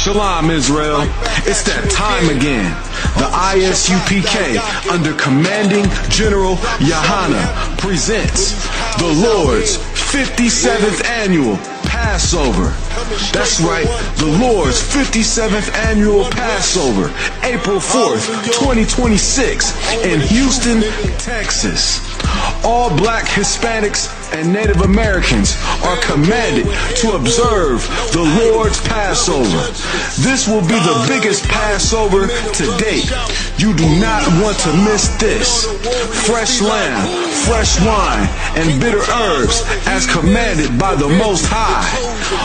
Shalom, Israel. It's that time again. The ISUPK, under Commanding General Yahana, presents the Lord's 57th Annual Passover. That's right, the Lord's 57th Annual Passover, April 4th, 2026, in Houston, Texas. All black Hispanics and Native Americans are commanded to observe the Lord's Passover. This will be the biggest Passover to date. You do not want to miss this. Fresh lamb, fresh wine, and bitter herbs as commanded by the Most High.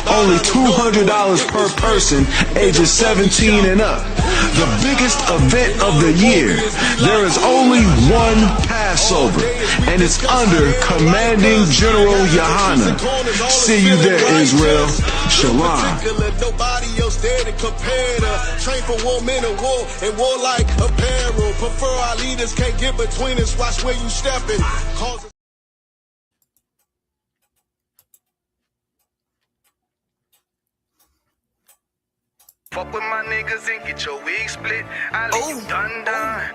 Only $200 per person ages 17 and up. The biggest event of the year. There is only one Passover, and it's under Commanding General Yahana. See you there, Israel. Shalom. Nobody else there to compare to. Train for war, men in war, and warlike apparel. Prefer our leaders, can't get between us. Watch where you stepping. Fuck with my niggas and get your wig split. I leave you done,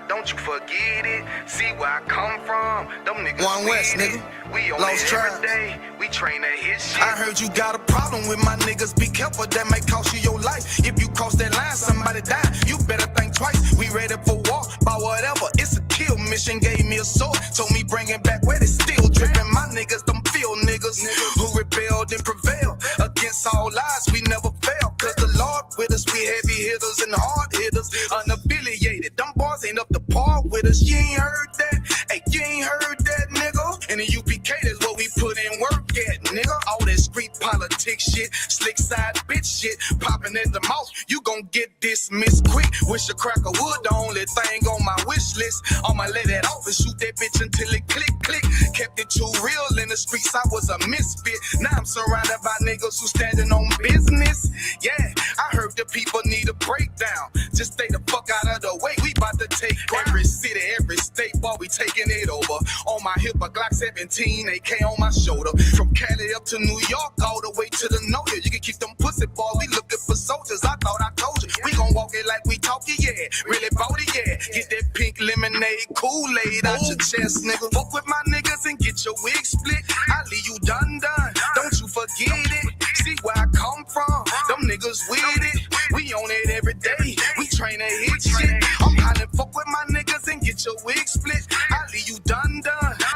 don't you forget it. See where I come from, them niggas One West, nigga. We on Lost it Tribes. every day, we train to hit shit. I heard you got a problem with my niggas. Be careful, that may cost you your life. If you cross that line, somebody die. You better think twice. We ready for war, by whatever. It's a kill mission. Gave me a sword, told me bring it back where they still dripping. My niggas, them field niggas who rebelled and prevailed against all lies. We never fail, cause the Lord with us. We heavy hitters and hard hitters, unaffiliated. Them boys ain't up to par with us. You ain't heard that? Hey, you ain't heard that, nigga? And the UPK is what we put in work at, nigga. All that street politics shit, slick side bitch shit, popping at the mouth. You gon' get dismissed quick. Wish a cracker would, the only thing on my wish list. I'ma let that off and shoot that bitch until it click, click. Kept it too real in the streets, I was a misfit. Now I'm surrounded by niggas who standing on business. Yeah, I heard the people need a breakdown. Just stay the fuck out of the way. We bout to take every city, every state, while we taking it over. On my hip, a Glock 17, AK on my shoulder. From Cali up to New York, all the way to the Noya. You can keep them pussy boys. We looking for soldiers. I thought I told you. We gon' walk it like we talk it, yeah. Really bout it, yeah. Get that pink lemonade, Kool-Aid out your chest, nigga. Fuck with my niggas and get your wig split. I leave you done. Don't you forget it. See where I come from. Them niggas with it. We on it every day. We train to hit shit. I'm hollering, fuck with my niggas and get your wig split. I leave you done.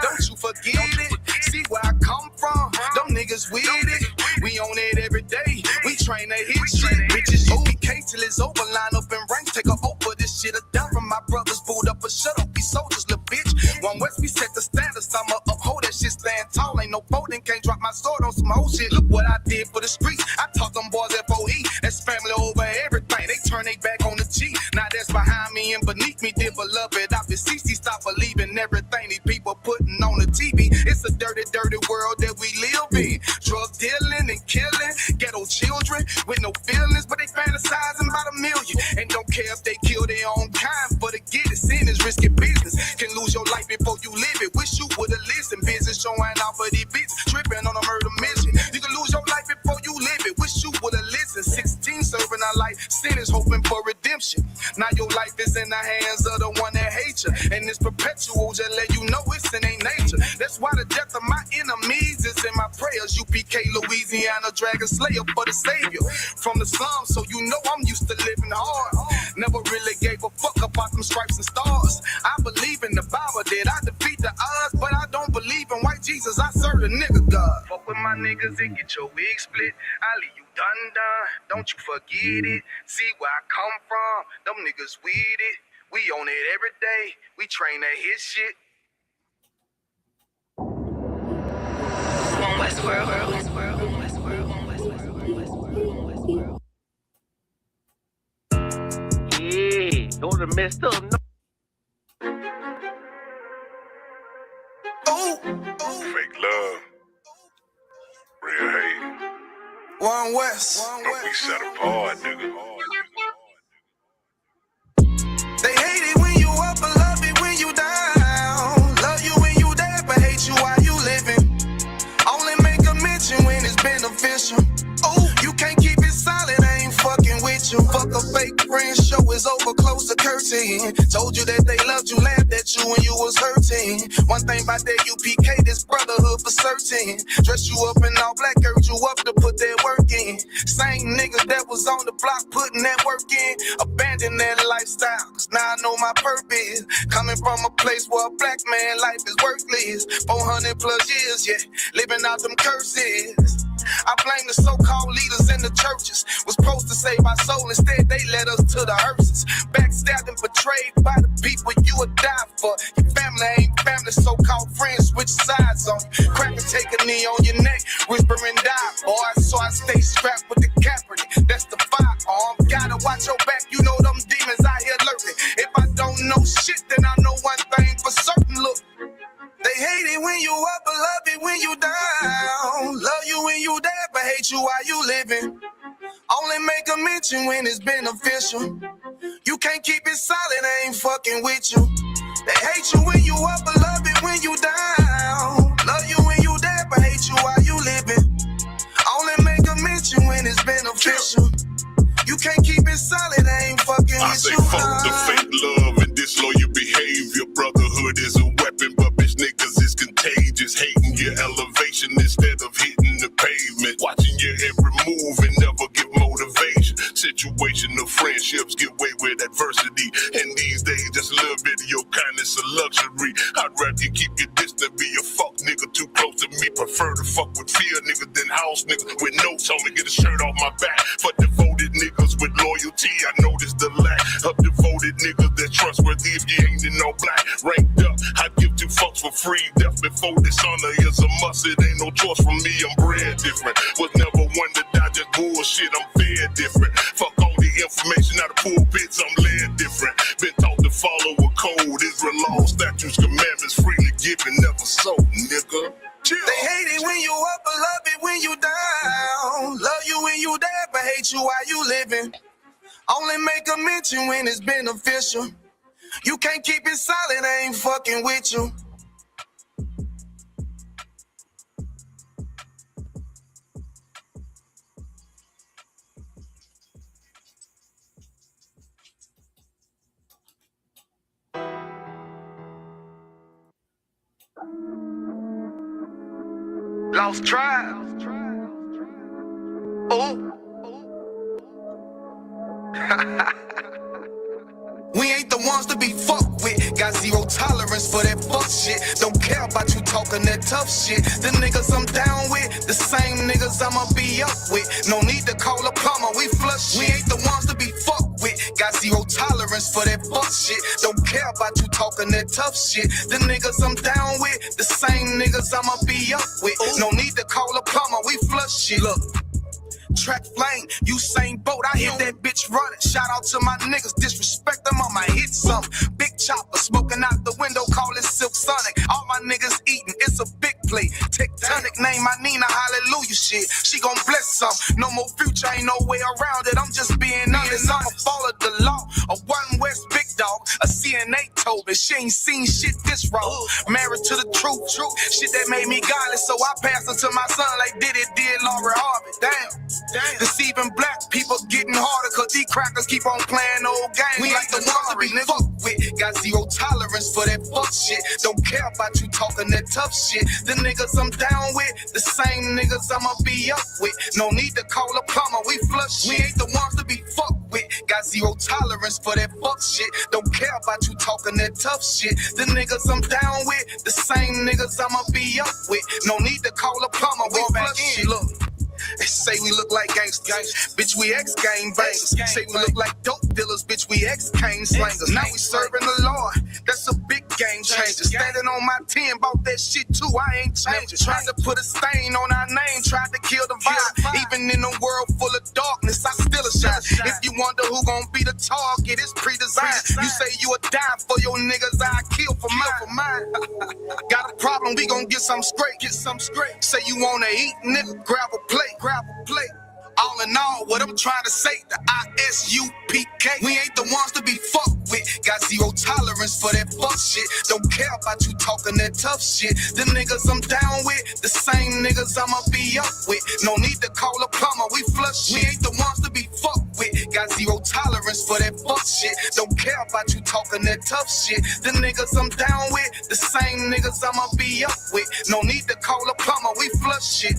Don't you forget it. See where I come from. Them niggas with it. We on it every day. We train to hit shit. Bitches, UPK till it's over. Line up in ranks, take a over this shit. A down from my brothers, booed up a shut up. We soldiers, little bitch. One West, we set the standards. I'ma uphold that shit, stand tall. Ain't no folding, can't drop my sword on some whole shit. Look what I did for the streets. I taught them boys FOE. That's family over everything. They turn they back on the G. Now that's behind me and beneath me. Dear beloved, I beseech thee, stop believing everything these people putting on the TV. It's a dirty, dirty world that we live in. Drug dealing and killing ghetto children with no feelings, but they fantasizing about a million and don't care if they kill their own kind. For to get it, sin is risky business. Can lose your life before you live it. Wish you would've listened. Business showing off for these bitches tripping on a murder mission. You can lose your life before you live it. Wish you would've listened. 16 serving our life, sinners hoping for redemption. Now your life is in the hands of the one that hates you, and it's perpetual. Just let you know it's in their nature. That's why the death of my enemies is in my prayers. UPK, Louisiana, dragon slayer for the savior from the slums. So you know I'm used to living hard. Never really gave a fuck about them stripes and stars. I believe in the Bible that I defeat the odds, but I don't believe in white Jesus. I serve the nigga God. Fuck with my niggas and get your wig split. I leave you done. Don't you forget it. See where I come from. Them niggas with it. We on it every day. We train to hit shit. One West World. Yeah, don't have messed up. No. Fake love, real hate. One West. Don't be set apart, nigga. They hate it when you up, but love it when you down. Love you when you dead, but hate you while you living. Only make a mention when it's beneficial. Oh, you can't keep it solid, I ain't fucking with you. miss you. Fuck a fake friend, show is over, close the curtain. Told you that they loved you, laughed at you when you was hurting. One thing about that UPK, this brotherhood for certain. Dress you up in all black, urge you up to put that work in. Same niggas that was on the block putting that work in. Abandon that lifestyle, cause now I know my purpose. Coming from a place where a black man life is worthless. 400 plus years, yeah, living out them curses. I blame the so-called leaders in the churches. Was supposed to save our soul, instead they led us to the hearses. Backstabbed and betrayed by the people you would die for. Your family ain't family, so-called friends switch sides on you. Crack and take a knee on your neck, whispering die, boy. So I stay strapped with the Kaepernick, that's the firearm. Gotta watch your back, you know them demons out here lurking. If I don't know shit, then I know one thing for certain, look. They hate it when you up, but love it when you down. Love you when you dead, but hate you while you living. Only make a mention when it's beneficial. You can't keep it solid, I ain't fucking with you. They hate you when you up, but love it when you down. Love you when you dead, but hate you while you living. Only make a mention when it's beneficial. You can't keep it solid, I ain't fucking with you. I say fuck the fake love and disloyal behavior. Brotherhood is a weapon, but bitch niggas is contagious. Hating your elevation instead of hitting the pavement. Watching your every move and never give motivation. Situational friendships get way with adversity. And these days, just a little bit of your kindness a luxury. I'd rather you keep your distance, be a fuck nigga too close to me. Prefer to fuck with fear nigga than house nigga with notes on me. Get a shirt off my back for devoted niggas with loyalty. I noticed the lack of devoted niggas that trustworthy if you ain't in no black. Ranked up, I'd give two fucks for free. Death before dishonor is a must. It ain't no choice for me, I'm bred different. Was never one to die, just bullshit, I'm fed different. Fuck all the information out of pulpits, I'm led different. Been taught to follow a code, Israel law, statutes, commandments, freely given, never sold, nigga. Chill. They hate it when you up, but love it when you down. Love you when you dead, but hate you while you living. Only make a mention when it's beneficial. You can't keep it solid, I ain't fucking with you. Lost tribe. Oh. We ain't the ones to be fucked with. Got zero tolerance for that fuck shit. Don't care about you talking that tough shit. The niggas I'm down with, the same niggas I'ma be up with. No need to call a plumber, we flush. We ain't the ones to be fucked with. Got zero tolerance for that fuck shit. Don't care about you talking that tough shit. The niggas I'm down with, the same niggas I'ma be up with. No need to call a plumber, we flush shit. Look. Track flame, Usain Bolt, I hit that bitch running. Shout out to my niggas, disrespect them, I'ma hit some. Big chopper, smoking out the window, call it Silk Sonic. All my niggas eating, it's a big plate. Tectonic, name my Nina, hallelujah shit. She gon' bless some, no more future, ain't no way around it. I'm just being honest, I'ma follow the law. A One West big dog, a CNA told me she ain't seen shit this raw. Married to the truth, shit that made me godless. So I passed it to my son like did Laurie Harvey. Damn. Deceiving black people getting harder, cause these crackers keep on playing old games. We ain't the ones to be fucked with. Got zero tolerance for that fuck shit. Don't care about you talking that tough shit. The niggas I'm down with, the same niggas I'ma be up with. No need to call a plumber, we flush. We ain't the ones to be fucked with. Got zero tolerance for that fuck shit. Don't care about you talking that tough shit. The niggas I'm down with, the same niggas I'ma be up with. No need to call a plumber, we flush. Look. They say we look like gangsters, bitch, we ex-gang bangers. Say we look like dope dealers, bitch, we ex-cane slangers. Now we serving the Lord, that's a big game changer. Standing on my 10, bought that shit too, I ain't changing. Tried to put a stain on our name, tried to kill the vibe. Even in a world full of darkness, I still a shot. If you wonder who gon' be the target, it's pre-designed. You say you would die for your niggas, I kill for mine. Got a problem, we gon' get some straight. Say you wanna eat, nigga, grab a plate. All in all, what I'm trying to say, the ISUPK, we ain't the ones to be fucked with. Got zero tolerance for that fuck shit. Don't care about you talking that tough shit. The niggas I'm down with, the same niggas I'ma be up with. No need to call a plumber, we flush shit. We ain't the ones to be fucked with. Got zero tolerance for that fuck shit. Don't care about you talking that tough shit. The niggas I'm down with, the same niggas I'ma be up with. No need to call a plumber, we flush shit.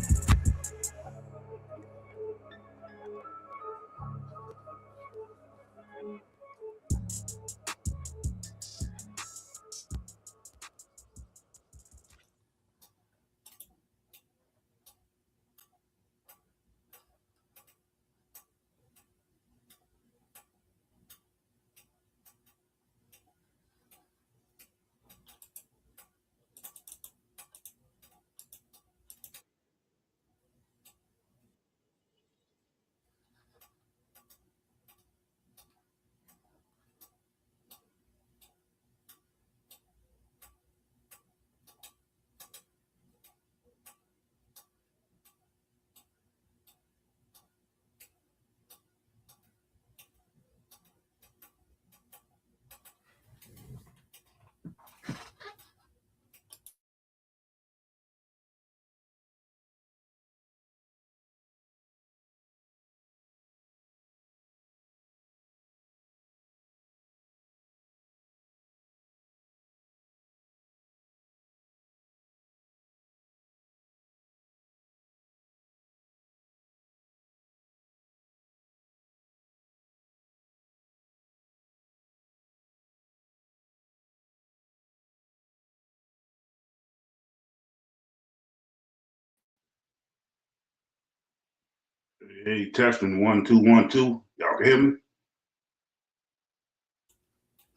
Hey, testing 1 2 1 2. Y'all can hear me?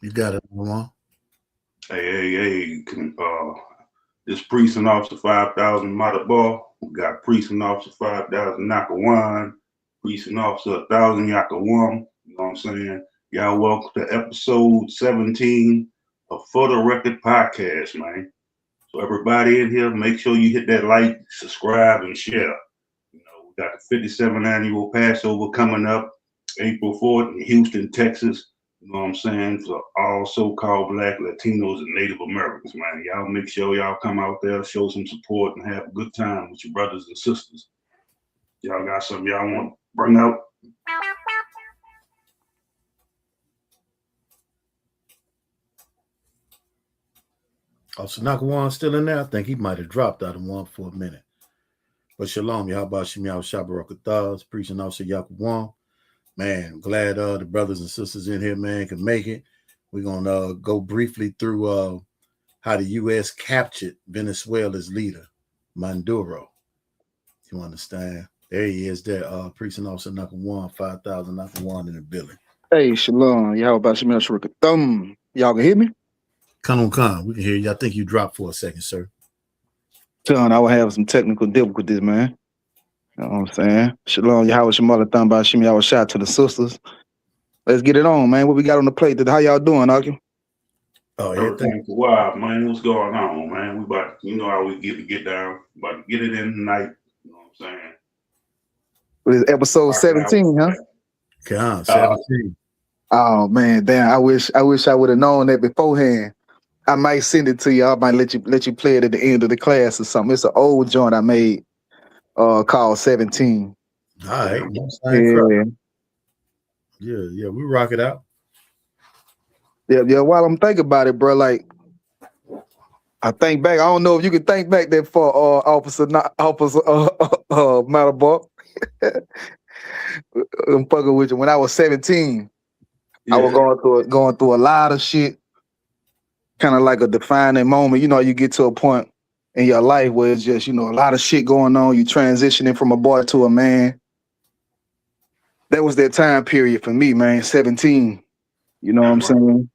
You got it, Lamar. Hey. This precinct officer 5,000 Mata Ball. We got precinct officer 5,000 Nakawan. Precinct officer 1,000 Yakawam. You know what I'm saying? Y'all welcome to episode 17 of For the Record Podcast, man. So everybody in here, make sure you hit that like, subscribe, and share. You know, we got the 57th annual Passover coming up April 4th in Houston, Texas. You know what I'm saying? For all so-called Black, Latinos, and Native Americans, man. Y'all make sure y'all come out there, show some support, and have a good time with your brothers and sisters. Y'all got something y'all want to bring out? Officer Nakawan still in there? I think he might have dropped out of one for a minute. But shalom, Yahweh Shem Yahweh Shabbarakataz, preaching officer Yakuwan. Man, I'm glad the brothers and sisters in here, man, can make it. We're going to go briefly through how the U.S. captured Venezuela's leader, Maduro. You understand? There he is there, precinct officer Nakawan, 5,000 Nakawan in the building. Hey, shalom. Y'all about some y'all can hear me? Come on. We can hear you. I think you dropped for a second, sir. Son, I will have some technical difficulties, man. You know what I'm saying? Shalom, Yahweh Shemala Thamba Shim Yahweh shout to the sisters. Let's get it on, man. What we got on the plate? How y'all doing, Aki? Oh, everything's wild, man. What's going on, man? We about, you know how we get down. About to get it in tonight. You know what I'm saying? What is episode 17, huh? Okay, 17. Oh man, damn! I wish I would have known that beforehand. I might send it to you. I might let you play it at the end of the class or something. It's an old joint I made, called 17. All right. Yeah. We rock it out. Yeah. While I'm thinking about it, bro, like I think back. I don't know if you can think back that far, Officer Matterbuck. I'm fucking with you. When I was 17, I was going through a lot of shit. Kind of like a defining moment. You know, you get to a point in your life where it's just, you know, a lot of shit going on. You transitioning from a boy to a man. That was that time period for me, man. 17. You know what I'm saying?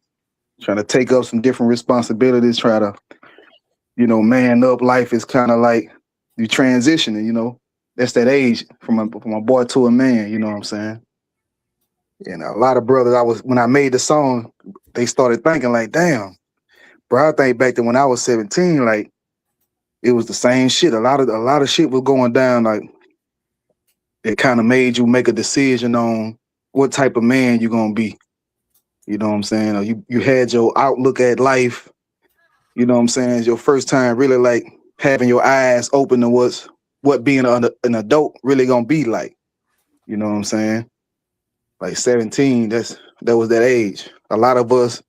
Trying to take up some different responsibilities, try to, you know, man up. Life is kind of like you transitioning, you know. That's that age from a boy to a man, you know what I'm saying? And a lot of brothers, when I made the song, they started thinking like, damn, bro, I think back then when I was 17, like, it was the same shit. A lot of shit was going down, like, it kind of made you make a decision on what type of man you're gonna be. You know what I'm saying? Or you had your outlook at life. You know what I'm saying? It's your first time really like having your eyes open to what being an adult really gonna be like. You know what I'm saying? Like 17, that was that age. A lot of us,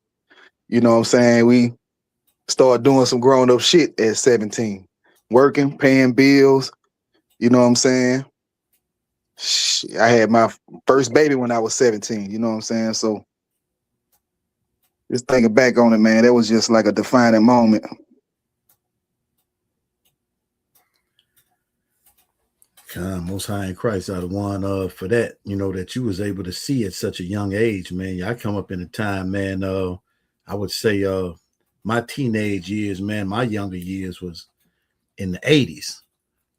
you know what I'm saying, we started doing some grown up shit at 17. Working, paying bills, you know what I'm saying? Shit, I had my first baby when I was 17, you know what I'm saying? So just thinking back on it, man, that was just like a defining moment. God, Most High in Christ are the one for that, you know, that you was able to see at such a young age, man. I come up in a time, man, I would say my teenage years, man, my younger years was in the 80s.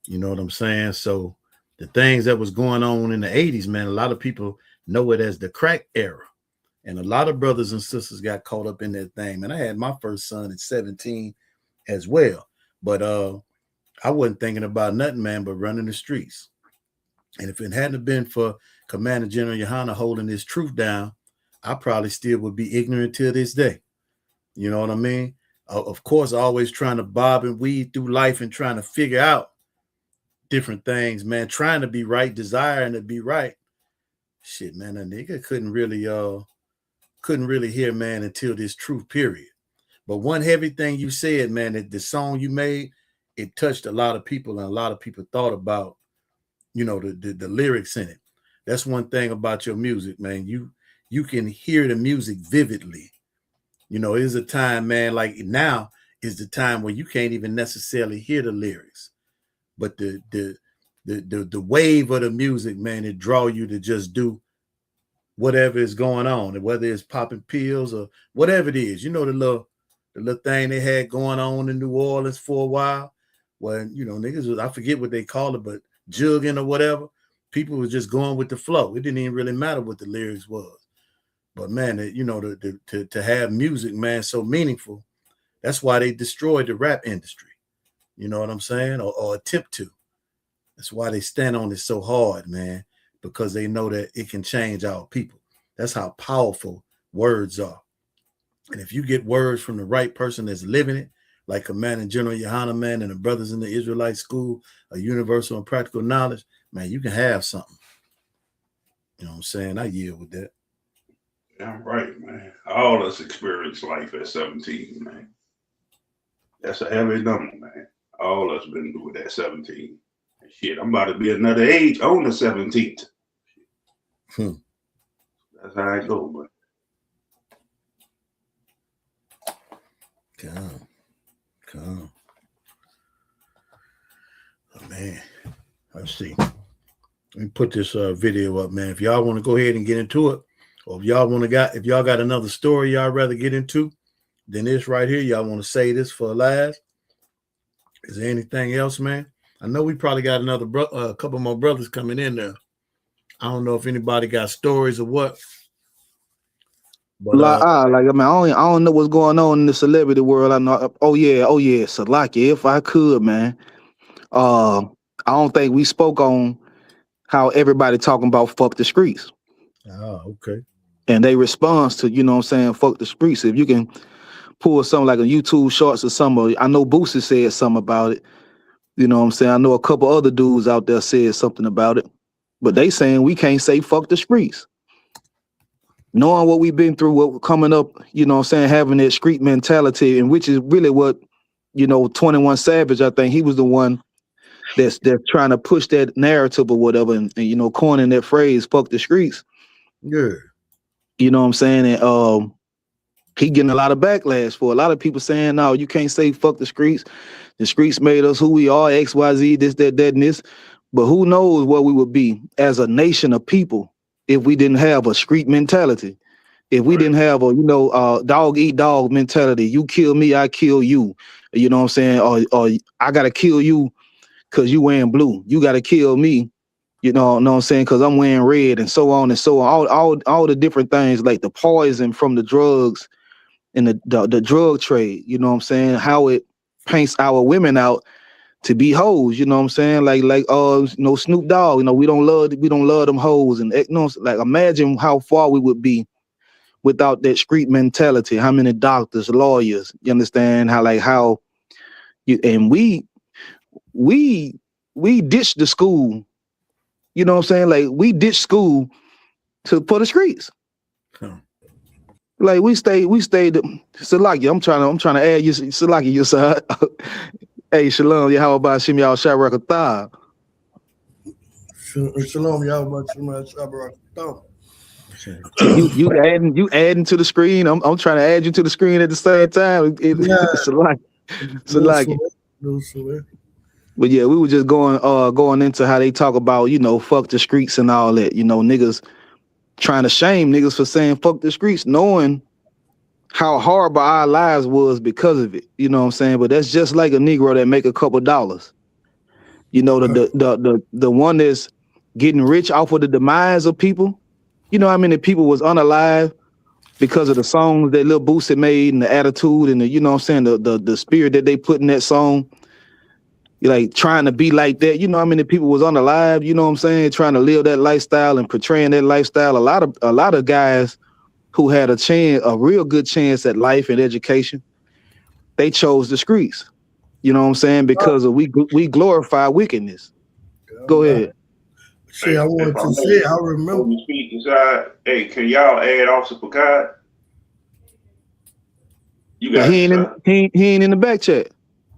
You know what I'm saying? So the things that was going on in the 80s, man, a lot of people know it as the crack era. And a lot of brothers and sisters got caught up in that thing. Man, I had my first son at 17 as well. But I wasn't thinking about nothing, man, but running the streets. And if it hadn't been for Commander General Yohana holding his truth down, I probably still would be ignorant till this day. You know what I mean? Of course, always trying to bob and weave through life and trying to figure out different things, man, trying to be right, desiring to be right. Shit, man, a nigga couldn't really hear, man, until this truth period. But one heavy thing you said, man, that the song you made, it touched a lot of people, and a lot of people thought about, you know, the lyrics in it. That's one thing about your music, man. You can hear the music vividly. You know, it is a time, man, like now is the time where you can't even necessarily hear the lyrics. But the wave of the music, man, it draw you to just do whatever is going on, and whether it's popping pills or whatever it is. You know, the little thing they had going on in New Orleans for a while, when, you know, niggas, I forget what they call it, but jugging or whatever, people was just going with the flow. It didn't even really matter what the lyrics was. But man, you know, to have music, man, so meaningful, that's why they destroyed the rap industry. You know what I'm saying? Or attempt to. That's why they stand on it so hard, man, because they know that it can change our people. That's how powerful words are. And if you get words from the right person that's living it, like Commander General Yohana, man, and the brothers in the Israelite School of Universal and Practical Knowledge, man, you can have something. You know what I'm saying? I yield with that. Yeah, right, man. All us experience life at 17, man. That's a heavy number, man. All us been through it at 17. Shit, I'm about to be another age on the 17th. That's how I go, man. Come. Oh, man. Let's see. Let me put this video up, man. If y'all want to go ahead and get into it, or if y'all got another story y'all rather get into than this right here, y'all want to say this for last. Is there anything else, man? I know we probably got a couple more brothers coming in there. I don't know if anybody got stories or what. But I mean, I don't know what's going on in the celebrity world. I know. Oh yeah, Salaki, if I could, man. I don't think we spoke on how everybody talking about fuck the streets. Oh, okay. And they response to, you know what I'm saying, fuck the streets. If you can pull something like a YouTube shorts or something, I know Boosie said something about it. You know what I'm saying? I know a couple other dudes out there said something about it. But they saying we can't say fuck the streets. Knowing what we've been through, what coming up, you know what I'm saying, having that street mentality, and which is really what, you know, 21 Savage, I think he was the one that's trying to push that narrative or whatever, and you know, coining that phrase, fuck the streets. Yeah. You know what I'm saying? And he getting a lot of backlash for a lot of people saying, no, you can't say fuck the streets. The streets made us who we are, XYZ, this, that, and this. But who knows what we would be as a nation of people if we didn't have a street mentality. If we didn't have a, you know, dog eat dog mentality, you kill me, I kill you. You know what I'm saying? Or I gotta kill you because you wearing blue. You gotta kill me, you know what I'm saying, because I'm wearing red, and so on and so on. All the different things, like the poison from the drugs and the drug trade, you know what I'm saying? How it paints our women out to be hoes, you know what I'm saying? Like Snoop Dogg, we don't love them hoes, and like imagine how far we would be without that street mentality. How many doctors, lawyers, you understand? We ditched the school, you know what I'm saying? Like we ditched school for the streets. Like we stayed. Salaki, I'm trying to add you, Salaki, you side. Hey, shalom, how about Shim Y'all Shabarakatah? Shalom, y'all about Shim Y'all Shabarakatah. You adding to the screen. I'm trying to add you to the screen at the same time. Salaki. But yeah, we were just going into how they talk about, fuck the streets and all that. Niggas trying to shame niggas for saying fuck the streets, knowing how horrible our lives was because of it. You know what I'm saying? But that's just like a Negro that make a couple dollars. The one that's getting rich off of the demise of people. You know how many people was unalive because of the songs that Lil Boosie made and the attitude and the spirit that they put in that song. Like trying to be like that. You know how many people was unalive, you know what I'm saying? Trying to live that lifestyle and portraying that lifestyle. A lot of guys who had a real good chance at life and education, they chose the streets. You know what I'm saying? Because we glorify wickedness. Go ahead. See, I wanted to say, I remember. Hey, can y'all add Officer Picard? You got he ain't in the back chat.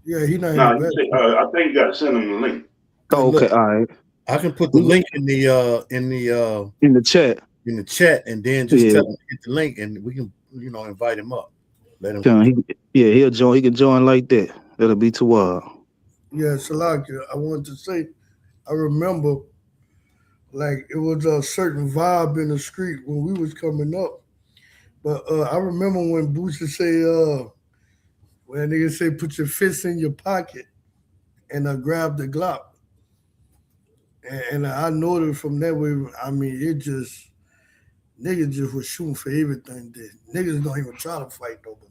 Yeah, he not in the back. I think you got to send him the link. Oh, okay, all right. I can put the link in the chat. In the chat, and then just tell him to get the link, and we can, invite him up. Let him. He'll join. He can join like that. That'll be too wild. Yeah, Salakia, I wanted to say, I remember, like it was a certain vibe in the street when we was coming up. But I remember when Boosie say, when niggas say put your fists in your pocket and grab the Glock. And I noticed from that way, I mean, niggas just was shooting for everything. Niggas don't even try to fight no more.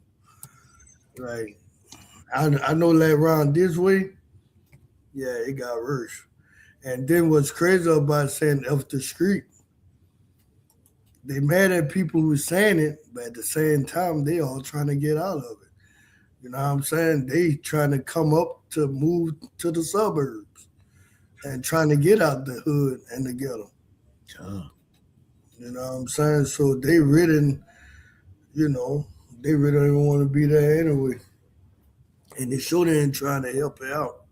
Like, I know that around this way, yeah, it got worse. And then what's crazy about saying off the street, they mad at people who saying it, but at the same time, they all trying to get out of it. You know what I'm saying? They trying to come up to move to the suburbs and trying to get out the hood and the ghetto. You know what I'm saying? So they really don't even want to be there anyway. And they sure ain't trying to help it out.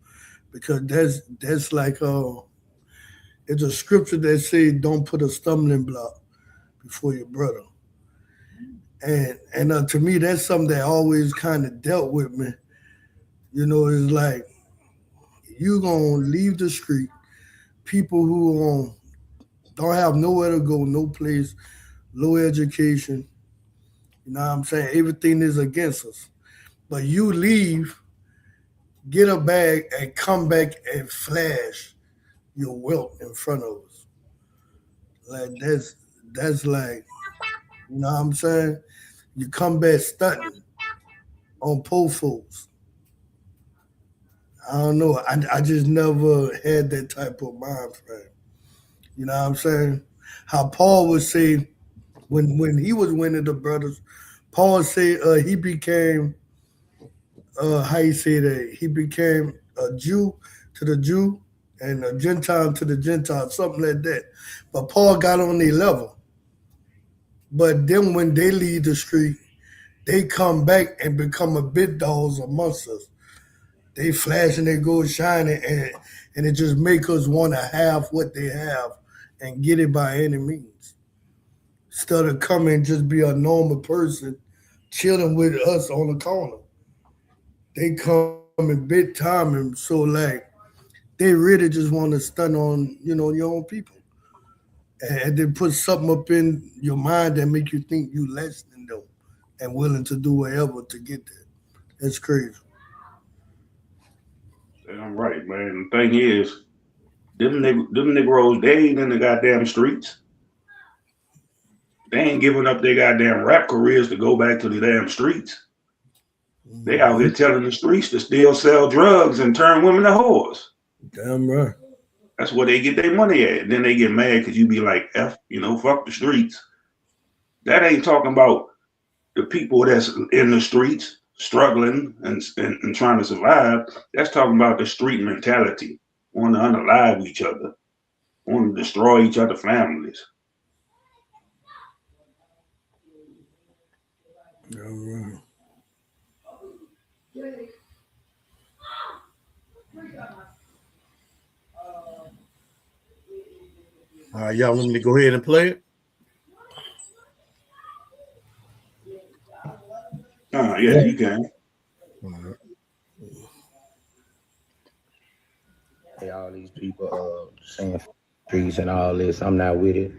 Because that's like it's a scripture that say don't put a stumbling block before your brother. And to me, that's something that always kind of dealt with me. It's like you gonna leave the street, people who don't have nowhere to go, no place, low education. You know what I'm saying? Everything is against us. But you leave, get a bag, and come back and flash your wealth in front of us. Like that's like, you know what I'm saying? You come back stunting on poor folks. I don't know. I just never had that type of mind frame. You know what I'm saying? How Paul would say when he was winning the brothers, Paul said he became how you say that? He became a Jew to the Jew and a Gentile to the Gentile, something like that. But Paul got on their level. But then when they leave the street, they come back and become a big dogs amongst us. They flash and they go shining, and it just make us want to have what they have and get it by any means. Instead of coming just be a normal person, chilling with us on the corner. They come in big time, and so like they really just want to stun on your own people, and then put something up in your mind that make you think you less than them and willing to do whatever to get there. That's crazy. I'm right, man. The thing is, them Negroes, they ain't in the goddamn streets. They ain't giving up their goddamn rap careers to go back to the damn streets. They out here telling the streets to still sell drugs and turn women to whores. Damn right. That's where they get their money at. And then they get mad because you be like, fuck the streets. That ain't talking about the people that's in the streets struggling and trying to survive. That's talking about the street mentality. Want to unalive each other. Want to destroy each other's families. All right. All right, y'all want me to go ahead and play it? Yeah, you can. Hey, all these people saying streets and all this, I'm not with it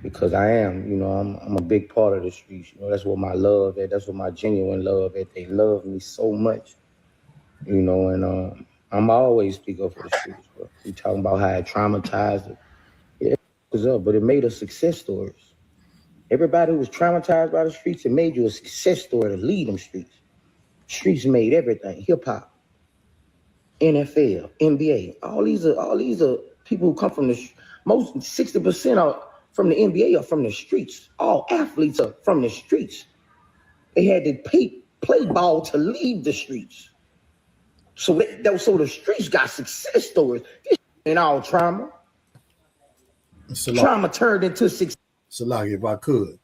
because I am, I'm a big part of the streets. That's what my love is. That's what my genuine love is. They love me so much, and I'm always speak up for the streets. Bro. We talking about how it traumatized it. But it made us success stories. Everybody who was traumatized by the streets, it made you a success story to lead them streets. Streets made everything. Hip hop, NFL, NBA. All these are people who come from most 60% are from the NBA are from the streets. All athletes are from the streets. They had to play ball to leave the streets. So the streets got success stories. This ain't all trauma. Trauma turned into success. Salaki, if I could,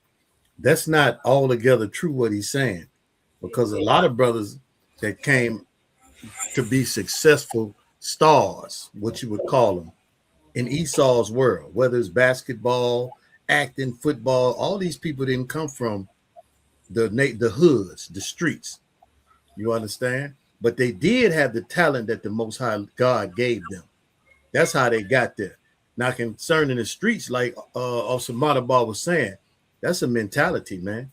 that's not altogether true what he's saying, because a lot of brothers that came to be successful stars, what you would call them, in Esau's world, whether it's basketball, acting, football, all these people didn't come from the hoods, the streets. You understand? But they did have the talent that the Most High God gave them. That's how they got there. Now, concerning the streets, like Officer Madabal was saying, that's a mentality, man.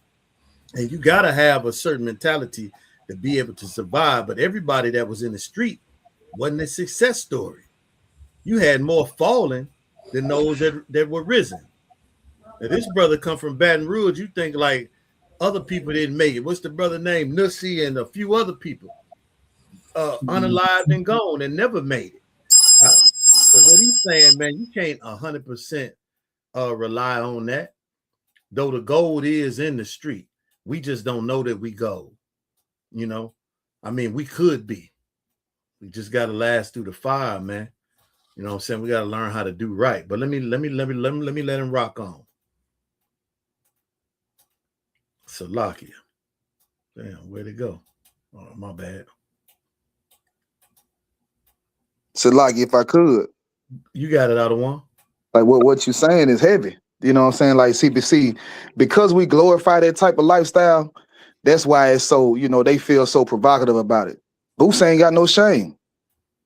And you got to have a certain mentality to be able to survive. But everybody that was in the street wasn't a success story. You had more falling than those that were risen. Now, this brother come from Baton Rouge. You think like other people didn't make it. What's the brother name? Nussi and a few other people unalived and gone and never made it. So what he's saying, man, you can't 100% rely on that. Though the gold is in the street, we just don't know that we gold. I mean, we could be. We just got to last through the fire, man. You know what I'm saying? We got to learn how to do right. But let me let him rock on. Salakia. Damn, where'd it go? Oh, my bad. Salaki, if I could. You got it out of one. Like what you're saying is heavy. You know what I'm saying? Like CPC, because we glorify that type of lifestyle, that's why it's so, they feel so provocative about it. Boots ain't got no shame.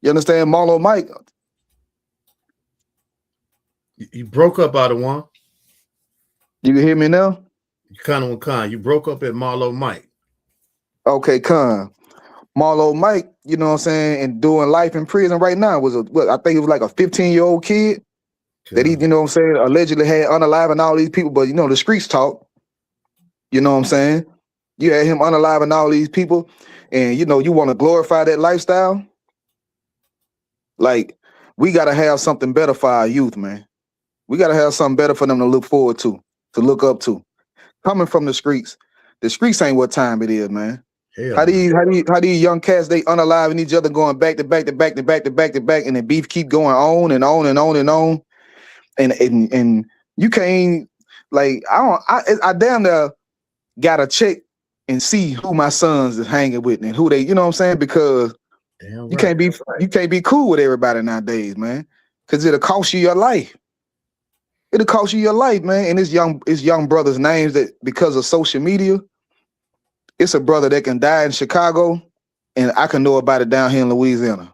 You understand? Marlo Mike. You broke up out of one. You can hear me now? Con. You broke up at Marlo Mike. Okay, Con. Marlo Mike, you know what I'm saying, and doing life in prison right now was I think it was like a 15-year-old kid that he, you know what I'm saying, allegedly had unaliving all these people, but the streets talk. You know what I'm saying? You had him unaliving all these people, and you want to glorify that lifestyle. Like, we gotta have something better for our youth, man. We gotta have something better for them to look forward to look up to. Coming from the streets ain't what time it is, man. How these young cats, they unaliving each other, going back to back to back to back to back to back, and the beef keep going on and on and on and on. And you can't, like, I damn near gotta check and see who my sons is hanging with and who they, you know what I'm saying? Because you can't be cool with everybody nowadays, man. Because it'll cost you your life. It'll cost you your life, man. And it's young brothers' names that, because of social media, it's a brother that can die in Chicago, and I can know about it down here in Louisiana.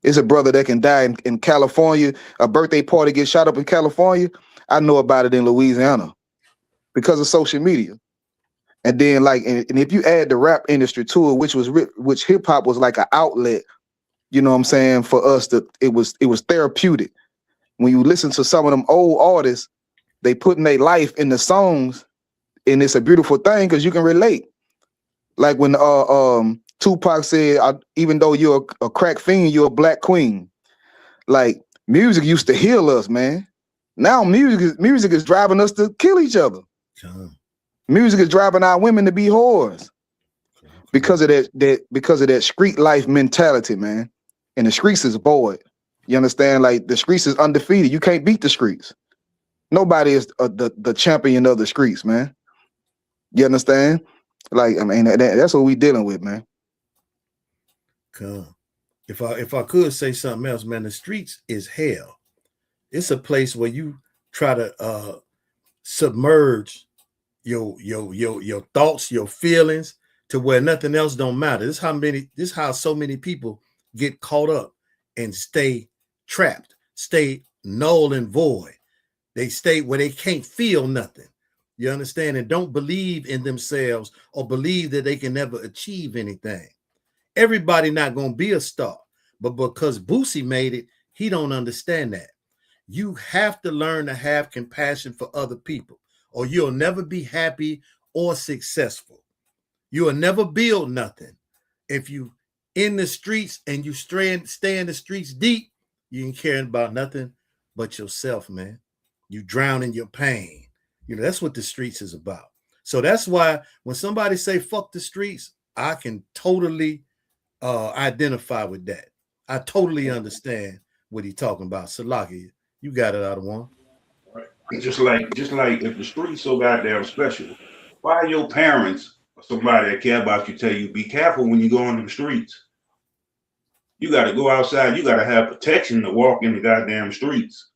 It's a brother that can die in California. A birthday party gets shot up in California. I know about it in Louisiana because of social media. And then, like, and if you add the rap industry to it, which hip hop was like an outlet, you know what I'm saying, for us, it was therapeutic. When you listen to some of them old artists, they putting their life in the songs, and it's a beautiful thing because you can relate. Like when Tupac said, even though you're a crack fiend, you're a black queen. Like music used to heal us, man. Now music is driving us to kill each other. Music is driving our women to be whores because of that street life mentality, man. And the streets is void. You understand? Like the streets is undefeated. You can't beat the streets. Nobody is the champion of the streets, man. You understand? Like, I mean, that's what we dealing with, man. Come. If I could say something else, man, the streets is hell. It's a place where you try to submerge your thoughts, your feelings to where nothing else don't matter. This is how so many people get caught up and stay trapped, stay null and void. They stay where they can't feel nothing. You understand? And don't believe in themselves or believe that they can never achieve anything. Everybody not going to be a star, but because Boosie made it, he don't understand that. You have to learn to have compassion for other people, or you'll never be happy or successful. You will never build nothing. If you in the streets and you stay in the streets deep, you ain't caring about nothing but yourself, man. You drown in your pain. You know, that's what the streets is about. So that's why when somebody say fuck the streets, I can totally identify with that. I totally understand what he's talking about. Salaki, you got it out of one. Right. Just like if the streets so goddamn special, why your parents or somebody that care about you tell you be careful when you go on the streets? You got to go outside. You got to have protection to walk in the goddamn streets.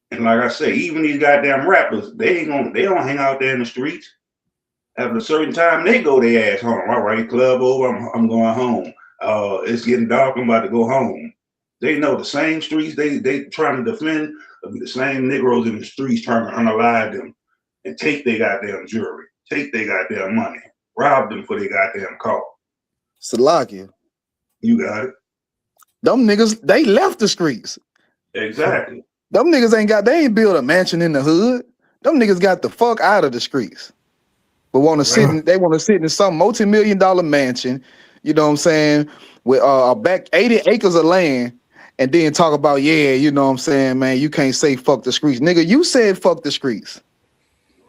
And like I say, even these goddamn rappers, they don't hang out there in the streets. At a certain time, they go their ass home. All right, club over, I'm going home. It's getting dark, I'm about to go home. They know the same streets they trying to defend, the same Negroes in the streets trying to unalive them and take their goddamn jewelry, take their goddamn money, rob them for their goddamn car. Salakia. You got it. Them niggas, they left the streets. Exactly. Them niggas they ain't built a mansion in the hood. Them niggas got the fuck out of the streets. But want to sit in some multi-million-dollar mansion, you know what I'm saying, with back 80 acres of land, and then talk about, yeah, you know what I'm saying, man, you can't say fuck the streets. Nigga, you said fuck the streets.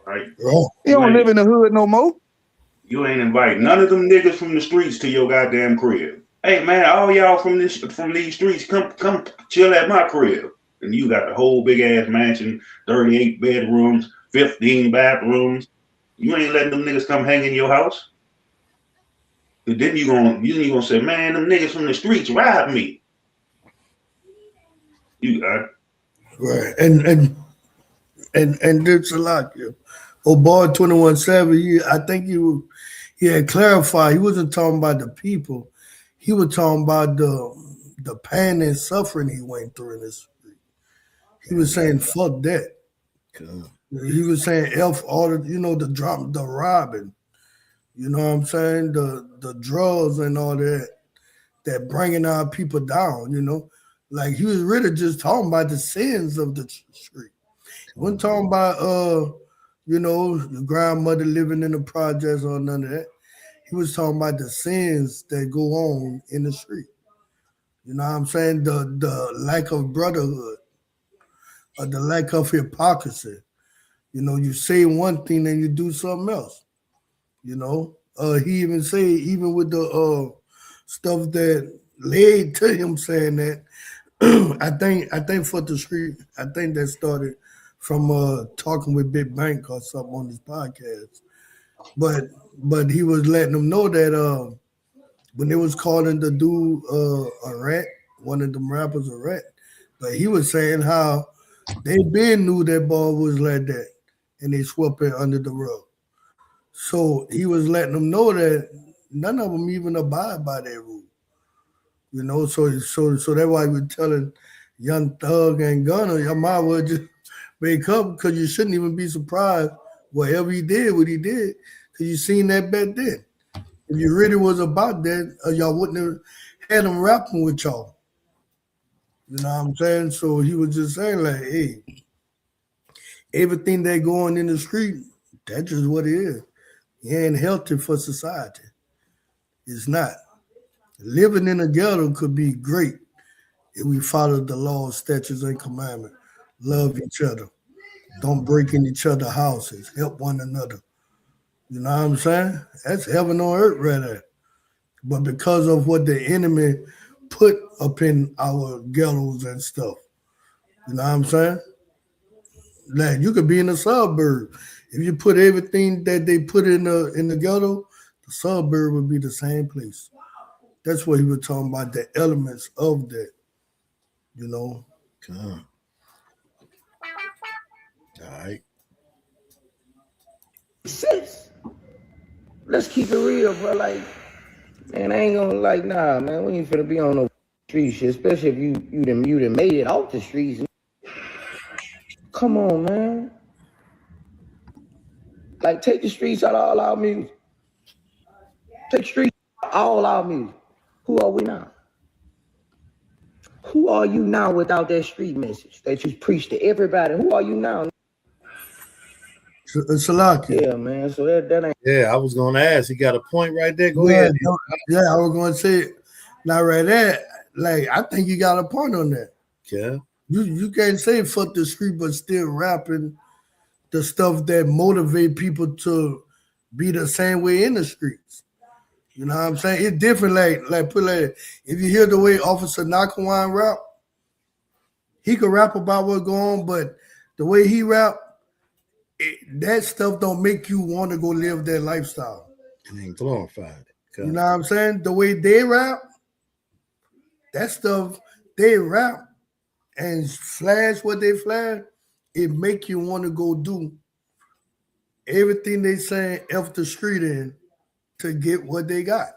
Right. You don't live in the hood no more. You ain't invite none of them niggas from the streets to your goddamn crib. Hey man, all y'all from these streets, come chill at my crib. And you got the whole big ass mansion, 38 bedrooms, 15 bathrooms. You ain't letting them niggas come hang in your house. But then you gonna say, man, them niggas from the streets robbed me. You got it. Right. And there's a lot. Oh boy, 21 Savage, I think he had clarified he wasn't talking about the people. He was talking about the pain and suffering he went through in this street. He was saying fuck that. Cool. He was saying F all the robbing, you know what I'm saying? The drugs and all that bringing our people down, you know. Like he was really just talking about the sins of the street. He wasn't talking about your grandmother living in the projects or none of that. He was talking about the sins that go on in the street. You know what I'm saying? The lack of brotherhood or the lack of hypocrisy. You know, you say one thing and you do something else. You know, he even said, even with the stuff that led to him saying that, I think for the street, I think that started from talking with Big Bank or something on his podcast. But he was letting them know that when they was calling the dude a rat, one of them rappers a rat, but he was saying how they been knew that ball was like that. And they swept it under the rug. So he was letting them know that none of them even abide by that rule. You know, so that's why we're telling Young Thug and Gunna, you might well just wake up because you shouldn't even be surprised whatever he did, what he did, because you seen that back then. If you really was about that, y'all wouldn't have had him rapping with y'all. You know what I'm saying? So he was just saying like, hey, everything that going in the street, that's just what it is. It ain't healthy for society. It's not. Living in a ghetto could be great if we follow the laws, statutes, and commandments. Love each other. Don't break in each other's houses. Help one another. You know what I'm saying? That's heaven on earth right there. But because of what the enemy put up in our ghettos and stuff, you know what I'm saying? Like you could be in the suburb. If you put everything that they put in the ghetto, the suburb would be the same place. That's what he was talking about, the elements of that, you know. All right. Let's keep it real, bro. Like, man, I ain't gonna like, nah, man. We ain't finna be on no street shit, especially if you done made it off the streets. Come on, man. Like, take the streets out of all our music. Take the streets out of all our music. Who are we now? Who are you now without that street message that you preach to everybody? Who are you now? Salaki. Yeah, man. So that ain't. Yeah, I was gonna ask. He got a point right there. Go Yeah, ahead. yeah, I was gonna say not right there. Like I think you got a point on that. Yeah. You can't say fuck the street, but still rapping the stuff that motivate people to be the same way in the streets. You know what I'm saying? It's different. Like put like if you hear the way Officer Nakawan rap, he could rap about what's going on, but the way he rap, that stuff don't make you want to go live that lifestyle. It ain't glorified. You know what I'm saying? The way they rap, that stuff they rap and flash what they flash, it make you want to go do everything they saying F the street in to get what they got.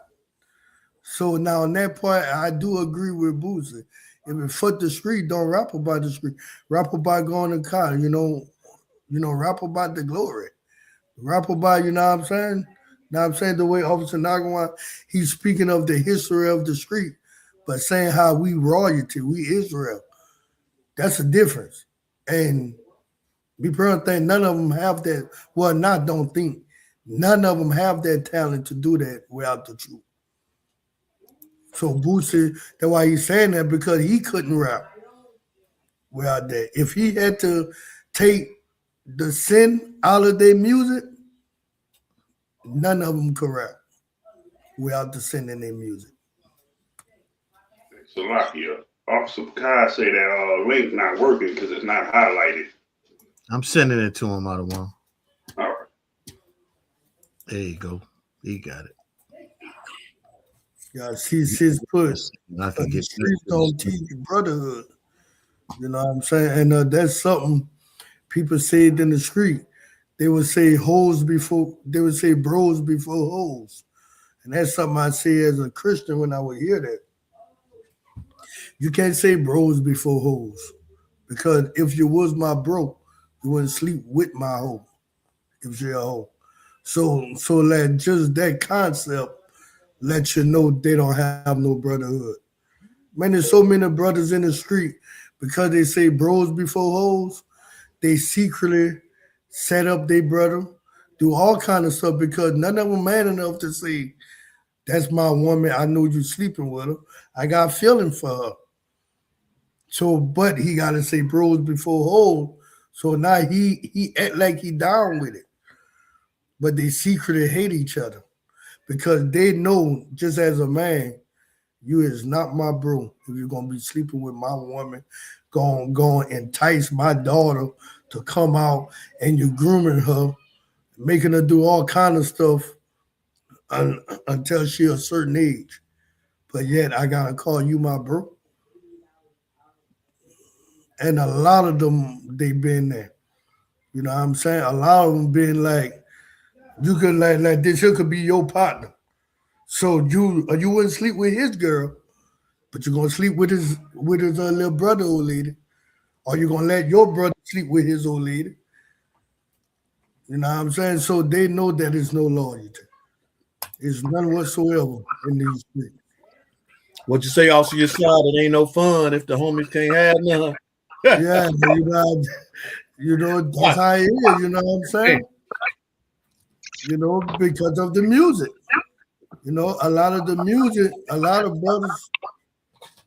So now on that part, I do agree with Boosie. If it fuck the street, don't rap about the street. Rap about going to college, you know, rap about the glory. Rap about, you know what I'm saying? Now I'm saying the way Officer Nagawan, he's speaking of the history of the street, but saying how we royalty, we Israel. That's a difference. And we probably think none of them have that. Well, not don't think. None of them have that talent to do that without the truth. So Boosie, that's why he's saying that, because he couldn't rap without that. If he had to take the sin out of their music, none of them could rap without the sin in their music. Salakia, Officer Kai say that link not working because it's not highlighted. I'm sending it to him out of one. All right. There you go. He got it. Yeah, she's put. I can get streets don't teach brotherhood. You know what I'm saying? And that's something people say it in the street. They would say hoes before, they would say bros before hoes. And that's something I say as a Christian when I would hear that. You can't say bros before hoes. Because if you was my bro, you wouldn't sleep with my hoe if you're a hoe. So like just that concept let you know they don't have no brotherhood. Man, there's so many brothers in the street because they say bros before hoes, they secretly set up their brother, do all kind of stuff because none of them man enough to say, that's my woman, I know you sleeping with her. I got feeling for her. So, but he got to say bros before hoes. So now he act like he down with it. But they secretly hate each other because they know, just as a man, you is not my bro. If you're going to be sleeping with my woman, going entice my daughter to come out and you're grooming her, making her do all kind of stuff until she a certain age. But yet I got to call you my bro. And a lot of them, they been there. You know what I'm saying? A lot of them been like, you could like this here could be your partner. So you wouldn't sleep with his girl, but you're gonna sleep with his little brother, old lady. Or you're gonna let your brother sleep with his old lady. You know what I'm saying? So they know that there's no loyalty. There's none whatsoever in these streets. What you say, also your side, it ain't no fun if the homies can't have none. Yeah, you know, that's how it is, you know what I'm saying? you know, because of the music. You know, a lot of the music, a lot of brothers,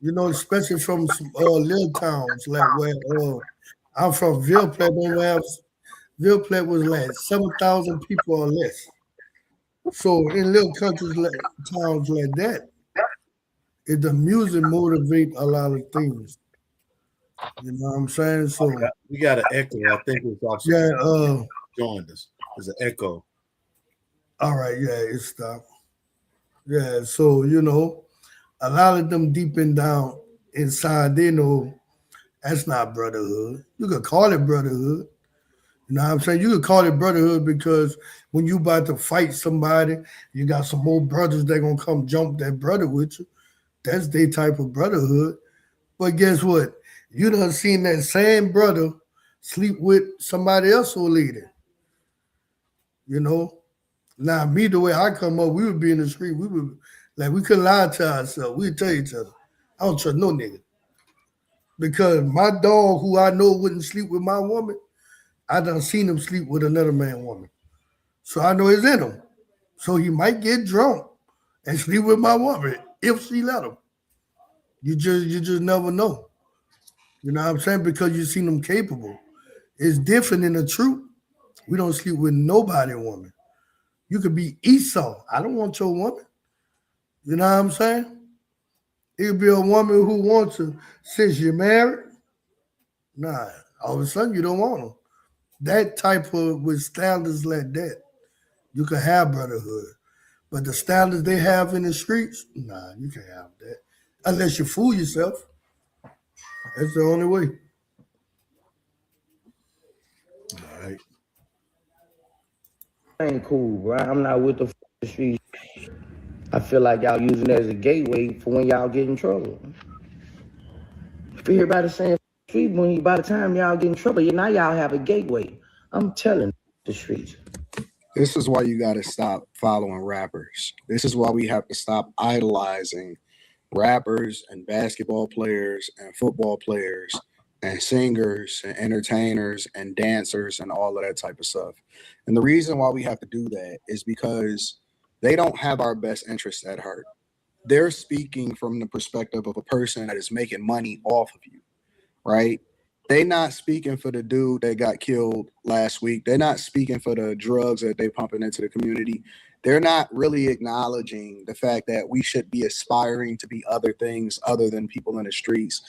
you know, especially from some, little towns like where I'm from, Ville Platte, Ville Platte was like 7,000 people or less. So in little countries like towns like that, the music motivate a lot of things. You know what I'm saying? So We got an echo. I think it's also yeah, joined us. There's an echo. all right, yeah, it stopped. Yeah, so you know, a lot of them deep and down inside, they know that's not brotherhood. You could call it brotherhood. You know what I'm saying? You could call it brotherhood because when you about to fight somebody, you got some more brothers that gonna come jump that brother with you. That's their type of brotherhood. But guess what? You done seen that same brother sleep with somebody else who leader. You know? Now, me, the way I come up, we would be in the street. We would, like, we couldn't lie to ourselves. We'd tell each other, I don't trust no nigga. Because my dog, who I know wouldn't sleep with my woman, I done seen him sleep with another man woman. So I know it's in him. So he might get drunk and sleep with my woman if she let him. You just never know. You know what I'm saying? Because you seen them capable. It's different in the truth. We don't sleep with nobody woman. You could be Esau. I don't want your woman. You know what I'm saying? It could be a woman who wants to, since you're married. Nah, all of a sudden you don't want them. That type of, with standards like that, you can have brotherhood. But the standards they have in the streets, nah, you can't have that. Unless you fool yourself. That's the only way. All right. Ain't cool, bro. I'm not with the streets. I feel like y'all using it as a gateway for when y'all get in trouble. If everybody saying street, by the time y'all get in trouble, now y'all have a gateway. I'm telling the streets. This is why you got to stop following rappers. This is why we have to stop idolizing rappers and basketball players and football players and singers and entertainers and dancers and all of that type of stuff. And the reason why we have to do that is because they don't have our best interests at heart. They're speaking from the perspective of a person that is making money off of you, right? They're not speaking for the dude that got killed last week. They're not speaking for the drugs that they're pumping into the community. They're not really acknowledging the fact that we should be aspiring to be other things other than people in the streets.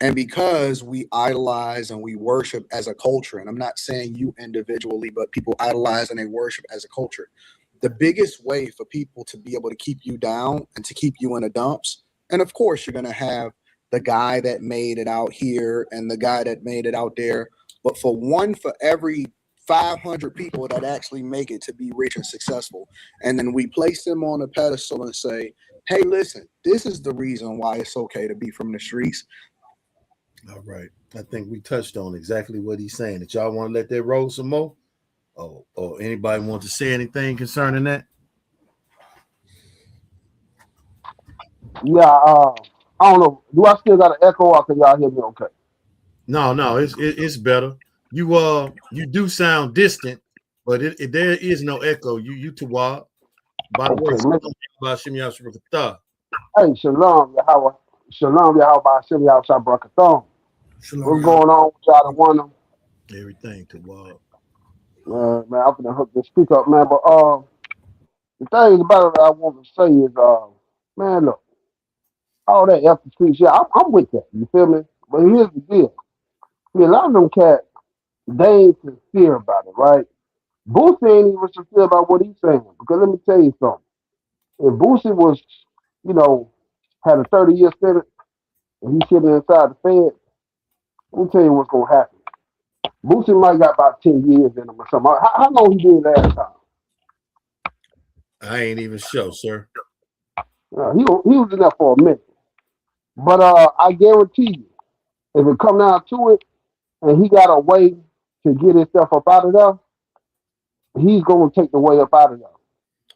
And because we idolize and we worship as a culture, and I'm not saying you individually, but people idolize and they worship as a culture. The biggest way for people to be able to keep you down and to keep you in the dumps, and of course you're going to have the guy that made it out here and the guy that made it out there. But for every 500 people that actually make it to be rich and successful, and then we place them on a pedestal and say, hey, listen, this is the reason why it's okay to be from the streets. All right. I think we touched on exactly what he's saying. Did y'all want to let that roll some more? Or anybody want to say anything concerning that? Yeah, I don't know. Do I still got an echo or can y'all hear me okay? No, it's better. You do sound distant, but there is no echo. You Tawab. By the way, hey, Shalom, Yahweh. Shalom, Yahweh, Shem Yahweh, Brakathon. What's going on with y'all to want them? Everything Tawab. Man, I'm gonna hook this speaker up, man. But the thing about it I want to say is, man, look, all that after streets, yeah, I'm with that. You feel me? But here's the deal. See, a lot of them cats, they ain't sincere about it, right? Boosie ain't even sincere about what he's saying. Because let me tell you something. If Boosie was, had a 30-year sentence and he's sitting inside the Fed, let me tell you what's gonna happen. Boosie might got about 10 years in him or something. How long he did last time? I ain't even sure, sir. He was in there for a minute. But I guarantee you, if it come down to it, and he got a way to get himself up out of there, he's going to take the way up out of there.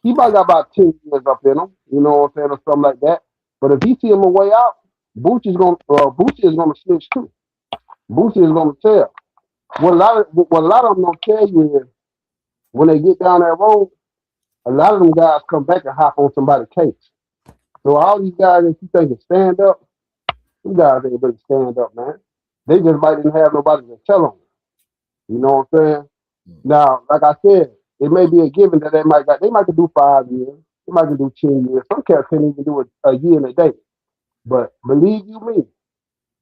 He might got about 10 years up in him, you know what I'm saying, or something like that. But if he see him a way out, Boosie is going to snitch too. Boosie is going to tell. What a lot of them don't tell you is when they get down that road, a lot of them guys come back and hop on somebody's case. So all these guys that you think can stand up, these guys ain't really stand up, man. They just might didn't have nobody to tell them. You know what I'm saying? Now, like I said, it may be a given that they might do 5 years, they might do 10 years. Some cats can't even do a year and a day. But believe you me,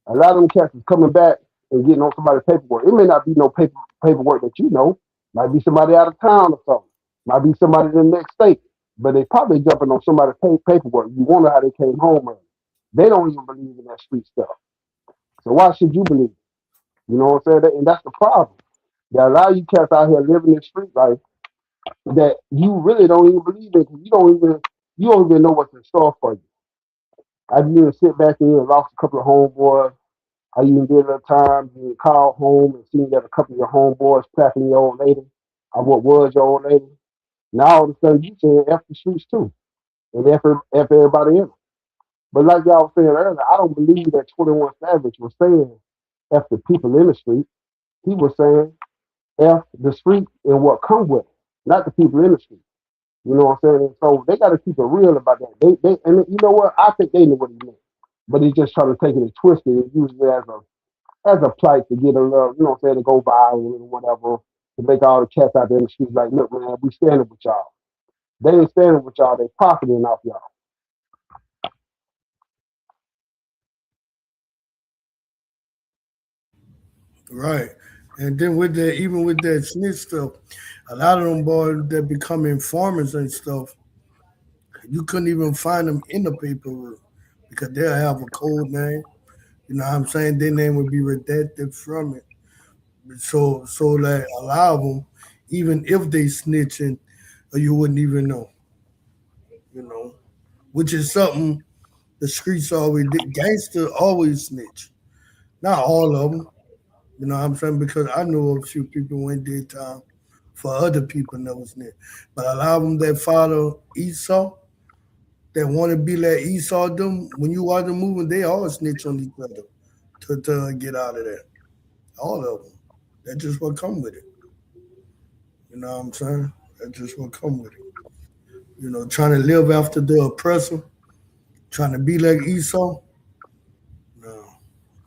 a lot of them cats is coming back and getting on somebody's paperwork. It may not be no paperwork that you know. Might be somebody out of town or something. Might be somebody in the next state. But they probably jumping on somebody's paperwork. You wonder how they came home early. They don't even believe in that street stuff. So why should you believe it? You know what I'm saying? And that's the problem. There are a lot of you cats out here living this street life that you really don't even believe in because you don't even know what's in store for you. I even sit back and lost a couple of homeboys. I even did a time you called home and seen that a couple of your homeboys clapping your old lady. What was your old lady? Now all of a sudden you saying F the streets too. And F everybody in it. But like y'all was saying earlier, I don't believe that 21 Savage was saying F the people in the street. He was saying F the street and what come with it, not the people in the street. You know what I'm saying? So they got to keep it real about that. They and you know what? I think they knew what he meant, but he's just trying to take it and twist it and use it as a plight to get a little, you know what I'm saying, to go viral or whatever, to make all the cats out there in the streets like, look, man, we standing with y'all. They ain't standing with y'all. They profiting off y'all. Right. And then with that, even with that snitch stuff, a lot of them boys that become informers and stuff, you couldn't even find them in the paperwork because they'll have a code name. You know what I'm saying? Their name would be redacted from it. So that a lot of them, even if they snitching, you wouldn't even know. You know, which is something the streets always did. Gangster always snitch. Not all of them. You know what I'm saying? Because I know a few people went did time for other people that was snitch. But a lot of them that follow Esau, that want to be like Esau, them when you watch them moving, they all snitch on each other to get out of there. All of them. That's just what come with it. You know what I'm saying? That's just what come with it. You know, trying to live after the oppressor, trying to be like Esau. No,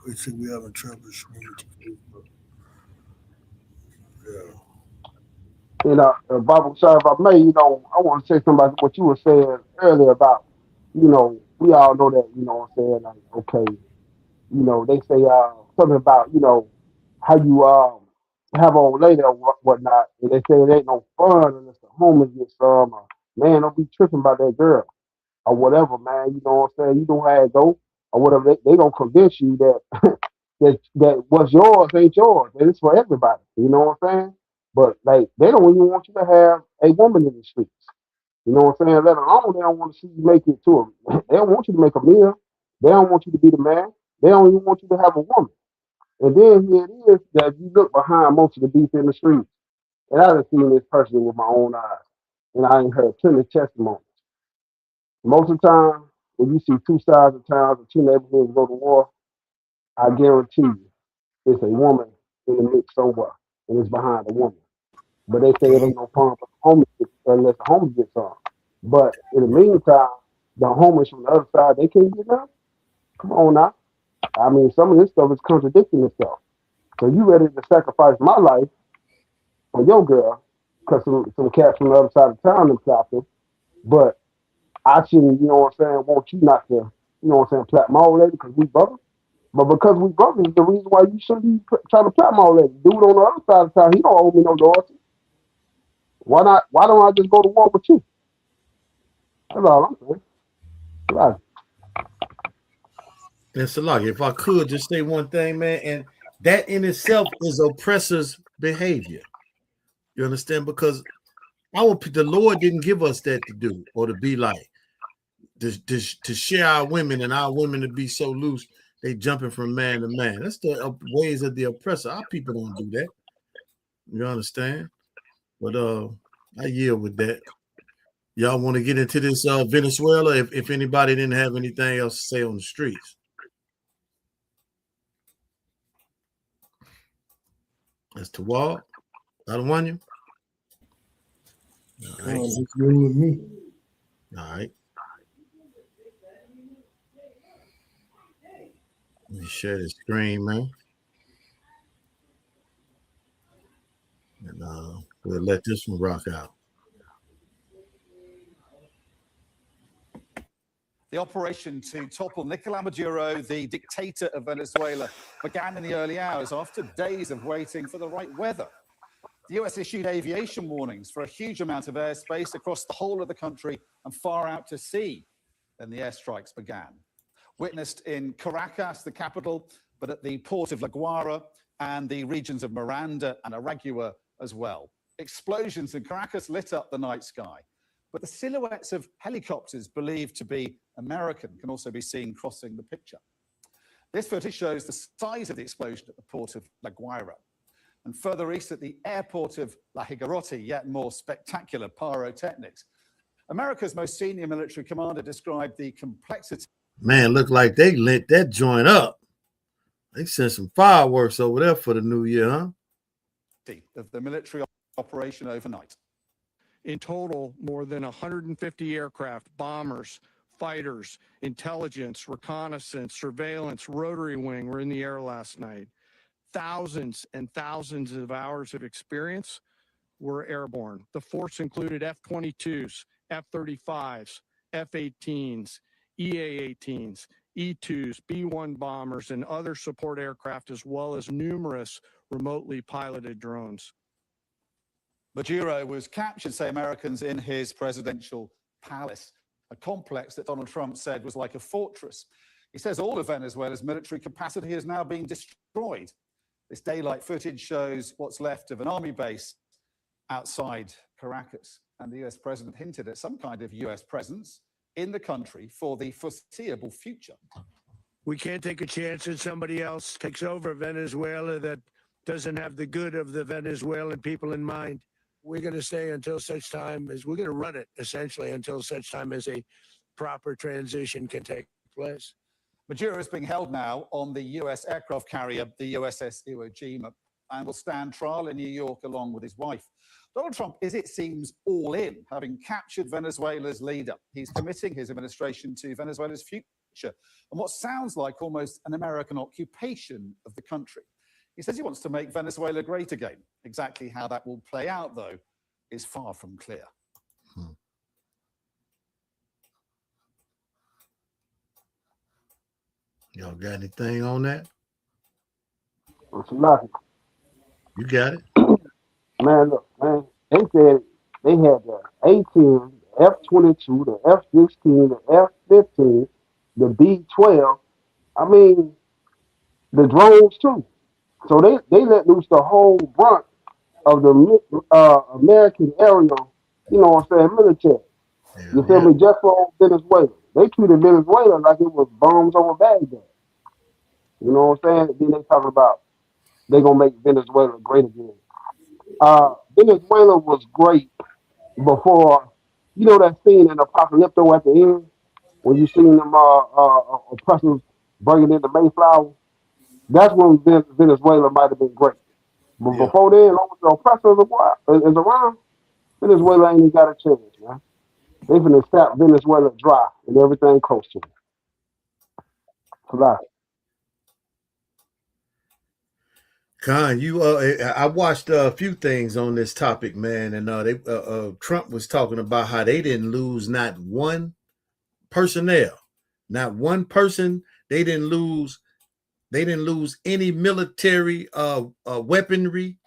we see we having trouble. Yeah. You know, Bible, sorry if I may, you know, I want to say something about what you were saying earlier about, you know, we all know that, you know what I'm saying, like, okay, you know, they say something about, you know, how you have old lady or whatnot, and they say it ain't no fun unless the homeless get some, man, don't be tripping about that girl or whatever, man, you know what I'm saying, you know how it go or whatever, they gonna convince you that that what's yours ain't yours, and it's for everybody, you know what I'm saying? But like they don't even want you to have a woman in the streets. You know what I'm saying? Let alone they don't want to see you make it to them. They don't want you to make a meal. They don't want you to be the man. They don't even want you to have a woman. And then here it is that you look behind most of the beef in the streets. And I done seen this person with my own eyes. And I ain't heard plenty of testimonies. Most of the time, when you see two sides of towns or two neighborhoods go to war, I guarantee you it's a woman in the mix somewhere. And it's behind a woman. But they say it ain't no fun for the homeless unless the homeless get some. But in the meantime, the homeless from the other side, they can't get none. Come on now. I mean, some of this stuff is contradicting itself. So you ready to sacrifice my life for your girl because some cats from the other side of town them clapping. But I shouldn't, you know what I'm saying, want you not to, you know what I'm saying, plap my old lady because we brothers. But because we brothers is the reason why you shouldn't be trying to plap my old lady. Dude on the other side of town, he don't owe me no loyalty. Why not? Why don't I just go to war with you? That's all I'm saying. Right. And Salaki, if I could just say one thing, man, and that in itself is oppressor's behavior. You understand? Because the Lord didn't give us that to do or to be like to share our women and our women to be so loose they jumping from man to man. That's the ways of the oppressor. Our people don't do that. You understand? But I yield with that. Y'all want to get into this Venezuela? If anybody didn't have anything else to say on the streets. That's Tawal. Adewanya. All right. It's good with me. All right. Let me share the screen, man. And we'll let this one rock out. The operation to topple Nicolás Maduro, the dictator of Venezuela, began in the early hours after days of waiting for the right weather. The US issued aviation warnings for a huge amount of airspace across the whole of the country and far out to sea. Then the airstrikes began. Witnessed in Caracas, the capital, but at the port of La Guaira and the regions of Miranda and Aragua as well. Explosions in Caracas lit up the night sky. But the silhouettes of helicopters believed to be American can also be seen crossing the picture. This footage shows the size of the explosion at the port of La Guaira. And further east at the airport of La Higuerote, yet more spectacular pyrotechnics. America's most senior military commander described the complexity. Man, look like they lit that joint up. They sent some fireworks over there for the new year, huh? Of the military operation overnight. In total, more than 150 aircraft, bombers, fighters, intelligence, reconnaissance, surveillance, rotary wing were in the air last night. Thousands and thousands of hours of experience were airborne. The force included F-22s, F-35s, F-18s, EA-18s, E-2s, B-1 bombers, and other support aircraft, as well as numerous remotely piloted drones. Maduro was captured, say Americans, in his presidential palace, a complex that Donald Trump said was like a fortress. He says all of Venezuela's military capacity is now being destroyed. This daylight footage shows what's left of an army base outside Caracas. And the US president hinted at some kind of US presence in the country for the foreseeable future. We can't take a chance that somebody else takes over Venezuela that doesn't have the good of the Venezuelan people in mind. We're going to stay until such time as we're going to run it, essentially, until such time as a proper transition can take place. Maduro is being held now on the US aircraft carrier, the USS Iwo Jima, and will stand trial in New York along with his wife. Donald Trump is, it seems, all in, having captured Venezuela's leader. He's committing his administration to Venezuela's future and what sounds like almost an American occupation of the country. He says he wants to make Venezuela great again. Exactly how that will play out, though, is far from clear. Y'all got anything on that? It's nothing. You got it? Man, look, man, they said they had the A-10, the F-22, the F-16, the F-15, the B-12. I mean, the drones, too. So they let loose the whole brunt of the American aerial, you know what I'm saying, military. You feel me? Just for Venezuela. They treated Venezuela like it was bombs over Baghdad. You know what I'm saying? Then they talk about they're going to make Venezuela great again. Venezuela was great before, you know that scene in Apocalypto at the end when you seen them oppressors bringing in the Mayflower? That's when Venezuela might have been great. But before then, as long as the oppressors is around, Venezuela ain't even got a chance, man. They finna sap Venezuela dry and everything close to it. Fly. Con, you I watched a few things on this topic, man, and Trump was talking about how they didn't lose not one personnel, not one person. They didn't lose any military weaponry,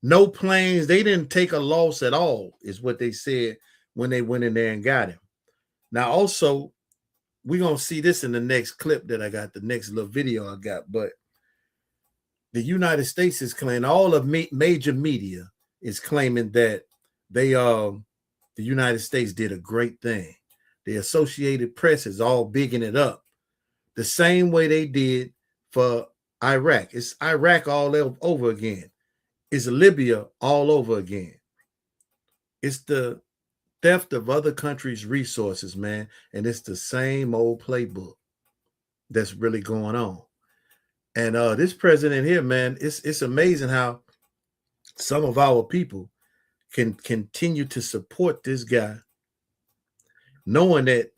no planes. They didn't take a loss at all, is what they said when they went in there and got him. Now, also, we're gonna see this in the next clip that I got, the next little video I got, but the United States is claiming, all of major media is claiming that the United States did a great thing. The Associated Press is all bigging it up the same way they did for Iraq. It's Iraq all over again. It's Libya all over again. It's the theft of other countries' resources, man, and it's the same old playbook that's really going on. And this president here, man, it's amazing how some of our people can continue to support this guy, knowing that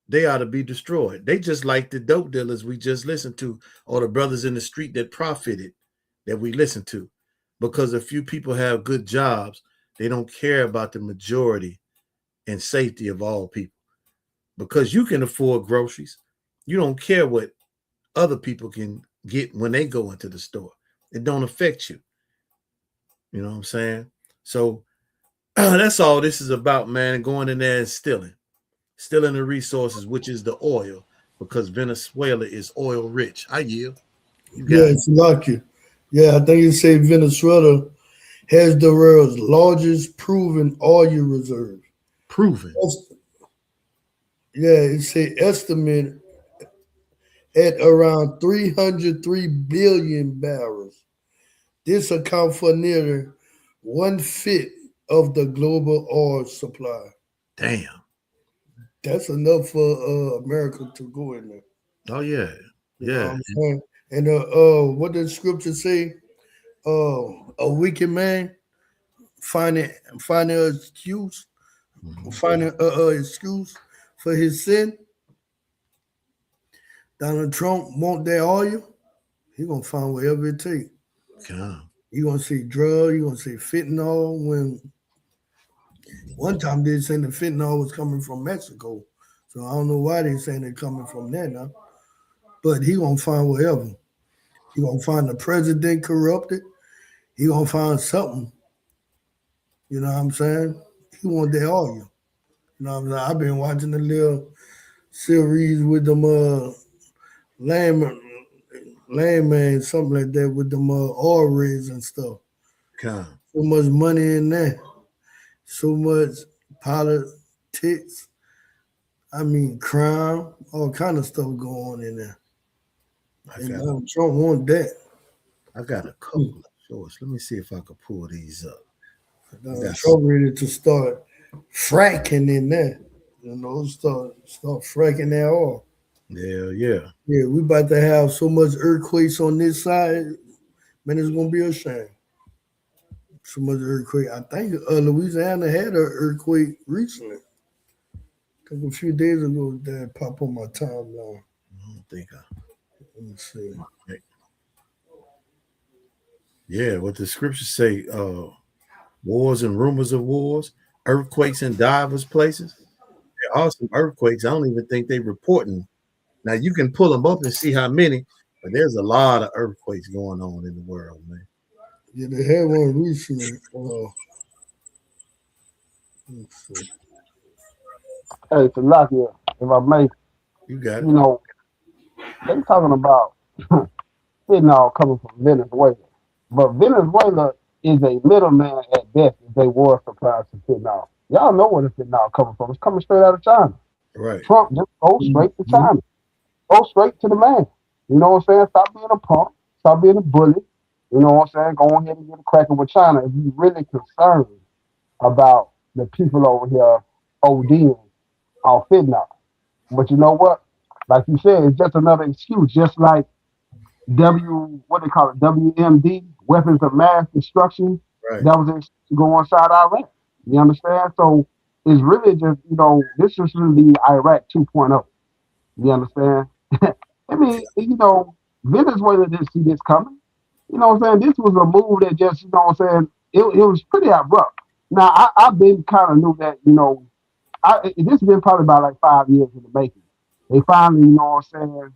they ought to be destroyed. They just like the dope dealers we just listened to, or the brothers in the street that profited that we listened to. Because a few people have good jobs, they don't care about the majority and safety of all people. Because you can afford groceries, you don't care what other people can get when they go into the store. It don't affect you. You know what I'm saying? So that's all this is about, man. Going in there and stealing the resources, which is the oil, because Venezuela is oil rich. I yield. You got it. It's lucky. Yeah, I think you say Venezuela has the world's largest proven oil reserve. Proven. Yeah, it's a estimate at around 303 billion barrels. This accounts for nearly 1/5 of the global oil supply. Damn. That's enough for America to go in there. Oh yeah. You know Yeah. what I'm saying? And what did scripture say? A wicked man finding an excuse, finding excuse for his sin. Donald Trump want that oil. He gonna find whatever it takes. You gonna see drugs. You gonna see fentanyl. When one time they saying the fentanyl was coming from Mexico, so I don't know why they saying it coming from there now. But he gonna find whatever. He gonna find the president corrupted. He gonna find something. You know what I'm saying? He want that oil. You know what I'm saying? I've been watching the little series with them landman, something like that, with them oil rigs and stuff. So much money in there. So much politics. I mean, crime, all kind of stuff going on in there. And Trump want that. I got a couple of shorts. Let me see if I can pull these up. Trump ready to start fracking in there. You know, start fracking that oil. Yeah. Yeah, we about to have so much earthquakes on this side, man, it's gonna be a shame. So much earthquake. I think Louisiana had an earthquake recently. I think a few days ago that popped on my timeline. I don't think Let me see. Yeah, what the scriptures say, wars and rumors of wars, earthquakes in diverse places. There are some earthquakes. I don't even think they reporting. Now you can pull them up and see how many, but there's a lot of earthquakes going on in the world, man. Yeah, they had one recently. Let's see. Hey, Salakia, if I may, You got it. you know, they talking about fentanyl coming from Venezuela. But Venezuela is a middleman at best if they war supplies to fentanyl. Y'all know where the fentanyl coming from. It's coming straight out of China. Right. Trump just goes straight to China. Go straight to the man. You know what I'm saying? Stop being a punk. Stop being a bully. You know what I'm saying? Go ahead and get a cracking with China if you're really concerned about the people over here ODing on fentanyl. But you know what? Like you said, it's just another excuse. Just like WMD, weapons of mass destruction. Right. That was an excuse to go inside Iraq. You understand? So it's really just, you know, this is really Iraq 2.0. You understand? I mean, you know, Venezuela didn't see this coming. You know what I'm saying? This was a move that just, you know what I'm saying, it was pretty abrupt. Now, I've been kind of knew that, you know, this has been probably about like 5 years in the making. They finally, you know what I'm saying,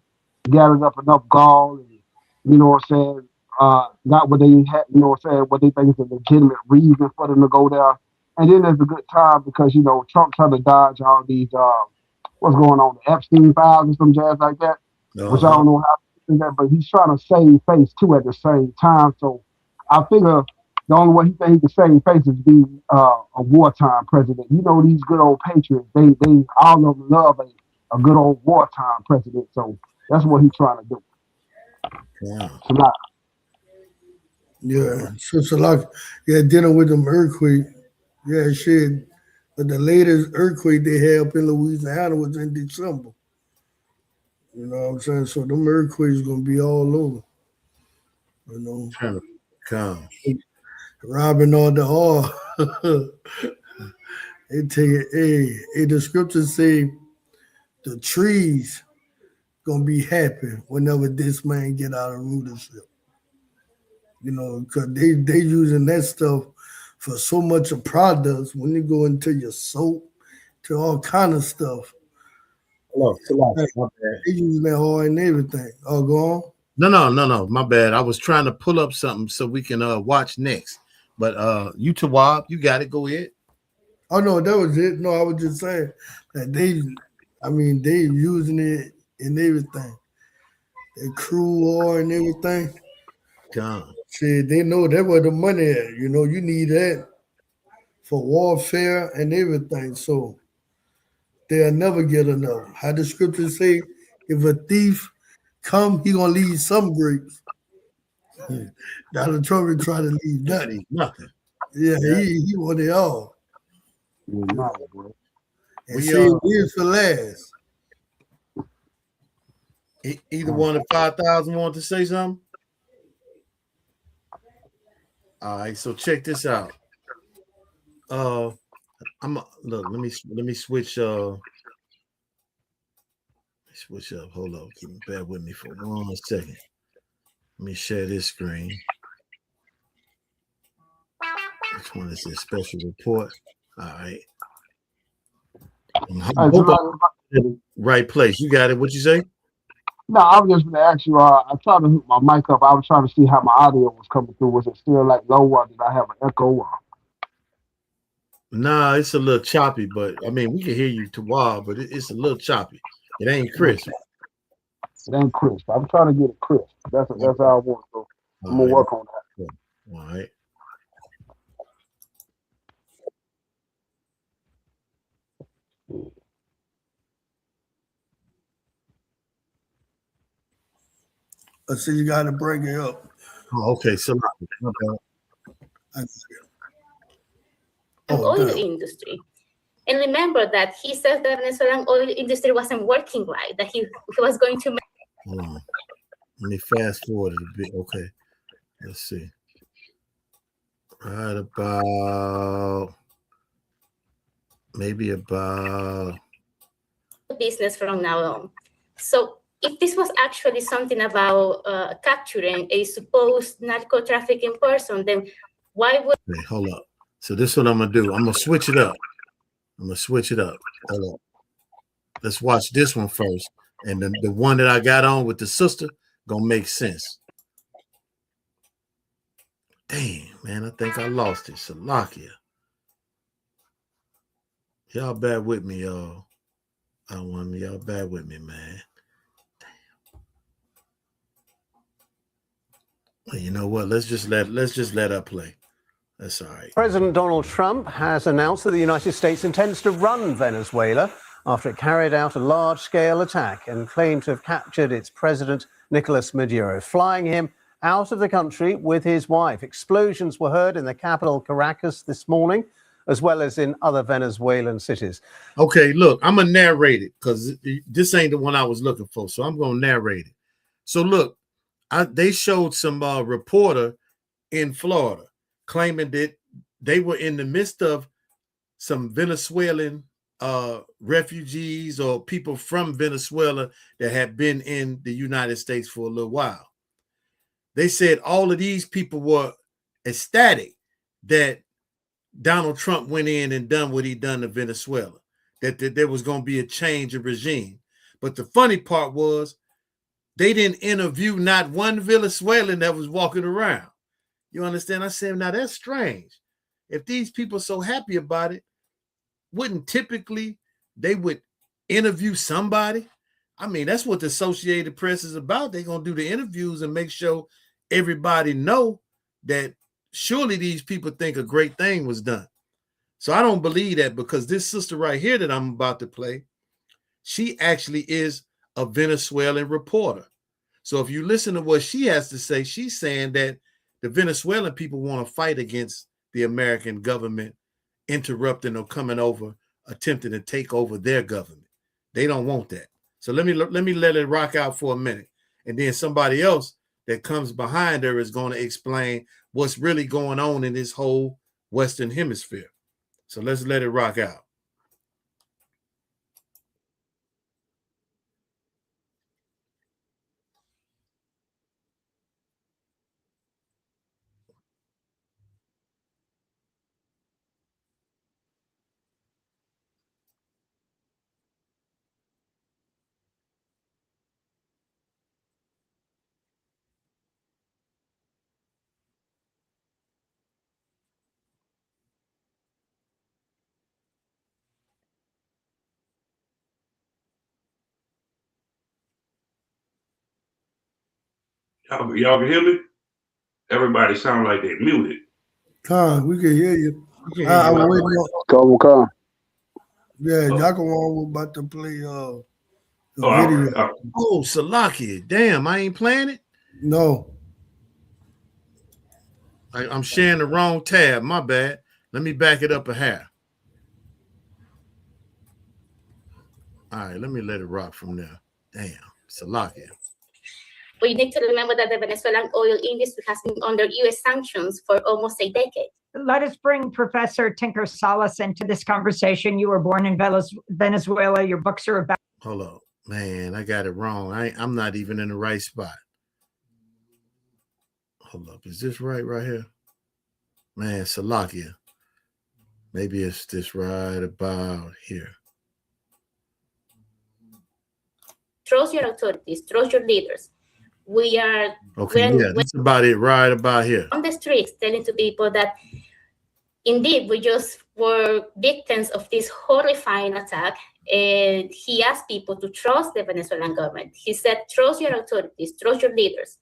gathered up enough gall and, you know what I'm saying, got what they had, you know what I'm saying, what they think is a legitimate reason for them to go there. And then there's a good time because, you know, Trump trying to dodge all these, what's going on, the Epstein files and some jazz like that, which I don't know how to do that, but he's trying to save face too at the same time. So I figure the only way he thinks he can save face is be a wartime president. You know, these good old patriots, they all of them love a good old wartime president. So that's what he's trying to do. Wow. So now, Yeah, so like, dealing with them earthquake. Yeah, shit. But the latest earthquake they had up in Louisiana was in December. You know what I'm saying? So them earthquakes gonna be all over. You know, Trying to come. robbing all the oil. They tell you, hey, the scriptures say the trees gonna be happy whenever this man get out of rulership. You know, because they using that stuff for so much of products. When you go into your soap, to all kind of stuff. Hello, They using that oil and everything. Oh, go on. No. My bad. I was trying to pull up something so we can watch next. But you Tawab, you got it. Go ahead. Oh no, that was it. No, I was just saying that they using it in everything. They crude oil and everything. God. See, they know that where the money at. You know, you need that for warfare and everything. So they'll never get enough. How the scriptures say, if a thief come, he gonna leave some grapes. Donald Trump is trying to leave nothing. Yeah, he want it all. And say it is for last. Either one of 5,000 want to say something? All right, so check this out. Look, let me switch switch up. Hold on, bear with me for 1 second. Let me share this screen. Which one is this special report? All right. Right place. You got it. What you say? No, I was just going to ask you. I tried to hook my mic up. I was trying to see how my audio was coming through. Was it still like low, or did I have an echo? Nah, it's a little choppy, but I mean, we can hear you to wild, but it's a little choppy. It ain't crisp. It ain't crisp. I'm trying to get it crisp. That's how I want. So I'm gonna work on that. All right. So you got to bring it up. Oh, okay. So oil industry. And remember that he said the Venezuelan oil industry wasn't working right, that he was going to make. Hold on. Let me fast forward a bit. Okay. Let's see. Right about maybe about business from now on. So if this was actually something about capturing a supposed narco trafficking person, then why would... Wait, hold up. So this is what I'm going to do. I'm going to switch it up. Hold on. Let's watch this one first. And then the one that I got on with the sister going to make sense. Damn, man. I think I lost it. Salakia. Y'all bear with me, y'all. I don't want y'all bear with me, man. Well, you know what? Let's just let her play. That's all right. President Donald Trump has announced that the United States intends to run Venezuela after it carried out a large-scale attack and claimed to have captured its president, Nicolas Maduro, flying him out of the country with his wife. Explosions were heard in the capital, Caracas, this morning, as well as in other Venezuelan cities. Okay, look, I'm going to narrate it because this ain't the one I was looking for, so I'm going to narrate it. So, look, they showed some reporter in Florida claiming that they were in the midst of some Venezuelan refugees or people from Venezuela that had been in the United States for a little while. They said all of these people were ecstatic that Donald Trump went in and done what he done to Venezuela, that there was going to be a change of regime. But the funny part was they didn't interview not one Venezuelan that was walking around. You understand? I said, now that's strange. If these people are so happy about it, wouldn't typically they would interview somebody? I mean, that's what the Associated Press is about. They're going to do the interviews and make sure everybody know that surely these people think a great thing was done. So I don't believe that, because this sister right here that I'm about to play, she actually is a Venezuelan reporter. So if you listen to what she has to say, she's saying that the Venezuelan people want to fight against the American government interrupting or coming over, attempting to take over their government. They don't want that. So let me let it rock out for a minute. And then somebody else that comes behind her is going to explain what's really going on in this whole Western Hemisphere. So let's let it rock out. Y'all can hear me? Everybody sound like they muted. Con, we can hear you. We can hear I you. was waiting on. Come. Yeah, Yakawan was about to play the Oh, video. Oh, Salaki. Damn, I ain't playing it? No. I'm sharing the wrong tab. My bad. Let me back it up a hair. All right, let me let it rock from there. Damn, Salaki. We need to remember that the Venezuelan oil industry has been under U.S. sanctions for almost a decade. Let us bring Professor Tinker Salas into this conversation. You were born in Venezuela. Your books are about. Hold up. Man, I got it wrong. I'm not even in the right spot. Hold up. Is this right here? Man, Salakia. Maybe it's this right about here. Trust your authorities. Trust your leaders. We are That's about it right about here. On the streets telling to people that indeed we just were victims of this horrifying attack. And he asked people to trust the Venezuelan government. He said, trust your authorities, trust your leaders.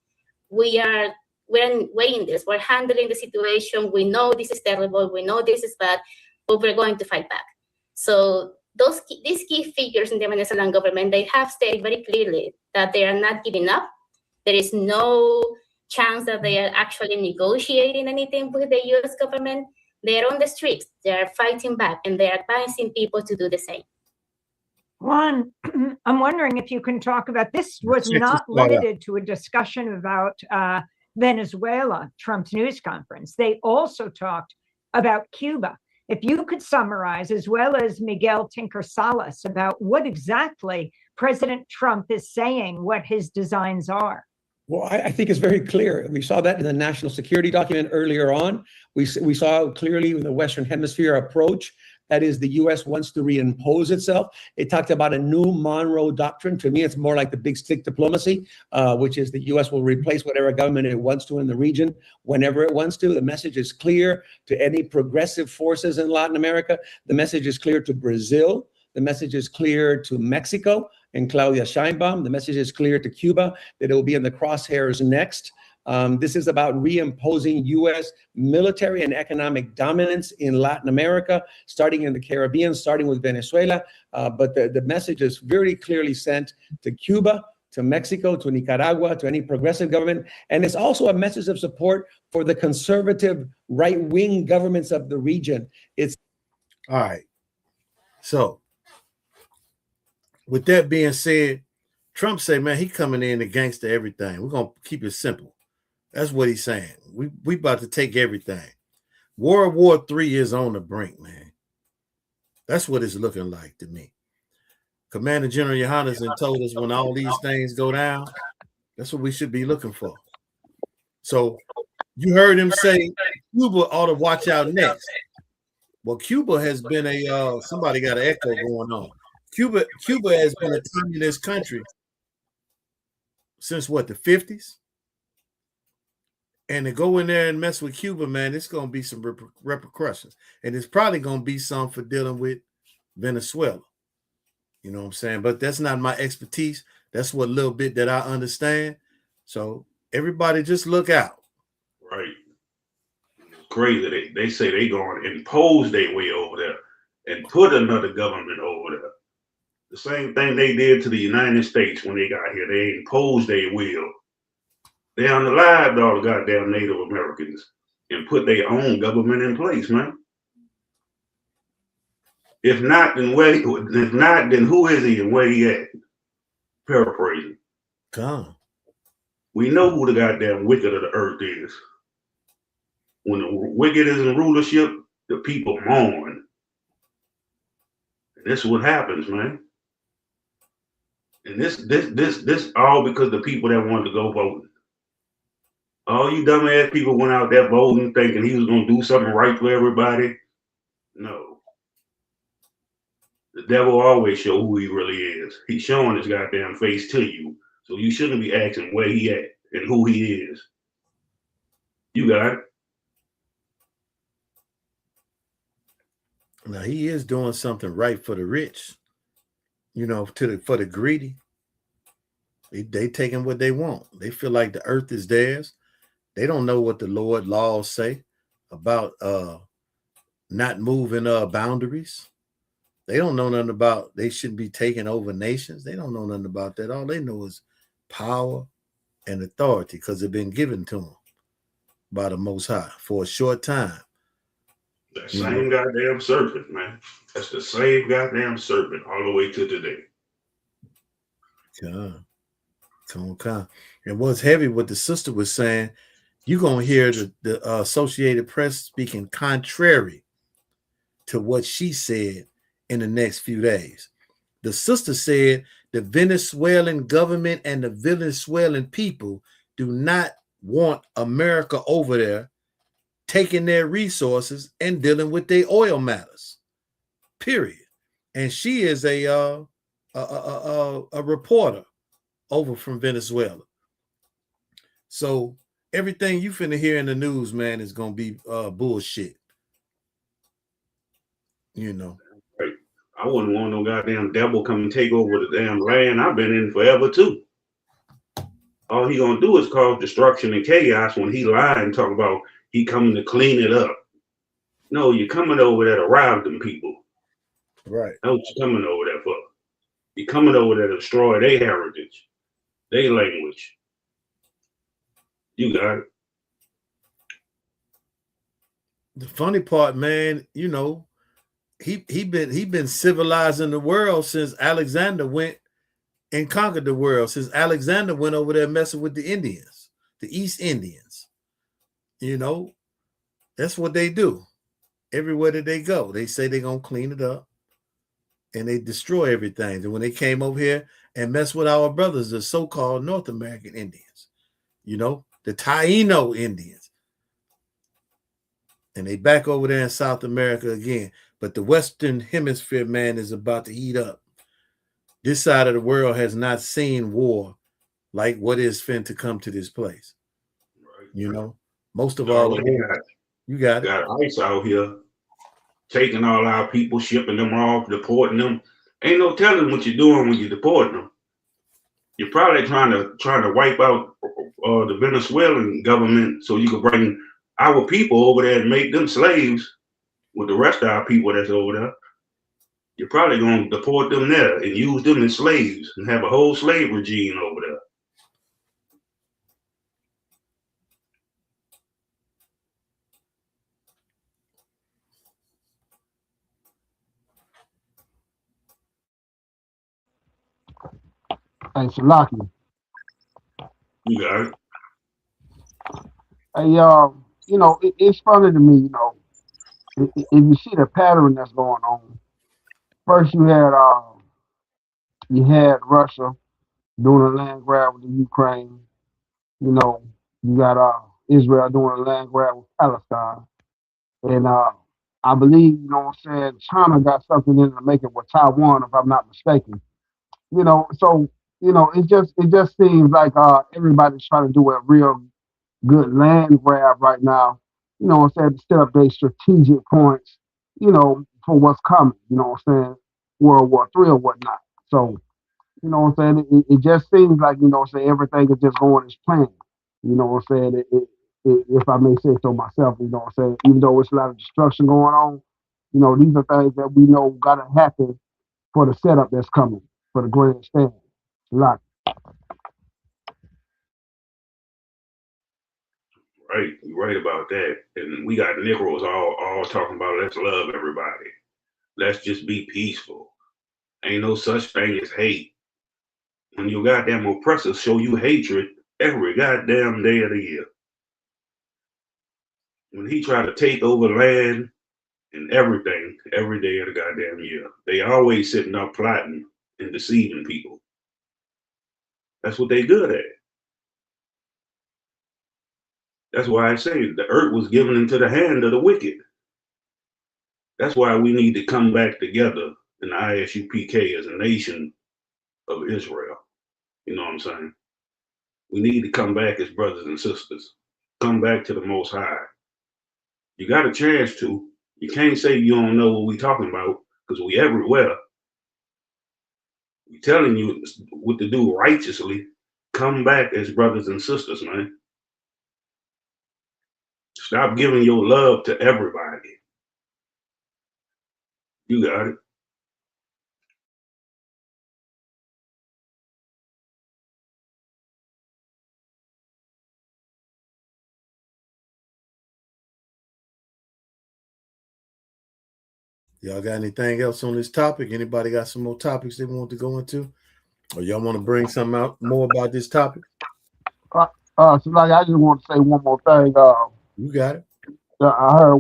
We're weighing this, we're handling the situation. We know this is terrible, we know this is bad, but we're going to fight back. So these key figures in the Venezuelan government, they have stated very clearly that they are not giving up. There is no chance that they are actually negotiating anything with the US government. They're on the streets, they're fighting back, and they're advising people to do the same. Juan, I'm wondering if you can talk about this. Was not limited to a discussion about Venezuela, Trump's news conference. They also talked about Cuba. If you could summarize, as well as Miguel Tinker Salas, about what exactly President Trump is saying, what his designs are. Well, I think it's very clear. We saw that in the national security document earlier on. We saw clearly in the Western Hemisphere approach. That is, the U.S. wants to reimpose itself. It talked about a new Monroe Doctrine. To me, it's more like the big stick diplomacy, which is the U.S. will replace whatever government it wants to in the region whenever it wants to. The message is clear to any progressive forces in Latin America. The message is clear to Brazil. The message is clear to Mexico and Claudia Sheinbaum. The message is clear to Cuba that it will be in the crosshairs next. This is about reimposing U.S. military and economic dominance in Latin America, starting in the Caribbean, starting with Venezuela. But the message is very clearly sent to Cuba, to Mexico, to Nicaragua, to any progressive government. And it's also a message of support for the conservative right-wing governments of the region. It's all right. So with that being said, Trump said, man, he coming in against everything. We're going to keep it simple. That's what he's saying. We about to take everything. World War III is on the brink, man. That's what it's looking like to me. Commander General Yohannes told us when all these things go down, that's what we should be looking for. So you heard him say Cuba ought to watch out next. Well, Cuba has been somebody got an echo going on. Cuba has been a communist country since what, the 50s? And to go in there and mess with Cuba, man, it's going to be some repercussions. And it's probably going to be some for dealing with Venezuela. You know what I'm saying? But that's not my expertise. That's what little bit that I understand. So everybody just look out. Right. Crazy. They say they going to impose their way over there and put another government over there. The same thing they did to the United States when they got here. They imposed their will. They unalived all the goddamn Native Americans and put their own government in place, man. If not, then who is he and where he at? Paraphrasing. Come. We know who the goddamn wicked of the earth is. When the wicked is in rulership, the people mourn. This is what happens, man. And this all because the people that wanted to go voting. All you dumbass people went out there voting thinking he was gonna do something right for everybody. No. The devil always show who he really is. He's showing his goddamn face to you. So you shouldn't be asking where he at and who he is. You got it. Now he is doing something right for the rich, you know, for the greedy. They taking what they want. They feel like the earth is theirs. They don't know what the Lord laws say about not moving boundaries. They don't know nothing about they shouldn't be taking over nations. They don't know nothing about that. All they know is power and authority because it's been given to them by the Most High for a short time. That same goddamn serpent, man. That's the same goddamn serpent all the way to today. Yeah. And what's heavy, what the sister was saying, you're going to hear the Associated Press speaking contrary to what she said in the next few days. The sister said the Venezuelan government and the Venezuelan people do not want America over there taking their resources and dealing with their oil matters, period. And she is a reporter over from Venezuela. So everything you finna hear in the news, man, is gonna be bullshit. You know. Right. I wouldn't want no goddamn devil come and take over the damn land I've been in forever too. All he gonna do is cause destruction and chaos when he lied and talk about he coming to clean it up. No, you're coming over there to rob them people. Right. That's what you're coming over there for. You're coming over there to destroy their heritage, their language. You got it. The funny part, man, you know, he been civilizing the world since Alexander went and conquered the world. Since Alexander went over there messing with the Indians, the East Indians. You know, that's what they do. Everywhere that they go, they say they're gonna clean it up and they destroy everything. And when they came over here and messed with our brothers, the so-called North American Indians, you know, the Taino Indians. And they back over there in South America again. But the Western Hemisphere, man, is about to heat up. This side of the world has not seen war like what is fin to come to this place. Right. You know, most of all, you got ICE out here taking all our people, shipping them off, deporting them. Ain't no telling what you're doing when you're deporting them. You're probably trying to wipe out the Venezuelan government so you can bring our people over there and make them slaves with the rest of our people that's over there. You're probably going to deport them there and use them as slaves and have a whole slave regime over there. Hey, Shalaki. You got it. Hey, you know, it's funny to me, you know, if you see the pattern that's going on. First, you had Russia doing a land grab with the Ukraine. You know, you got Israel doing a land grab with Palestine, and I believe, you know what I'm saying, China got something in to make it with Taiwan, if I'm not mistaken. You know, so you know, it just seems like everybody's trying to do a real good land grab right now. You know what I'm saying, to set up their strategic points, you know, for what's coming. You know what I'm saying, World War III or whatnot. So, you know what I'm saying, it just seems like, you know what I'm saying, everything is just going as planned. You know what I'm saying, if I may say so myself, you know what I'm saying, even though it's a lot of destruction going on, you know, these are things that we know gotta happen for the setup that's coming, for the grandstand. A lot. Right, you're right about that. And we got Negroes all talking about let's love everybody. Let's just be peaceful. Ain't no such thing as hate. When your goddamn oppressors show you hatred every goddamn day of the year. When he tried to take over land and everything every day of the goddamn year. They always sitting up plotting and deceiving people. That's what they good at. That's why I say the earth was given into the hand of the wicked. That's why we need to come back together in the ISUPK as a nation of Israel. You know what I'm saying? We need to come back as brothers and sisters. Come back to the Most High. You got a chance to. You can't say you don't know what we talking about because we everywhere. We telling you what to do righteously. Come back as brothers and sisters, man. Stop giving your love to everybody. You got it. Y'all got anything else on this topic? Anybody got some more topics they want to go into? Or y'all want to bring something out more about this topic? So like, I just want to say one more thing. You got it. I heard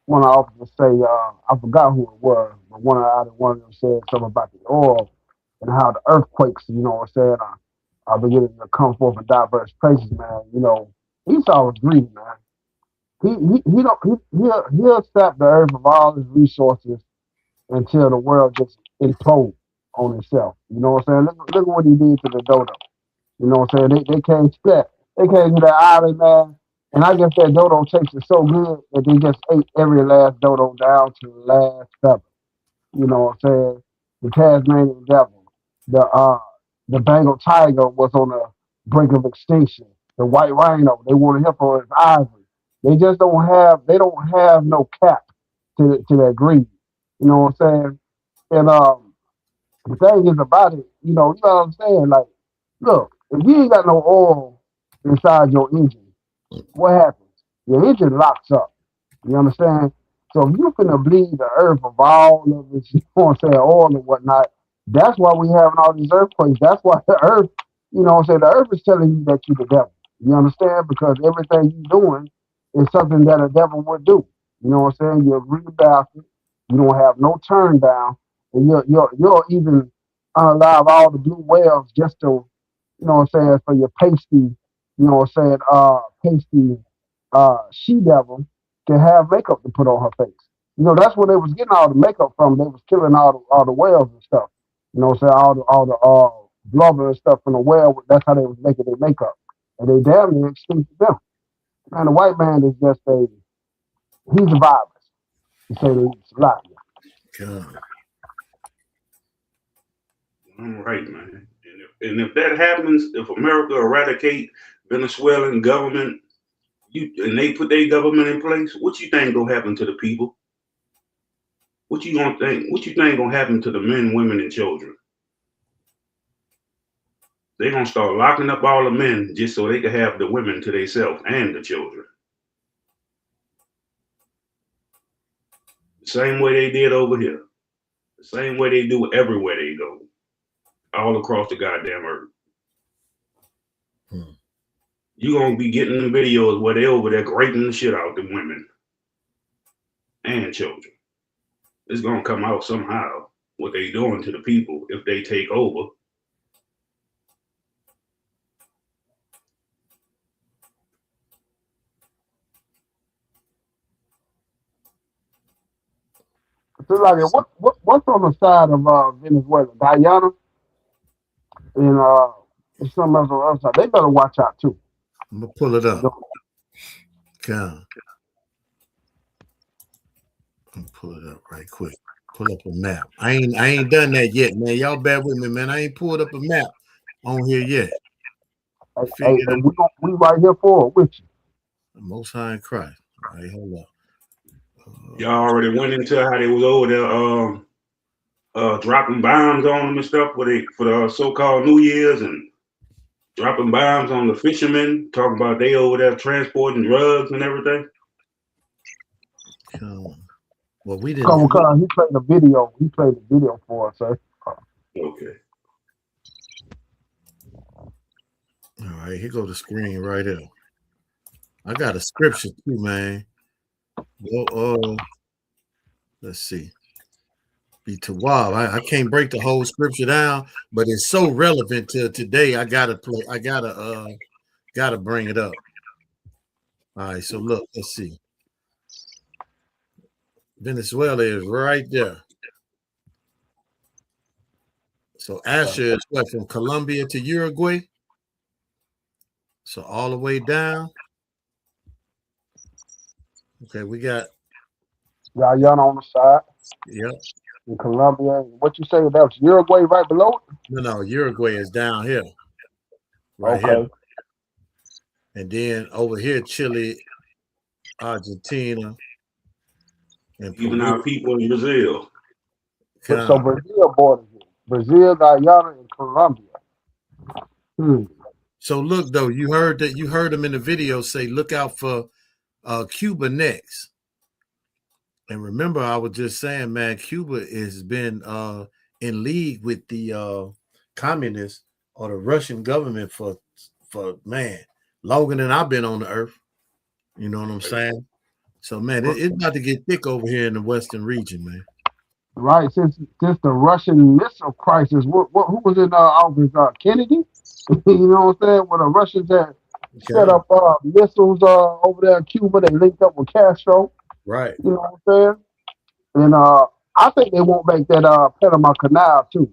one of the officers say, I forgot who it was, but one of them said something about the oil and how the earthquakes, you know what I'm saying, are beginning to come forth in diverse places, man. You know, Esau was greedy, man. He'll sap the earth of all his resources until the world just implodes on itself. You know what I'm saying? Look at what he did to the dodo. You know what I'm saying? They came to that. They came to that island, man. And I guess that dodo tasted so good that they just ate every last dodo down to the last feather. You know what I'm saying? The Tasmanian devil, the Bengal tiger was on the brink of extinction. The white rhino, they wanted him for his ivory. They just don't have no cap to their greed. You know what I'm saying? And the thing is about it, you know what I'm saying? Like, look, if you ain't got no oil inside your engine, what happens? Your engine locks up. You understand? So if you finna bleed the earth of all of this, you know what I'm saying, oil and whatnot, that's why we having all these earthquakes. That's why the earth, you know what I'm saying, the earth is telling you that you're the devil. You understand? Because everything you're doing is something that a devil would do. You know what I'm saying? You're a greedy bastard. You don't have no turn down. And you're even unalive all the blue whales just to, you know what I'm saying, for your pasty, you know what I'm saying, pasty she devil can have makeup to put on her face. You know, that's where they was getting all the makeup from. They was killing all the whales and stuff. You know what I'm saying? All the blubber and stuff from the whale, that's how they was making their makeup. And they damn near extincted them. Man, the white man is just he's a virus. To say the least. A lot. God. All right, man. And if that happens, if America eradicate Venezuelan government, and they put their government in place, what you think gonna happen to the people? What you think gonna happen to the men, women, and children? They gonna start locking up all the men just so they can have the women to themselves and the children. The same way they did over here. The same way they do everywhere they go. All across the goddamn earth. You're gonna be getting the videos where they over there grating the shit out the women and children. It's gonna come out somehow what they doing to the people if they take over. So like, what's on the side of Venezuela? Guyana and some else on the other side. They better watch out too. I'm gonna pull it up. God. I'm gonna pull it up right quick. Pull up a map. I ain't done that yet, man. Y'all bear with me, man. I ain't pulled up a map on here yet. Hey, we right here for it with you. The Most High in Christ. All right, hold up. Y'all already went into how they was over there dropping bombs on them and stuff for the so-called New Year's and dropping bombs on the fishermen, talking about they over there transporting drugs and everything. Well, we didn't. He played the video. He played the video for us, sir. Okay. All right, here go the screen right here. I got a scripture too, man. Well, let's see. Be Tawab. I can't break the whole scripture down, but it's so relevant to today. I gotta bring it up. All right, so look, let's see. Venezuela is right there. So Asher is what, from Colombia to Uruguay? So all the way down. Okay, we got Guyana on the side. Yep. In Colombia. What you say? That was Uruguay right below it? No, Uruguay is down here. Right here. And then over here, Chile, Argentina, and even our people in Brazil. So Brazil borders it. Brazil, Guyana, and Colombia. So look though, you heard him in the video say, look out for Cuba next. And remember, I was just saying, man, Cuba has been in league with the communists or the Russian government for man, longer than I've been on the earth. You know what I'm saying? So man, it's about to get thick over here in the Western region, man. Right, since the Russian missile crisis, who was in office? Kennedy. You know what I'm saying? When the Russians had set up missiles over there in Cuba, they linked up with Castro. Right. You know what I'm saying? And I think they won't make that Panama Canal too.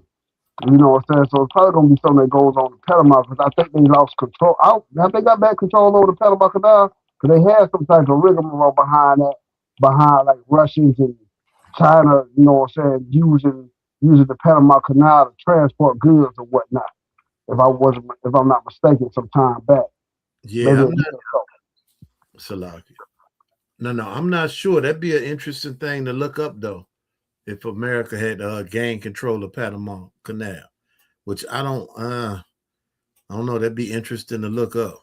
You know what I'm saying? So it's probably gonna be something that goes on in Panama because I think they lost control. Have they got back control over the Panama Canal? Because they had some type of rigmarole behind like Russians and China, you know what I'm saying, using the Panama Canal to transport goods or whatnot. If I'm not mistaken, some time back. Yeah, No, I'm not sure. That'd be an interesting thing to look up though. If America had gained control of Panama Canal, which I don't know. That'd be interesting to look up.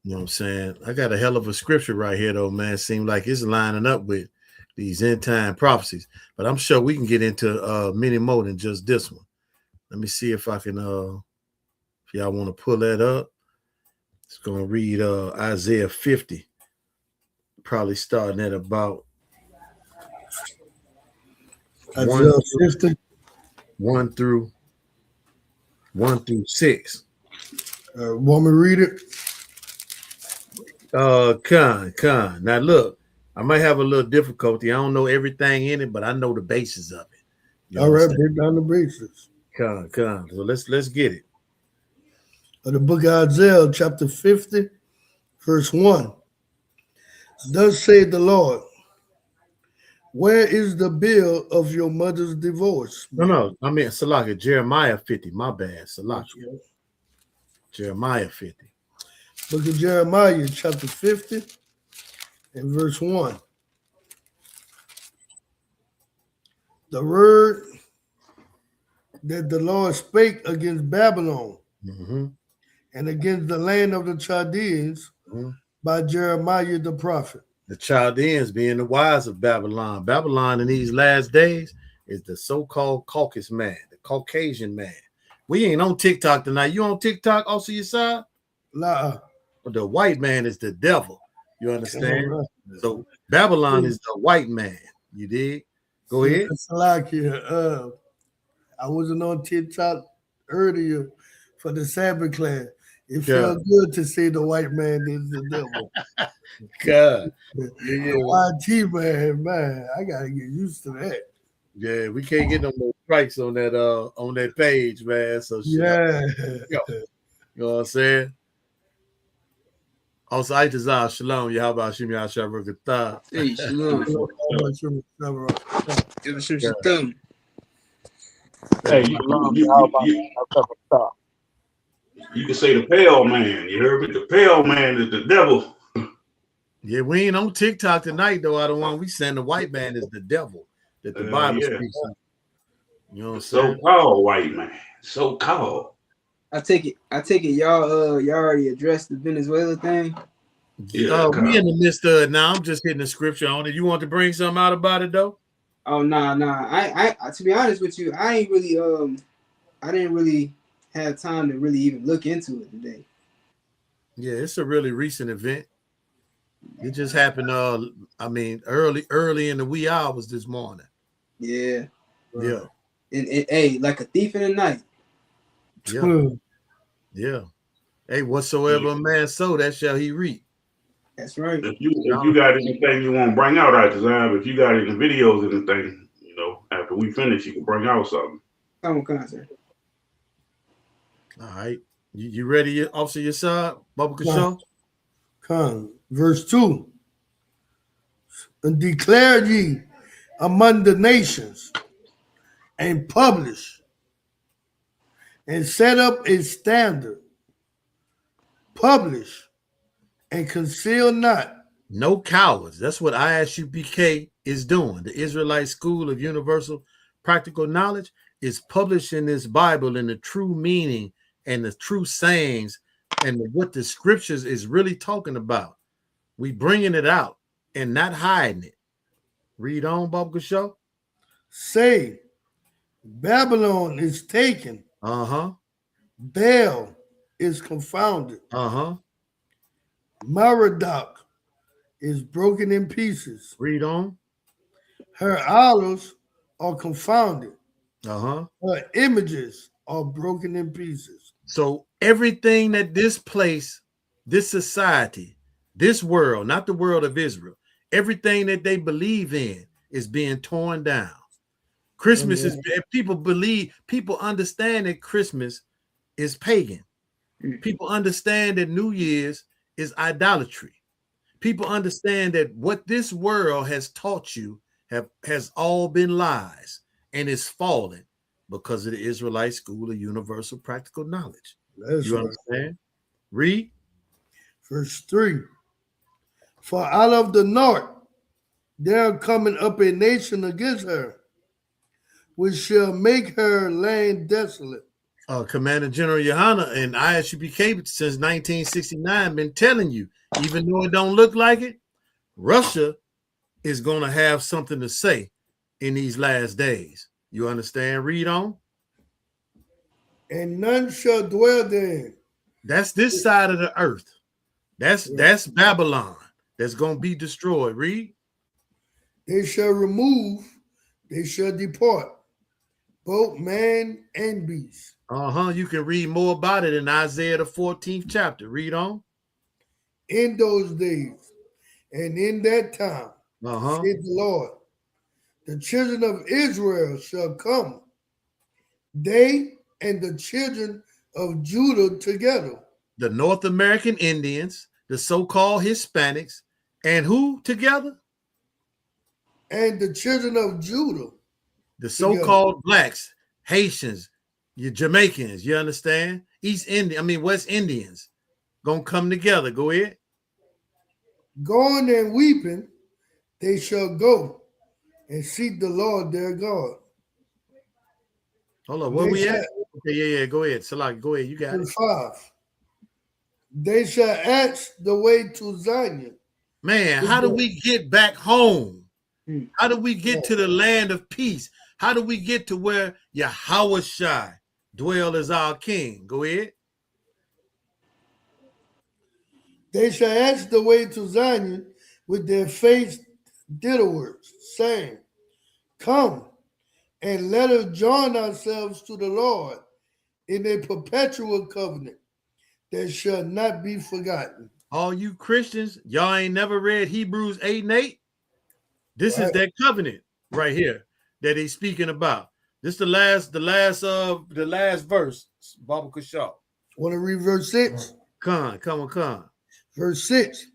You know what I'm saying? I got a hell of a scripture right here though, man. Seems like it's lining up with these end time prophecies, but I'm sure we can get into many more than just this one. Let me see if I can if y'all want to pull that up. It's gonna read Isaiah 50, probably starting at about Isaiah 50. 1 through 6. Want me to read it? Con. Now look, I might have a little difficulty. I don't know everything in it, but I know the basis of it. You All right, break down the basis. Con. So let's get it. The book of Isaiah, chapter 50, verse 1. Thus saith the Lord, where is the bill of your mother's divorce? No. I mean, Salaka, Jeremiah 50. My bad, Salaka. Jeremiah 50. Book of Jeremiah, chapter 50, and verse 1. The word that the Lord spake against Babylon and against the land of the Chaldeans by Jeremiah the prophet. The Chaldeans being the wise of Babylon. Babylon in these last days is the so-called Caucasus man, the Caucasian man. We ain't on TikTok tonight. You on TikTok also your side? Nah. The white man is the devil. You understand? So Babylon is the white man. You dig? Go ahead. Salakia, I wasn't on TikTok earlier for the Sabbath class. It felt good to say the white man is the devil. God. The YT man, I gotta get used to that. Yeah, we can't get no more strikes on that page, man. So yeah. You know what I'm saying? Also, Aitazah, Shalom, Yahweh Hashem Yahshua Barakatah. Hey, Shalom. Hey, you can say the pale man. You heard me? The pale man is the devil. Yeah, we ain't on TikTok tonight, though. I don't want. We saying the white man is the devil that the Bible speaks of. You know what I'm saying? So-called white man. So-called. I take it y'all already addressed the Venezuela thing. Yeah, we in the midst of it now. I'm just hitting the scripture on it. You want to bring something out about it though? Oh nah. I to be honest with you, I didn't really have time to really even look into it today. Yeah, it's a really recent event. It just happened. I mean, early in the wee hours this morning. Yeah. Yeah. And hey, like a thief in the night. Yeah. Yeah. Hey, whatsoever a man sow, that shall he reap. That's right. If you got anything you want to bring out, if you got any videos or anything, you know, after we finish, you can bring out something. Come on, concert. All right. You ready, Officer Yassad? Bubba Kashaw? Come. Verse 2. And declare ye among the nations, and publish, and set up a standard. Publish, and conceal not. No cowards. That's what ISUPK is doing. The Israelite School of Universal Practical Knowledge is publishing this Bible in the true meaning and the true sayings and what the scriptures is really talking about. We bringing it out and not hiding it. Read on, Bob Gashaw. Say, Babylon is taken. Uh-huh. Baal is confounded. Uh-huh. Merodach is broken in pieces. Read on. Her idols are confounded. Uh-huh. Her images are broken in pieces. So everything that this place, this society, this world, not the world of Israel, everything that they believe in is being torn down. Christmas is, people understand that Christmas is pagan. People understand that New Year's is idolatry. People understand that what this world has taught you has all been lies and is fallen because of the Israelite School of Universal Practical Knowledge. You understand? Read. Verse 3. For out of the north there are coming up a nation against her, which shall make her land desolate. Commander General Yohana and ISUPK since 1969 been telling you, even though it don't look like it, Russia is going to have something to say in these last days. You understand? Read on. And none shall dwell therein. That's this side of the earth. That's Babylon that's going to be destroyed. Read. They shall remove, they shall depart, both man and beast. You can read more about it in Isaiah the 14th chapter. Read on. In those days and in that time, said the Lord, the children of Israel shall come, they and the children of Judah together. The North American Indians, the so-called Hispanics, and who together? And the children of Judah. The so-called blacks, Haitians, you Jamaicans, you understand? West Indians gonna come together. Go ahead. Going and weeping, they shall go and seek the Lord their God. Hold on, where we at? Okay, yeah, go ahead. Salaki, go ahead. You got it. 5. They shall ask the way to Zion. Man, how do we get back home? How do we get to the land of peace? How do we get to where Yahushua dwell as our king? Go ahead. They shall ask the way to Zion with their face thitherwards, saying, come and let us join ourselves to the Lord in a perpetual covenant that shall not be forgotten. All you Christians, y'all ain't never read Hebrews 8 and 8? This is that covenant right here that he's speaking about. This is the last verse, Baba Kashaw. Want to read verse 6? Come on. Verse 6.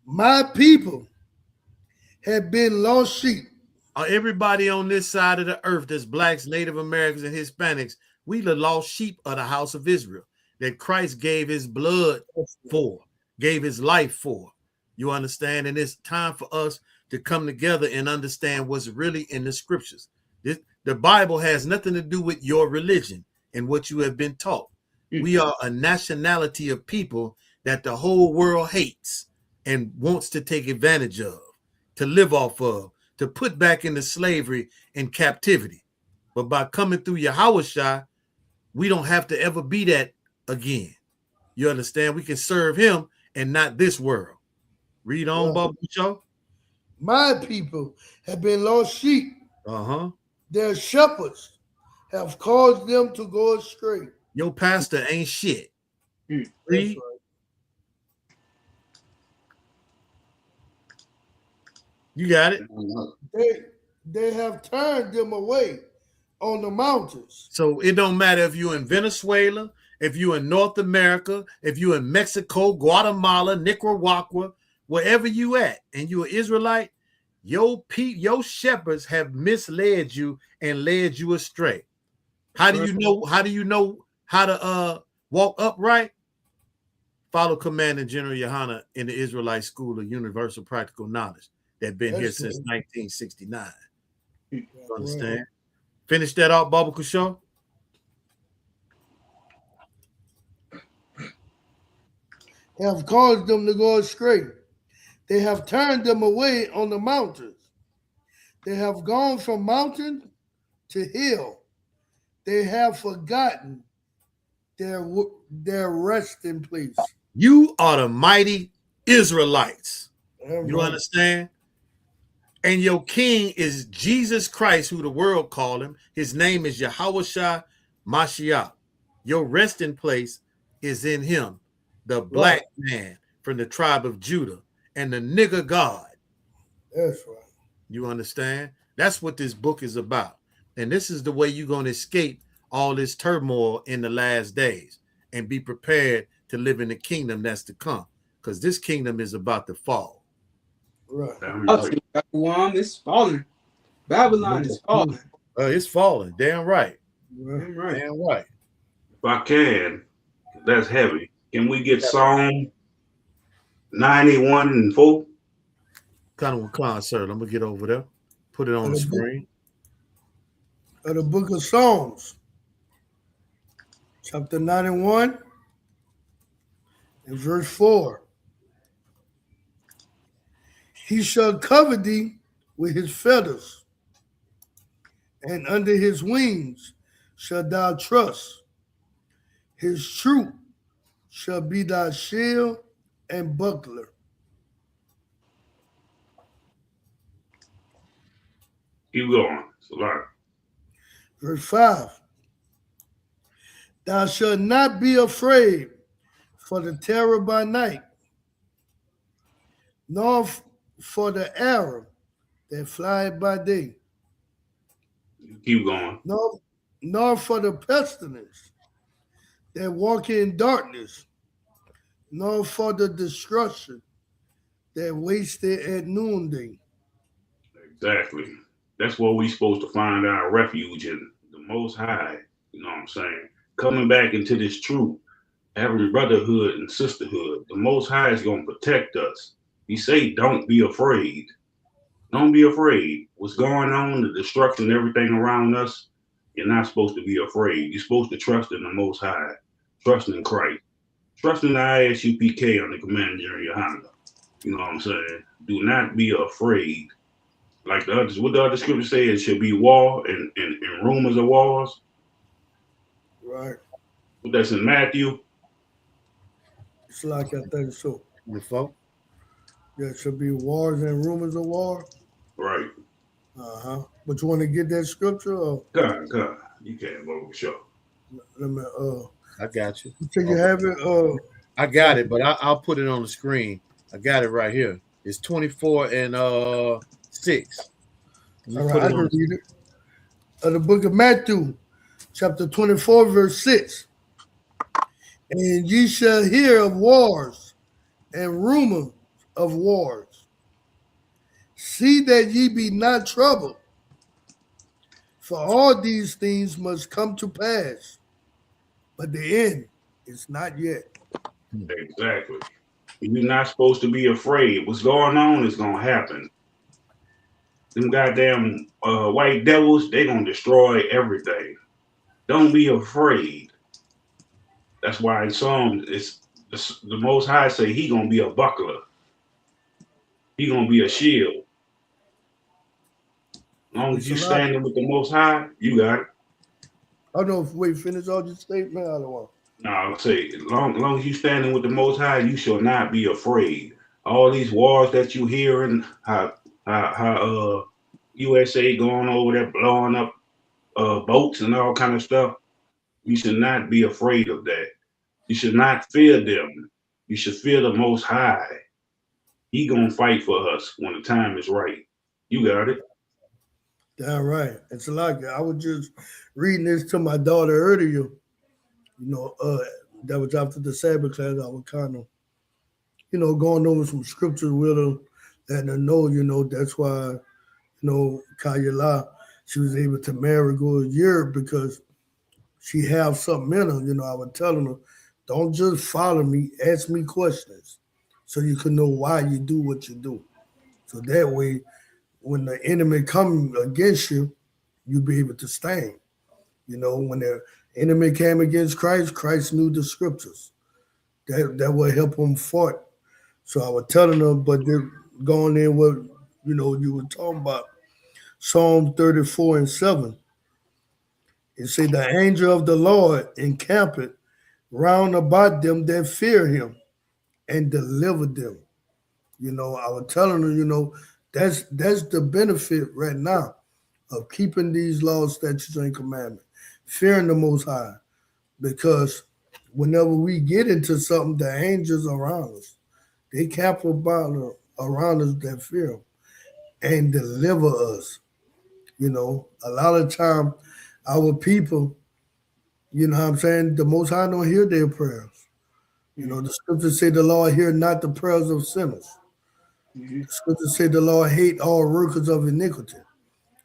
My people have been lost sheep. Everybody on this side of the earth, that's blacks, Native Americans, and Hispanics, we the lost sheep of the house of Israel that Christ gave his blood for, gave his life for. You understand? And it's time for us to come together and understand what's really in the scriptures. The Bible has nothing to do with your religion and what you have been taught. We are a nationality of people that the whole world hates and wants to take advantage of, to live off of, to put back into slavery and captivity. But by coming through Yahushua, we don't have to ever be that again. You understand? We can serve him and not this world. Read on, Bubba Show. My people have been lost sheep. Their shepherds have caused them to go astray. Your pastor ain't shit. Read. You got it. They have turned them away on the mountains. So it don't matter if you're in Venezuela, if you're in North America, if you're in Mexico, Guatemala, Nicaragua, wherever you at, and you're an Israelite, your shepherds have misled you and led you astray. How do you know? How do you know how to walk upright? Follow Commander General Yohana in the Israelite School of Universal Practical Knowledge that been here since 1969. You understand? Finish that out, Baba Kusho. Have caused them to go astray. They have turned them away on the mountains. They have gone from mountain to hill. They have forgotten their resting place. You are the mighty Israelites. You understand? And your king is Jesus Christ, who the world call him. His name is Yahushua Mashiach. Your resting place is in him, the black man from the tribe of Judah and the nigger God. That's right. You understand? That's what this book is about. And this is the way you're going to escape all this turmoil in the last days and be prepared to live in the kingdom that's to come, because this kingdom is about to fall. Right. It's falling. Babylon is falling. It's falling. Damn right. Damn right. Damn right. If I can, that's heavy. Can we get Psalm 91 and 4? Kind of a concert. I'm gonna get over there. Put it on the screen. The book of Psalms, chapter 91 and verse 4. He shall cover thee with his feathers, and under his wings shalt thou trust. His truth shall be thy shield and buckler. Keep going. It's a lot. Verse 5. Thou shalt not be afraid for the terror by night, nor for the arrow that flieth by day. Keep going. Nor for the pestilence that walk in darkness, nor for the destruction that wasted at noonday. Exactly. That's where we supposed to find our refuge in the Most High. You know what I'm saying? Coming back into this truth, having brotherhood and sisterhood. The Most High is going to protect us. He say, don't be afraid. Don't be afraid. What's going on, the destruction, everything around us, you're not supposed to be afraid. You're supposed to trust in the Most High. Trust in Christ. Trust in the ISUPK on the Commander General Yohana. You know what I'm saying? Do not be afraid. Like the others, what the other scripture say, it should be war and rumors of wars. Right. But that's in Matthew. It's like I think so. Before? There should be wars and rumors of war. Right. But you want to get that scripture? Or? God. You can't go for sure. Let me, I got you. So you have it? I got it, but I'll put it on the screen. I got it right here. It's 24 and 6. All right, I can read it. The book of Matthew, chapter 24, verse 6. And ye shall hear of wars and rumor of wars. See that ye be not troubled, for all these things must come to pass, but the end is not yet. Exactly. You're not supposed to be afraid. What's going on is going to happen. Them goddamn white devils, they going to destroy everything. Don't be afraid. That's why in Psalms, it's the Most High say he going to be a buckler. He going to be a shield. As long as you standing with the Most High, you got it. I don't know if we finish all your statement. I don't want. No, I'll say, as long as you standing with the Most High, you shall not be afraid. all these wars that you hearing, how USA going over there blowing up boats and all kind of stuff. You should not be afraid of that. You should not fear them. You should fear the Most High. He gonna fight for us when the time is right. You got it. Damn right. It's a lot. I was just reading this to my daughter earlier. You know, that was after the Sabbath class. I was kind of, going over some scriptures with her, letting her know, that's why, Kayala, she was able to marry, go a year because she have something in her. I was telling her, don't just follow me, ask me questions so you can know why you do what you do. So that way, when the enemy comes against you, you'll be able to stand. When the enemy came against Christ, Christ knew the scriptures. That will help him fight. So I was telling them, but they're going in what, you were talking about. Psalm 34:7. It said, the angel of the Lord encampeth round about them that fear him and deliver them. I was telling them, that's the benefit right now of keeping these laws, statutes, and commandments, fearing the Most High. Because whenever we get into something, the angels around us, they camp about around us that fear him and deliver us. A lot of time, our people, what I'm saying, the Most High don't hear their prayers. The scriptures say the Lord hear not the prayers of sinners. The scriptures say the Lord hate all workers of iniquity.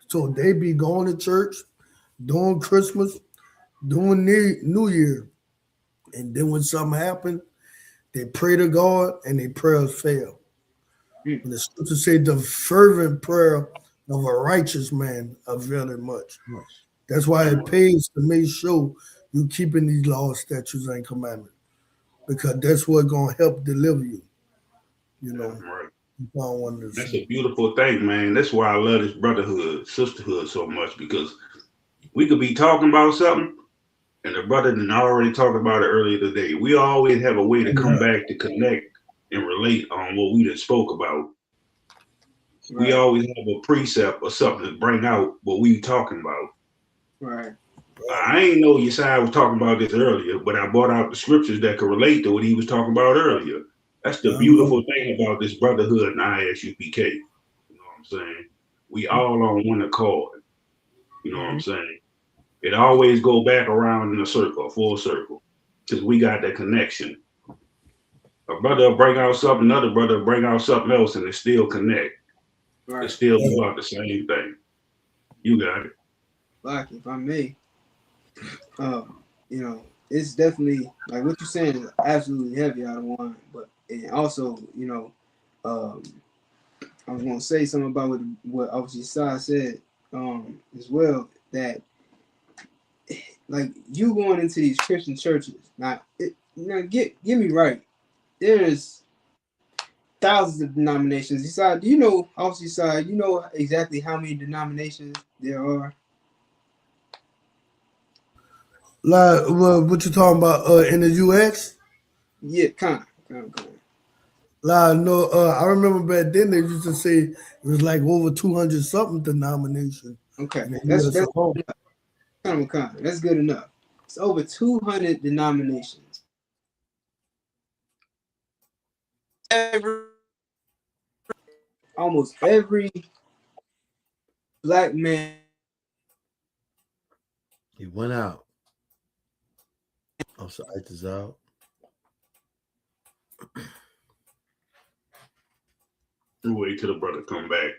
So they be going to church, doing Christmas, doing New Year. And then when something happens, they pray to God and their prayers fail. And the scriptures say the fervent prayer of a righteous man availeth much. That's why it pays to make sure you keeping these laws, statutes, and commandments. Because that's what's going to help deliver you. Right. That's a beautiful thing, man. That's why I love this brotherhood, sisterhood so much, because we could be talking about something and the brother didn't already talk about it earlier today. We always have a way to come back to connect and relate on what we just spoke about. We always have a precept or something to bring out what we talking about. Right. I ain't know Yesai was talking about this earlier, but I brought out the scriptures that could relate to what he was talking about earlier. That's the beautiful thing about this brotherhood in ISUPK. You know what I'm saying? We all on one accord. You know what I'm saying? It always go back around in a circle, a full circle, because we got that connection. A brother will bring out something, another brother will bring out something else, and it still connect. It still about the same thing. You got it. Like, if I may, it's definitely like what you're saying is absolutely heavy out of one, but and also, I was gonna say something about what obviously Sai said as well, that like you going into these Christian churches now. Get me right. There's thousands of denominations. Decide, obviously, Sai, exactly how many denominations there are. Like, what you talking about in the U.S.? Yeah, kind of. Like, no, I remember back then they used to say it was like over 200 something denominations. Okay, that's kind. That's good enough. It's over 200 denominations. Almost every black man. He went out. I'm sorry, it is out. We'll wait till the brother come back.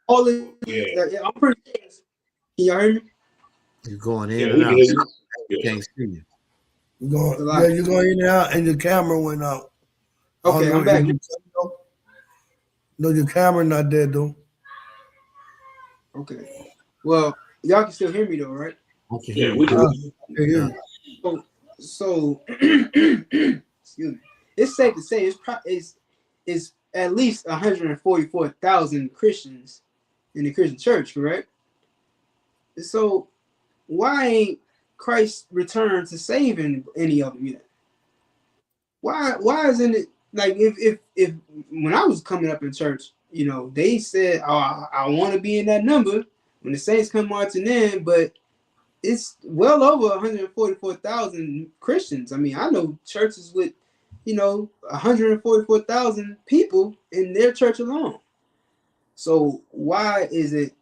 All of I'm pretty sure. Can y'all hear me? You're going in and out. You can't see you. You're going in and out, and your camera went out. Okay, I'm back. No, your camera not there, though. Okay. Well, y'all can still hear me, though, right? Okay. Yeah, we can hear you. So excuse me. It's safe to say it's at least 144,000 Christians in the Christian church, correct? So why ain't Christ returned to save any of them yet? Why isn't it like if when I was coming up in church, you know, they said, "Oh, I want to be in that number when the Saints come marching in," but it's well over 144,000 Christians. I mean, I know churches with, you know, 144,000 people in their church alone. So why is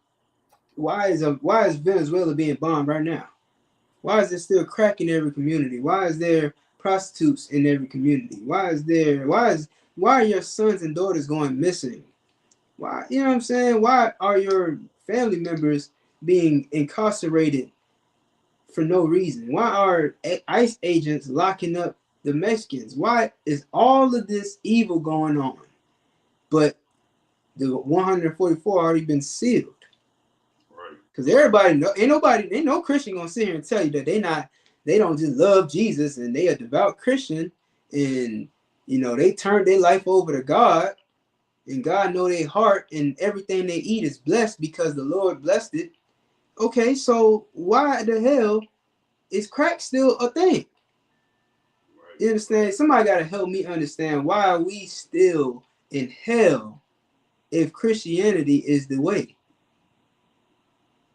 Venezuela being bombed right now? Why is there still crack in every community? Why is there prostitutes in every community? Why are your sons and daughters going missing? Why, you know what I'm saying? Why are your family members being incarcerated for no reason? Why are ICE agents locking up the Mexicans? Why is all of this evil going on? But the 144 already been sealed. Because everybody know, ain't no Christian gonna sit here and tell you that they don't just love Jesus and they a devout Christian and, you know, they turned their life over to God and God know their heart and everything they eat is blessed because the Lord blessed it. Okay, so why the hell is crack still a thing? You understand? Somebody gotta help me understand, why are we still in hell if Christianity is the way?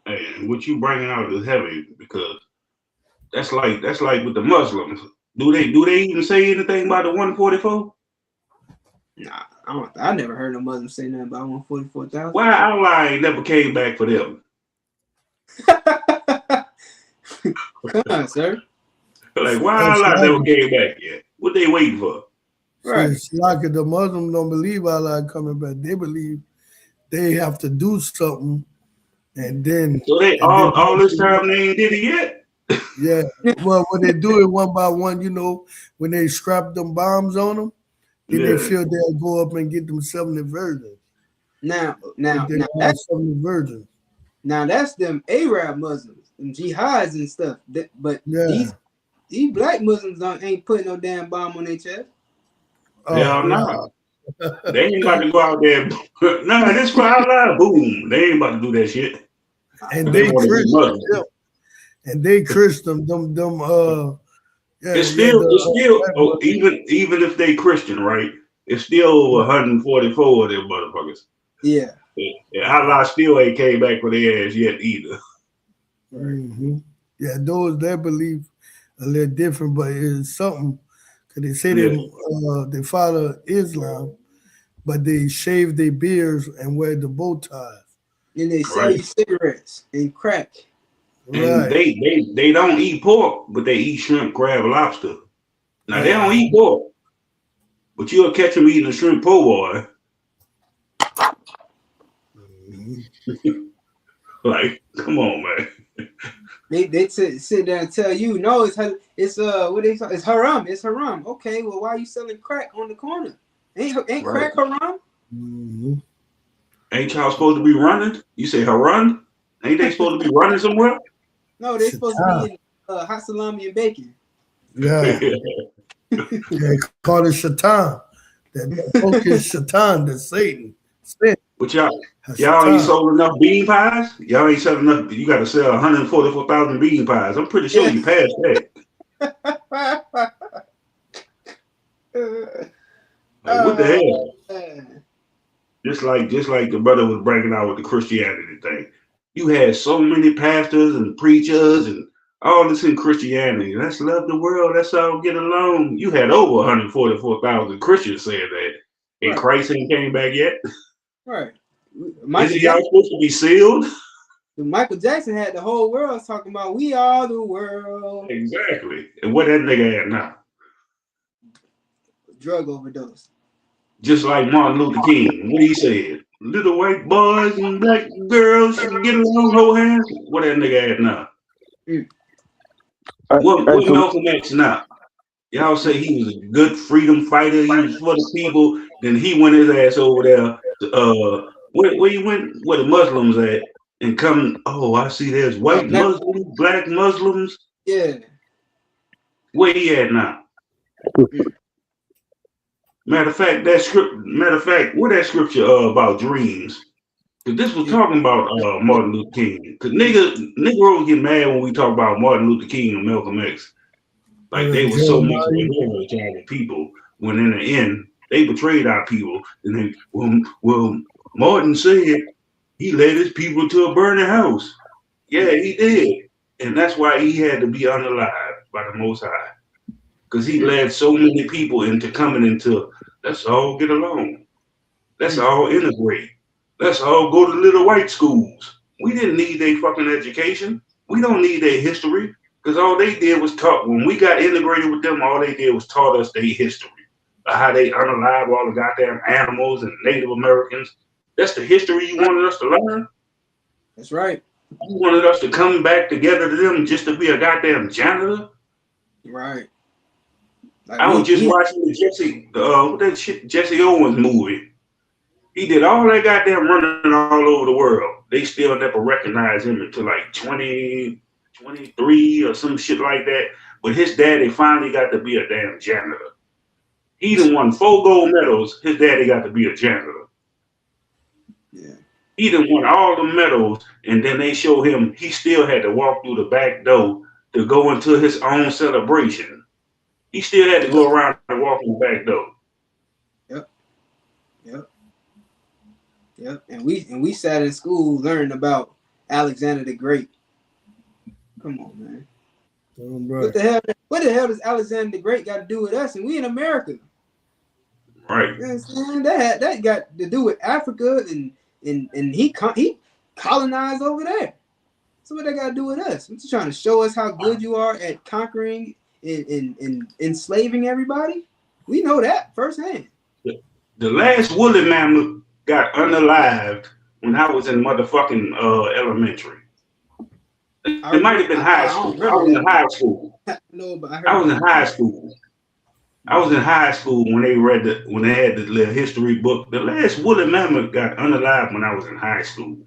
And what you bringing out is heavy, because that's like with the Muslims. Do they even say anything about the 144? Nah, I never heard no Muslim say nothing about 144,000. Why Allah ain't never came back for them? Come on, sir. Like, why Allah never came back yet? What they waiting for? Right. It's like the Muslims don't believe Allah coming back. They believe they have to do something, and then so they all this time they ain't did it yet. Yeah. Well, when they do it one by one, you know, when they strap them bombs on them, then they feel they'll go up and get them 70 virgins. Now that's 70 virgins. Now that's them Arab Muslims, them jihads and stuff. But these black Muslims ain't putting no damn bomb on their chest. Hell no. They ain't about to go out there. Nah, this crowd live. Boom. They ain't about to do that shit. And they Christian. And they Christian. It's still even if they Christian, right? It's still 144 of them motherfuckers. Yeah. Allah still ain't came back for their ass yet either. Mm-hmm. Yeah, those that believe a little different, but it's something. Cause they say they follow Islam, but they shave their beards and wear the bow ties. And they sell you cigarettes and crack. And they don't eat pork, but they eat shrimp, crab, lobster. Now they don't eat pork, but you'll catch them eating a shrimp po' boy. Like, come on, man. They sit there and tell you, no, it's what they call it's haram. It's haram. Okay, well, why are you selling crack on the corner? Ain't crack haram? Mm-hmm. Ain't y'all supposed to be running? You say haram? Ain't they supposed to be running somewhere? No, they're supposed to be in hot salami and bacon. Yeah. They call it Shaitan. That book is Shaitan, the Satan. But y'all ain't sold enough bean pies? Y'all ain't selling enough. You got to sell 144,000 bean pies. I'm pretty sure you passed that. Like, what the hell? Just like the brother was breaking out with the Christianity thing. You had so many pastors and preachers and all this in Christianity. Let's love the world. Let's all get along. You had over 144,000 Christians saying that. And Christ ain't came back yet. Right. Is y'all supposed to be sealed? Michael Jackson had the whole world talking about we are the world. Exactly. And what that nigga at now? Drug overdose. Just like Martin Luther King. What he said? Little white boys and black girls should get along, hold hands. What that nigga at now? What Malcolm X now? Y'all say he was a good freedom fighter. He was for the people. Then he went his ass over there. Where he went? Where the Muslims at? And come. Oh, I see. There's white Muslims, black Muslims. Yeah. Where he at now? Matter of fact, what that scripture about dreams? Because this was talking about Martin Luther King. Because niggas get mad when we talk about Martin Luther King and Malcolm X. Like they were so much of a hero to all the people. When in the end, They betrayed our people. And they, well, Martin said he led his people to a burning house. Yeah, he did. And that's why he had to be unalived by the Most High. Because he led so many people into coming into, let's all get along. Let's all integrate. Let's all go to little white schools. We didn't need their fucking education. We don't need their history. Because all they did was taught, when we got integrated with them, all they did was taught us their history. How they unalive all the goddamn animals and Native Americans. That's the history you wanted us to learn? That's right. You wanted us to come back together to them just to be a goddamn janitor? Right. Like I was just watching the Jesse Owens movie. He did all that goddamn running all over the world. They still never recognized him until like 23 or some shit like that. But his daddy finally got to be a damn janitor. He done won 4 gold medals. His daddy got to be a janitor. Yeah. He done won all the medals, and then they show him he still had to walk through the back door to go into his own celebration. He still had to go around and walk in the back door. Yep. And we sat in school learning about Alexander the Great. Come on, man. What the hell does Alexander the Great got to do with us? And we in America. Right. You know what I'm saying? That got to do with Africa and he colonized over there. So what they got to do with us? What you trying to show us how good you are at conquering and enslaving everybody? We know that firsthand. The last woolly mammoth got unalived when I was in motherfucking elementary. It might have been high school. I was in high school. No, but I was in high school. I was in high school when they had the little history book. The last woolly mammoth got unalived when I was in high school.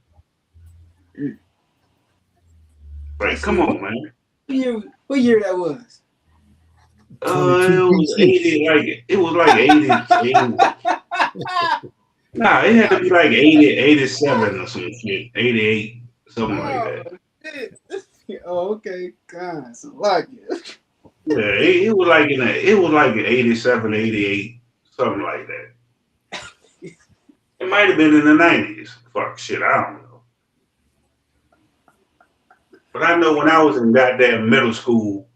Like, come on, man. What year that was? It was 80, it was like 80. Nah, it had to be like 80, 87 or some shit. 88, something like that. Oh, okay. God, so like it. Yeah, it was like it was like 87, 88, something like that. It might have been in the 90s. Fuck shit, I don't know. But I know when I was in goddamn middle school,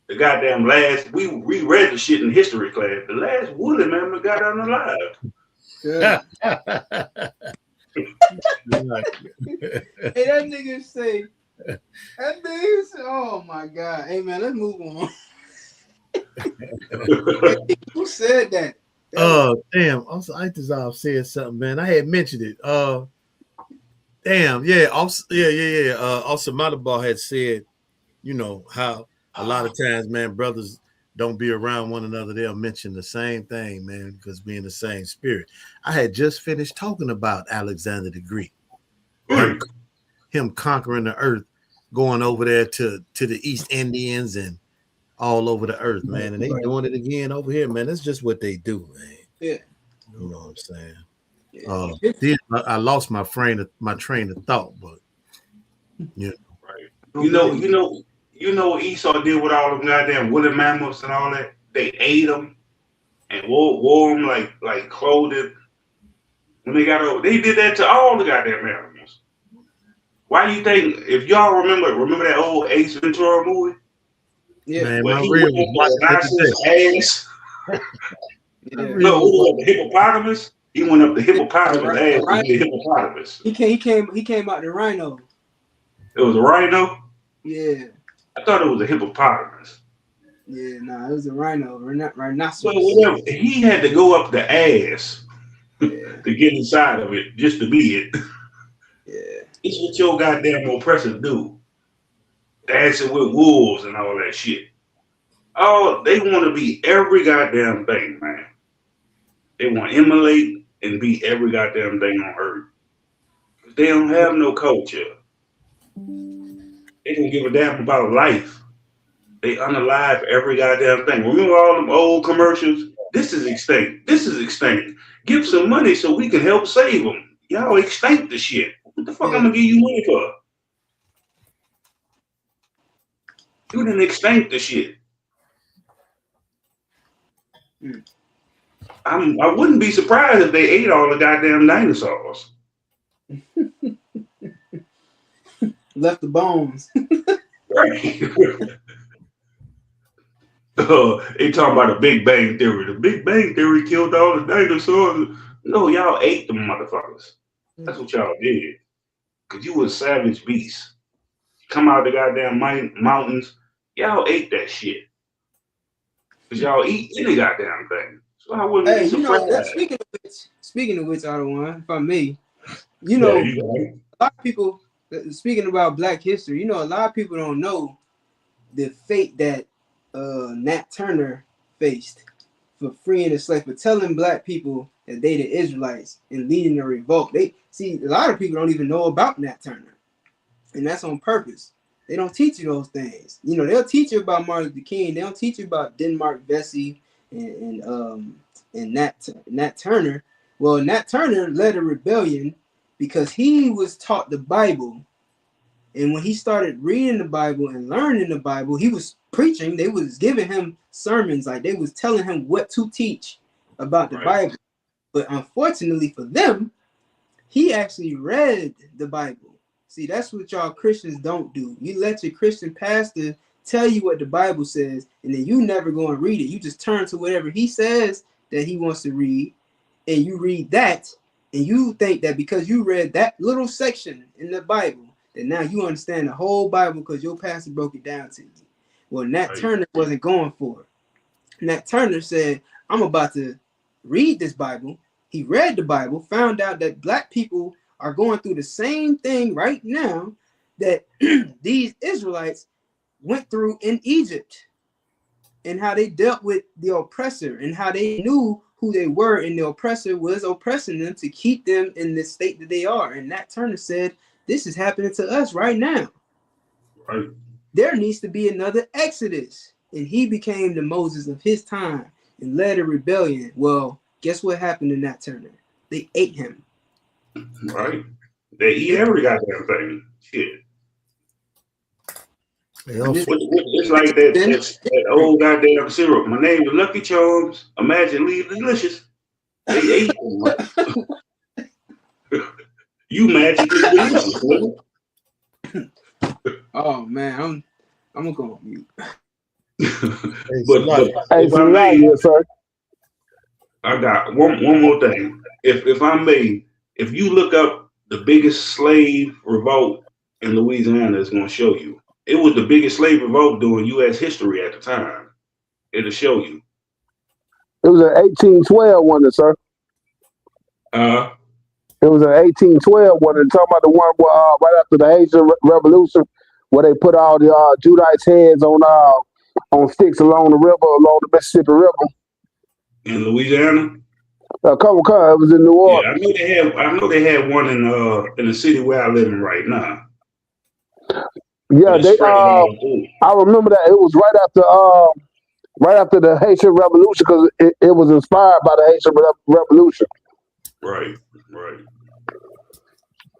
the goddamn we reread the shit in history class. The last woolly mammoth got unalived. Yeah. Hey, that nigga say, oh my God. Hey man, let's move on. Hey, who said that? Damn. I just said something, man. I had mentioned it. Damn, yeah. Also Matterbar had said, you know, how a lot of times, man, brothers don't be around one another. They'll mention the same thing, man, because we're in the same spirit. I had just finished talking about Alexander the Great. Him conquering the earth, going over there to the East Indians and all over the earth, man. And they doing it again over here, man. That's just what they do, man. Yeah. You know what I'm saying? I lost my train of thought, but yeah. Right. You know what Esau did with all them goddamn woolly mammoths and all that? They ate them and wore them like clothing. When they got over, they did that to all the goddamn animals. Why do you think? If y'all remember that old Ace Ventura movie? Yeah, man, where my he real went was up the ass. No, the hippopotamus. He went up the hippopotamus ass to be a hippopotamus. He came out the rhino. It was a rhino? Yeah. I thought it was a hippopotamus. Yeah, nah, it was a rhino, rhinoceros. Well, whatever. He had to go up the ass to get inside of it just to be it. Yeah. It's what your goddamn oppressors do. Dancing with wolves and all that shit. Oh, they want to be every goddamn thing, man. They want to immolate and be every goddamn thing on earth. They don't have no culture. They don't give a damn about life. They unalive every goddamn thing. Remember all them old commercials? This is extinct. This is extinct. Give some money so we can help save them. Y'all extinct the shit. What the fuck I'm gonna give you money for? You didn't extinct the shit. I wouldn't be surprised if they ate all the goddamn dinosaurs. Left the bones. Right. They talking about the Big Bang Theory. The Big Bang Theory killed all the dinosaurs. No, y'all ate them motherfuckers. That's what y'all did. Cause you was savage beasts. Come out the goddamn mountains. Y'all ate that shit. Cause y'all eat any goddamn thing. So I wouldn't Hey, be you know, surprised. speaking of which, I don't want, if I may, you know, a lot of people, speaking about Black history, you know, a lot of people don't know the fate that Nat Turner faced for freeing the slaves, for telling Black people that they the Israelites and leading the revolt. They see, a lot of people don't even know about Nat Turner, and that's on purpose. They don't teach you those things. You know, they'll teach you about Martin Luther King. They don't teach you about Denmark Vesey and Nat Turner. Well, Nat Turner led a rebellion because he was taught the Bible. And when he started reading the Bible and learning the Bible, he was preaching. They was giving him sermons, like they was telling him what to teach about the Bible. But unfortunately for them, he actually read the Bible. See, that's what y'all Christians don't do. You let your Christian pastor tell you what the Bible says, and then you never go and read it. You just turn to whatever he says that he wants to read, and you read that, and you think that because you read that little section in the Bible, that now you understand the whole Bible because your pastor broke it down to you. Well, Nat Turner wasn't going for it. Nat Turner said, I'm about to read this Bible. He read the Bible, found out that Black people are going through the same thing right now that these Israelites went through in Egypt, and how they dealt with the oppressor and how they knew who they were, and the oppressor was oppressing them to keep them in the state that they are. And Nat Turner said, this is happening to us right now. Right. There needs to be another Exodus. And he became the Moses of his time and led a rebellion. Well, guess what happened to Nat Turner? They ate him. Right. They eat every goddamn thing. Shit. It's like that old goddamn syrup. My name is Lucky Charms. Magically delicious. They ate them. You magically delicious, man. Oh man, I'm gonna go on mute. But I got one more thing. If I may, if you look up the biggest slave revolt in Louisiana, it's gonna show you. It was the biggest slave revolt during U.S. history at the time. It'll show you. It was an 1812 one, sir. It was an 1812 one. And talking about the one where, right after the Haitian Revolution, where they put all the Judites' heads on sticks along the river, along the Mississippi River. In Louisiana? Come, it was in New Orleans. Yeah, I know they had one in the city where I live in right now. Yeah, I remember that it was right after the Haitian Revolution, because it was inspired by the Haitian Revolution. Right.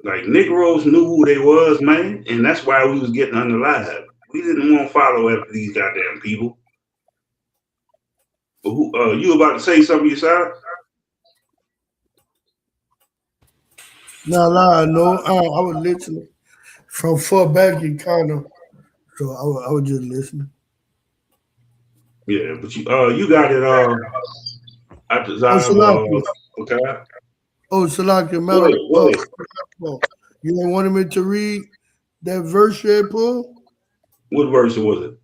Like Negroes knew who they was, man, and that's why we was getting unalive. We didn't want to follow after these goddamn people. But who? You about to say something yourself? No, I was listening from far back. You kind of, so I was just listening. Yeah, but you got it at the time. Okay. Oh, Salaki, you wanted me to read that verse you had pulled? What verse was it?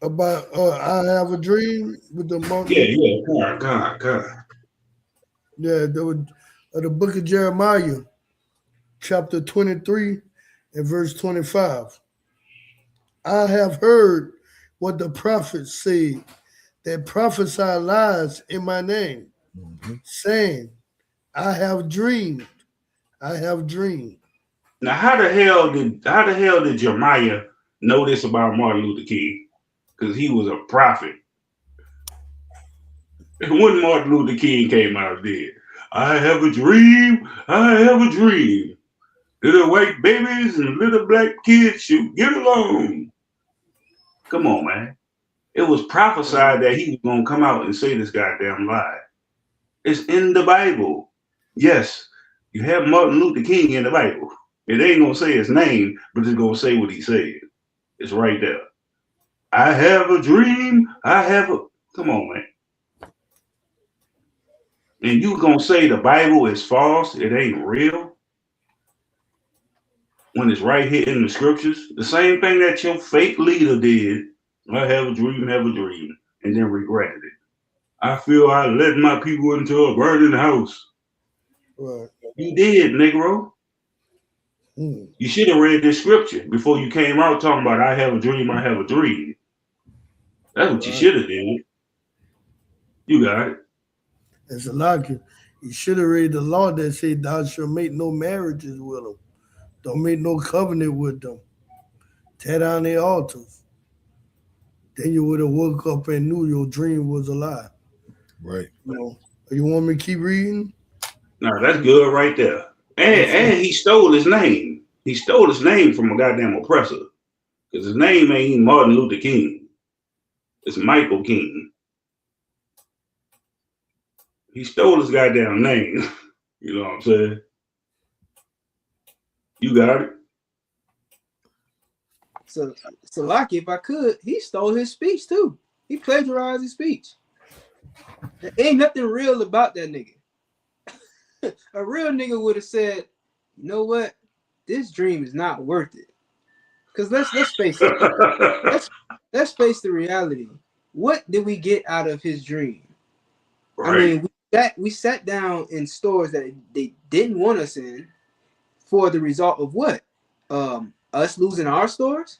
About I have a dream with the monkey. Yeah, God. Yeah, there was the book of Jeremiah, chapter 23 and verse 25. I have heard what the prophets say that prophesy lies in my name, saying, I have dreamed. Now, how the hell did Jeremiah know this about Martin Luther King? Because he was a prophet. And when Martin Luther King came out dead, I have a dream. Little white babies and little black kids should get along. Come on, man. It was prophesied that he was gonna come out and say this goddamn lie. It's in the Bible. Yes, you have Martin Luther King in the Bible. It ain't gonna say his name, but it's gonna say what he said. It's right there. I have a dream. Come on, man. And you gonna say the Bible is false? It ain't real? When it's right here in the scriptures? The same thing that your fake leader did. I have a dream, and then regretted it. I feel I led my people into a burning house. Right. You did, Negro. You should have read this scripture before you came out talking about I have a dream, I have a dream. That's what you should have did. You got it. It's a lot. You should have read the law that said thou shalt make no marriages with them. Don't make no covenant with them. Tear down their altars. Then you would have woke up and knew your dream was a lie. Right. You want me to keep reading? No, that's good right there. And he stole his name. He stole his name from a goddamn oppressor. Because his name ain't Martin Luther King. It's Michael King. He stole his goddamn name. You know what I'm saying? You got it. So Lucky, if I could, he stole his speech too. He plagiarized his speech. There ain't nothing real about that nigga. A real nigga would have said, you know what? This dream is not worth it. Because let's face it. let's face the reality. What did we get out of his dream? Right. I mean, we sat down in stores that they didn't want us in for the result of what? Us losing our stores?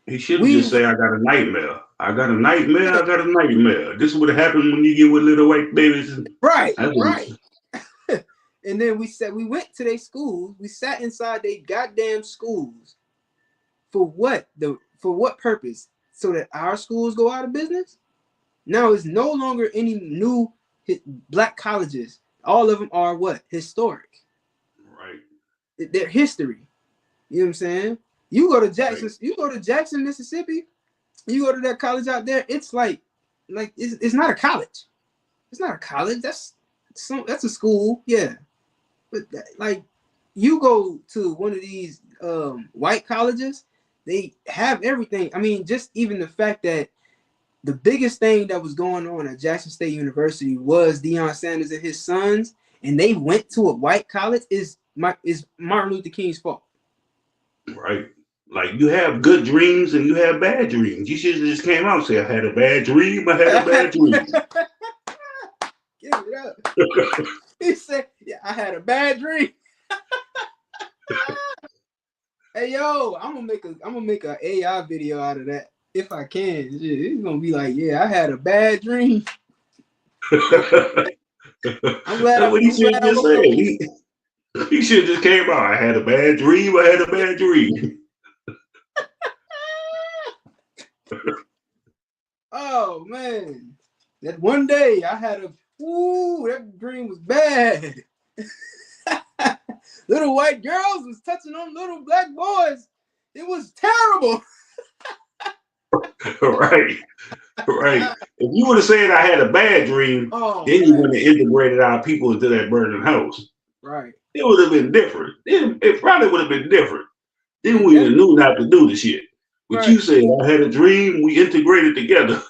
He should just say, I got a nightmare. I got a nightmare. I got a nightmare. This is what happens when you get with little white babies. Right. And then we went to their schools. We sat inside their goddamn schools. For what? For what purpose? So that our schools go out of business? Now it's no longer any new black colleges. All of them are what? Historic. Right. They're history. You know what I'm saying? You go to Jackson, you go to Jackson, Mississippi, you go to that college out there, it's like it's not a college. It's not a college. That's a school, yeah. But like you go to one of these white colleges, they have everything. I mean, just even the fact that the biggest thing that was going on at Jackson State University was Deion Sanders and his sons, and they went to a white college is Martin Luther King's fault. Right. Like you have good dreams and you have bad dreams. You should have just came out and said, I had a bad dream, I had a bad dream. Give it up. He said, yeah, I had a bad dream. Hey yo, I'm gonna make an AI video out of that if I can. It's gonna be like, yeah, I had a bad dream. I'm glad. That's what he should have just said. He should have just came out. I had a bad dream. I had a bad dream. Oh man, that one day I had that dream was bad. Little white girls was touching on little black boys. It was terrible. Right. If you would have said I had a bad dream, then you wouldn't have integrated our people into that burning house. Right. It would have been different. It probably would have been different. Then we knew not to do the shit. But you said I had a dream, we integrated together.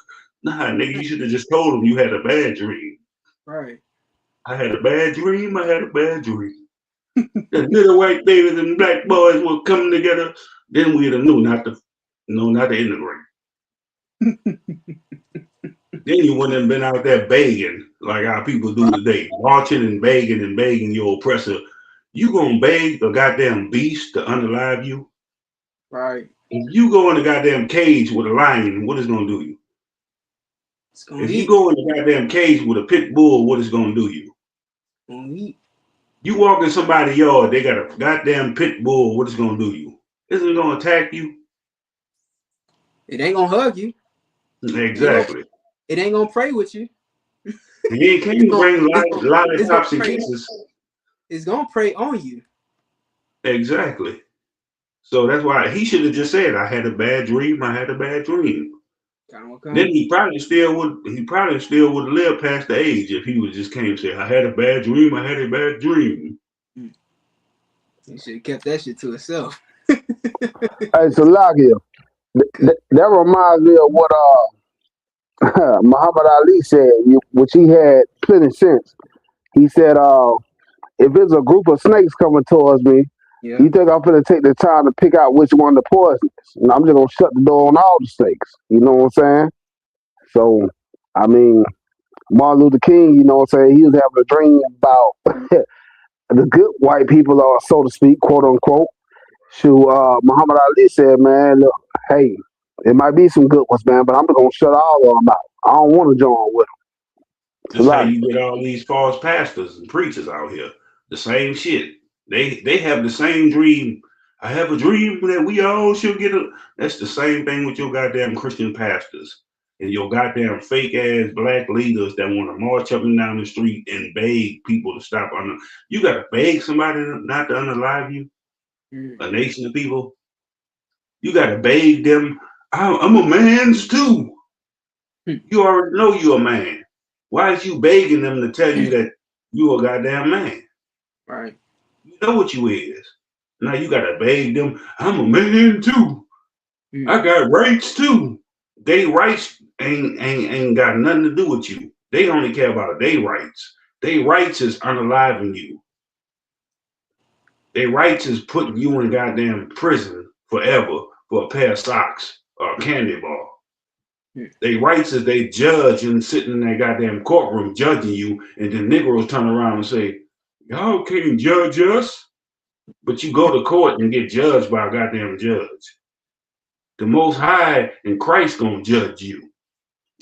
Nah, nigga, you should have just told them you had a bad dream. Right. I had a bad dream, I had a bad dream. The little white babies and black boys were coming together, then we'd have knew not to integrate. Then you wouldn't have been out there begging like our people do today, marching and begging your oppressor. You gonna beg a goddamn beast to unalive you? Right. If you go in a goddamn cage with a lion, what is gonna do you? If you go in a goddamn cage with a pit bull, what is gonna do you? You walk in somebody's yard, they got a goddamn pit bull, what is gonna do you? Isn't it gonna attack you? It ain't gonna hug you. Exactly. It ain't gonna pray with you. He can't bring lollipops and kisses. It's gonna prey on you. Exactly. So that's why he should have just said, I had a bad dream, I had a bad dream. Then he probably still would have lived past the age if he would just came and say, I had a bad dream, I had a bad dream. He should have kept that shit to himself. Hey, so Lakia, that reminds me of what Muhammad Ali said, which he had plenty sense. He said, if there's a group of snakes coming towards me, you think I'm going to take the time to pick out which one the poison is? And I'm just going to shut the door on all the snakes. You know what I'm saying? So, I mean, Martin Luther King, you know what I'm saying, he was having a dream about the good white people, so to speak, quote unquote. Muhammad Ali said, man, look, hey, it might be some good ones, man, but I'm just going to shut all of them out. I don't want to join with them. This is how you get all these false pastors and preachers out here. The same shit. They have the same dream. I have a dream that we all should get a. That's the same thing with your goddamn Christian pastors and your goddamn fake ass black leaders that want to march up and down the street and beg people to stop. You got to beg somebody not to unalive you. A nation of people. You got to beg them. I'm a man's too. You already know you're a man. Why is you begging them to tell you that you a goddamn man? Right. You know what you is. Now you gotta beg them. I'm a man too. I got rights too. They rights ain't got nothing to do with you. They only care about their rights. Their rights is unaliving you. Their rights is putting you in goddamn prison forever for a pair of socks or a candy bar. They rights is they judge and sitting in that goddamn courtroom judging you, and then Negroes turn around and say, y'all can't judge us. But you go to court and get judged by a goddamn judge. The Most High and Christ gonna judge you.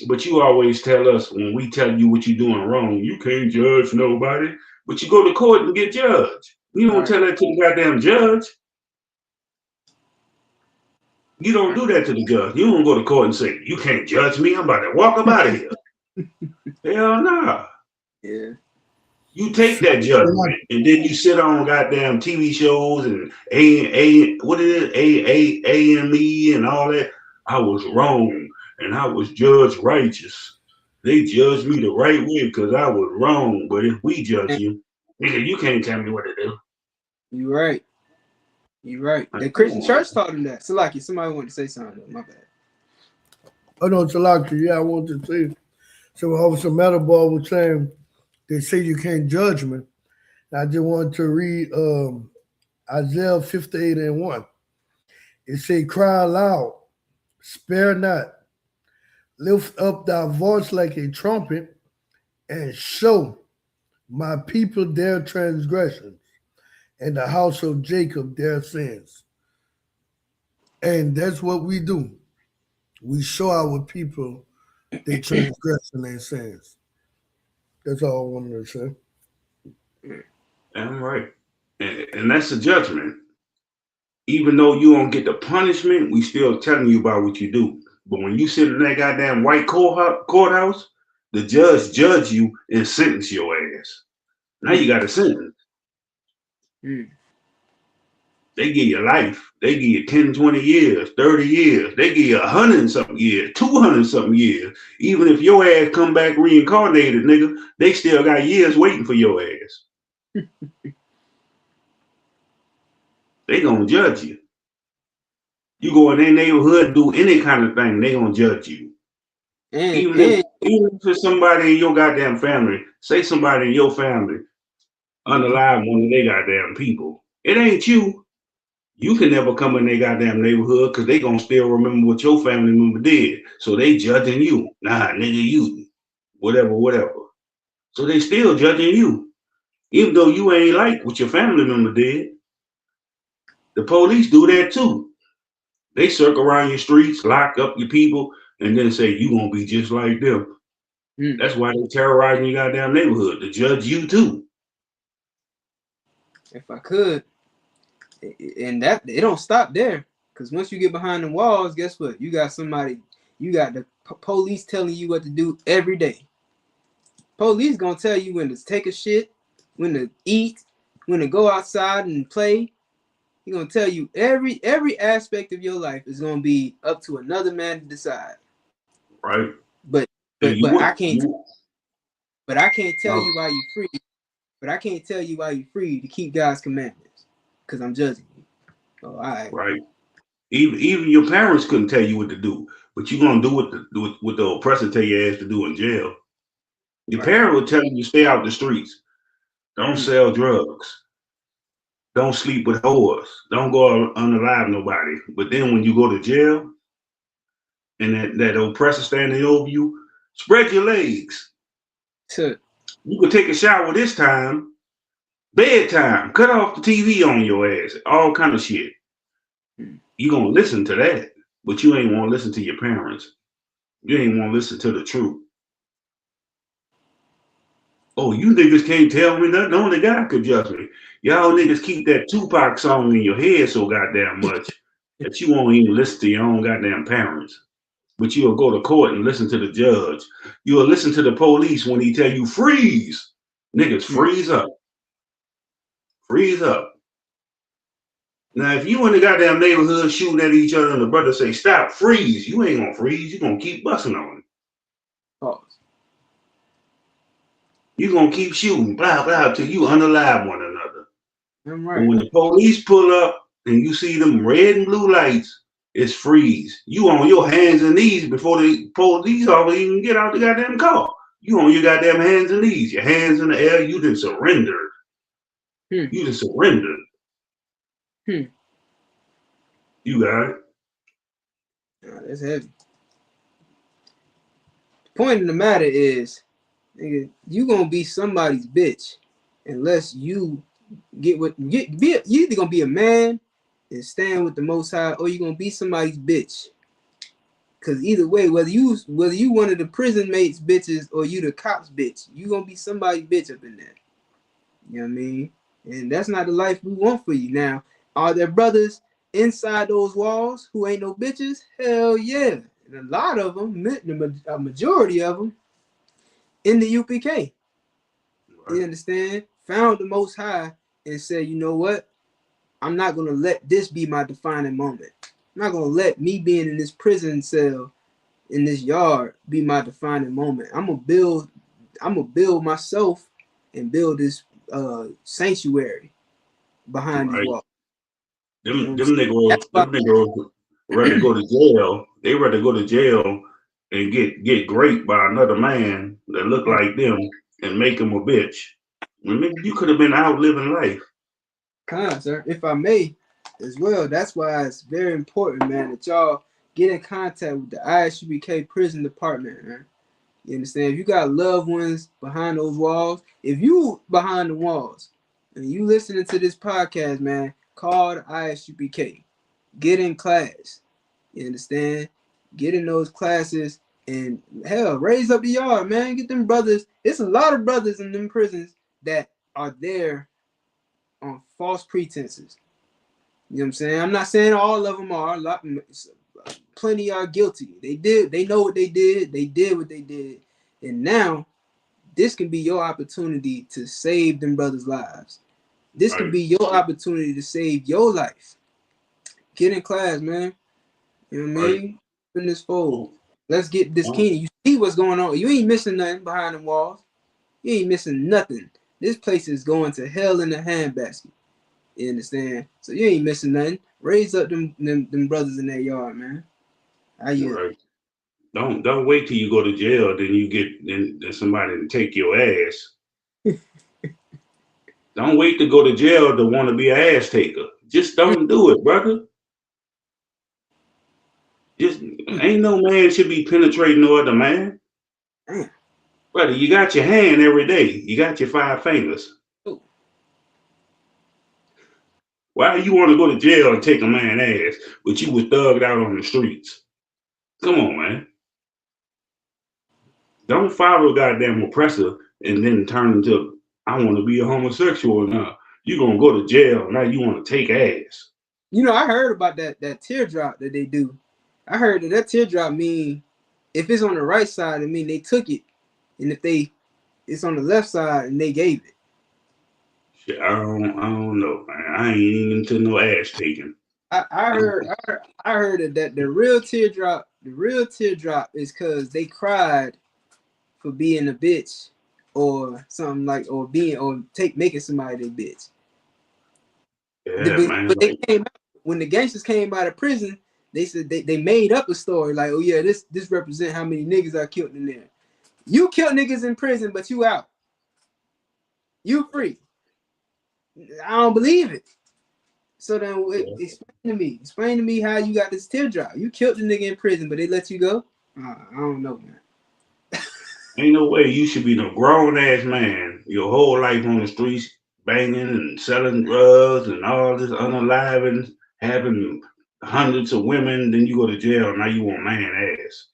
But you always tell us when we tell you what you're doing wrong, you can't judge nobody. But you go to court and get judged. You don't tell that to the goddamn judge. You don't do that to the judge. You don't go to court and say, you can't judge me. I'm about to walk up out of here. Hell nah. Yeah. You take that judgment and then you sit on goddamn TV shows and AME and all that. I was wrong and I was judged righteous. They judged me the right way because I was wrong. But if we judge you, nigga, you can't tell me what to do. You right. You right. The Christian church taught him that. Salaki, somebody wanted to say something. My bad. Oh no, Salaki, yeah, I wanted to say. So Officer Metaball was saying they say you can't judge me. I just want to read Isaiah 58:1. It say, cry aloud, spare not, lift up thy voice like a trumpet, and show my people their transgressions, and the house of Jacob their sins. And that's what we do. We show our people their transgression and sins. That's all I wanted to say. I'm right. And that's a judgment. Even though you don't get the punishment, we still telling you about what you do. But when you sit in that goddamn white courthouse, the judge you and sentence your ass. Now you got a sentence. They give you life. They give you 10, 20 years, 30 years. They give you 100 and something years, 200 and something years. Even if your ass come back reincarnated, nigga, they still got years waiting for your ass. They gonna judge you. You go in their neighborhood, do any kind of thing, they gonna judge you. Even if it's somebody in your goddamn family, say somebody in your family unalive one of their goddamn people. It ain't you. You can never come in their goddamn neighborhood because they gonna still remember what your family member did. So they judging you. Nah, nigga, you. Whatever. So they still judging you. Even though you ain't like what your family member did. The police do that too. They circle around your streets, lock up your people, and then say, you gonna be just like them. That's why they terrorizing your goddamn neighborhood, to judge you too. If I could, and that it don't stop there, because once you get behind the walls, guess what? You got somebody, you got the police telling you what to do every day. Police gonna tell you when to take a shit, when to eat, when to go outside and play. He gonna tell you every aspect of your life is gonna be up to another man to decide. Right. But And you I want can't. you, But I can't tell no, you why you free. But I can't tell you why you free to keep God's commandments, because I'm judging you. Oh, all right. right. Even your parents couldn't tell you what to do, but you gonna do what the oppressor tell your ass to do in jail. Your Right. parent will tell you to stay out the streets. Don't sell drugs. Don't sleep with whores. Don't go unalive nobody. But then when you go to jail and that oppressor standing over you, spread your legs. To You could take a shower this time, bedtime, cut off the TV on your ass, all kind of shit. You gonna listen to that, but you ain't want to listen to your parents. You ain't want to listen to the truth. Oh, you niggas can't tell me nothing. Only God could judge me. Y'all niggas keep that Tupac song in your head so goddamn much that you won't even listen to your own goddamn parents. But you'll go to court and listen to the judge. You'll listen to the police when he tell you freeze. Niggas, freeze up. Freeze up. Now, if you in the goddamn neighborhood shooting at each other and the brother say, stop, freeze, you ain't gonna freeze. You gonna keep busting on him. pause. You gonna keep shooting, blah, blah, till you unalive one another. I'm But right. when the police pull up and you see them red and blue lights, it's freeze. You on your hands and knees before the police even get out the goddamn car. You on your goddamn hands and knees. Your hands in the air, you done surrendered. You done surrendered. You got it. Nah, that's heavy. The point of the matter is, nigga, you gonna be somebody's bitch unless you get what you either gonna be a man and stand with the Most High, or you gonna be somebody's bitch. Cause either way, whether you one of the prison mates bitches or you the cops bitch, you gonna be somebody's bitch up in there. You know what I mean? And that's not the life we want for you. Now, are there brothers inside those walls who ain't no bitches? Hell yeah. And a lot of them, a majority of them, in the UPK. You understand? Found the Most High and said, you know what? I'm not gonna let this be my defining moment. I'm not gonna let me being in this prison cell in this yard be my defining moment. I'm gonna build myself and build this sanctuary behind these walls. Them niggas rather go to jail. They rather go to jail and get raped by another man that look like them and make them a bitch. Well, nigga, you could have been out living life. Sir, if I may, as well, that's why it's very important, man, that y'all get in contact with the ISUPK prison department, man. You understand? If you got loved ones behind those walls, if you behind the walls and you listening to this podcast, man, call the ISUPK. Get in class. You understand? Get in those classes and hell, raise up the yard, man. Get them brothers. It's a lot of brothers in them prisons that are there on false pretenses. You know what I'm saying? I'm not saying all of them are. Plenty are guilty. They know what they did. They did what they did. And now this can be your opportunity to save them brothers' lives. This can be your opportunity to save your life. Get in class, man. You know what I mean? In this fold. Let's get this key. You see what's going on. You ain't missing nothing behind the walls. You ain't missing nothing. This place is going to hell in a handbasket. You understand? So you ain't missing nothing. Raise up them brothers in that yard, man. Right. Don't wait till you go to jail, then there's somebody to take your ass. Don't wait to go to jail to want to be an ass taker. Just don't do it, brother. Just ain't no man should be penetrating no other man. Brother, you got your hand every day. You got your 5 fingers. Why do you want to go to jail and take a man ass, but you was thugged out on the streets? Come on, man. Don't follow goddamn oppressor and then turn into, I want to be a homosexual now. You gonna go to jail, now you want to take ass. You know, I heard about that teardrop that they do. I heard that teardrop mean if it's on the right side, it mean they took it. And if it's on the left side and they gave it. Shit, I don't know, man. I ain't even into no ass taking. I heard that the real teardrop The real teardrop is because they cried for being a bitch or something like, or making somebody their bitch. Yeah, man. But they came out, when the gangsters came out of prison, they said they made up a story like, oh yeah, this represent how many niggas I killed in there. You killed niggas in prison, but you out. You free. I don't believe it. So then explain to me how you got this teardrop. You killed the nigga in prison, but they let you go? I don't know, man. Ain't no way you should be no grown ass man your whole life on the streets banging and selling drugs and all this unaliving, having hundreds of women, then you go to jail, now you want man ass.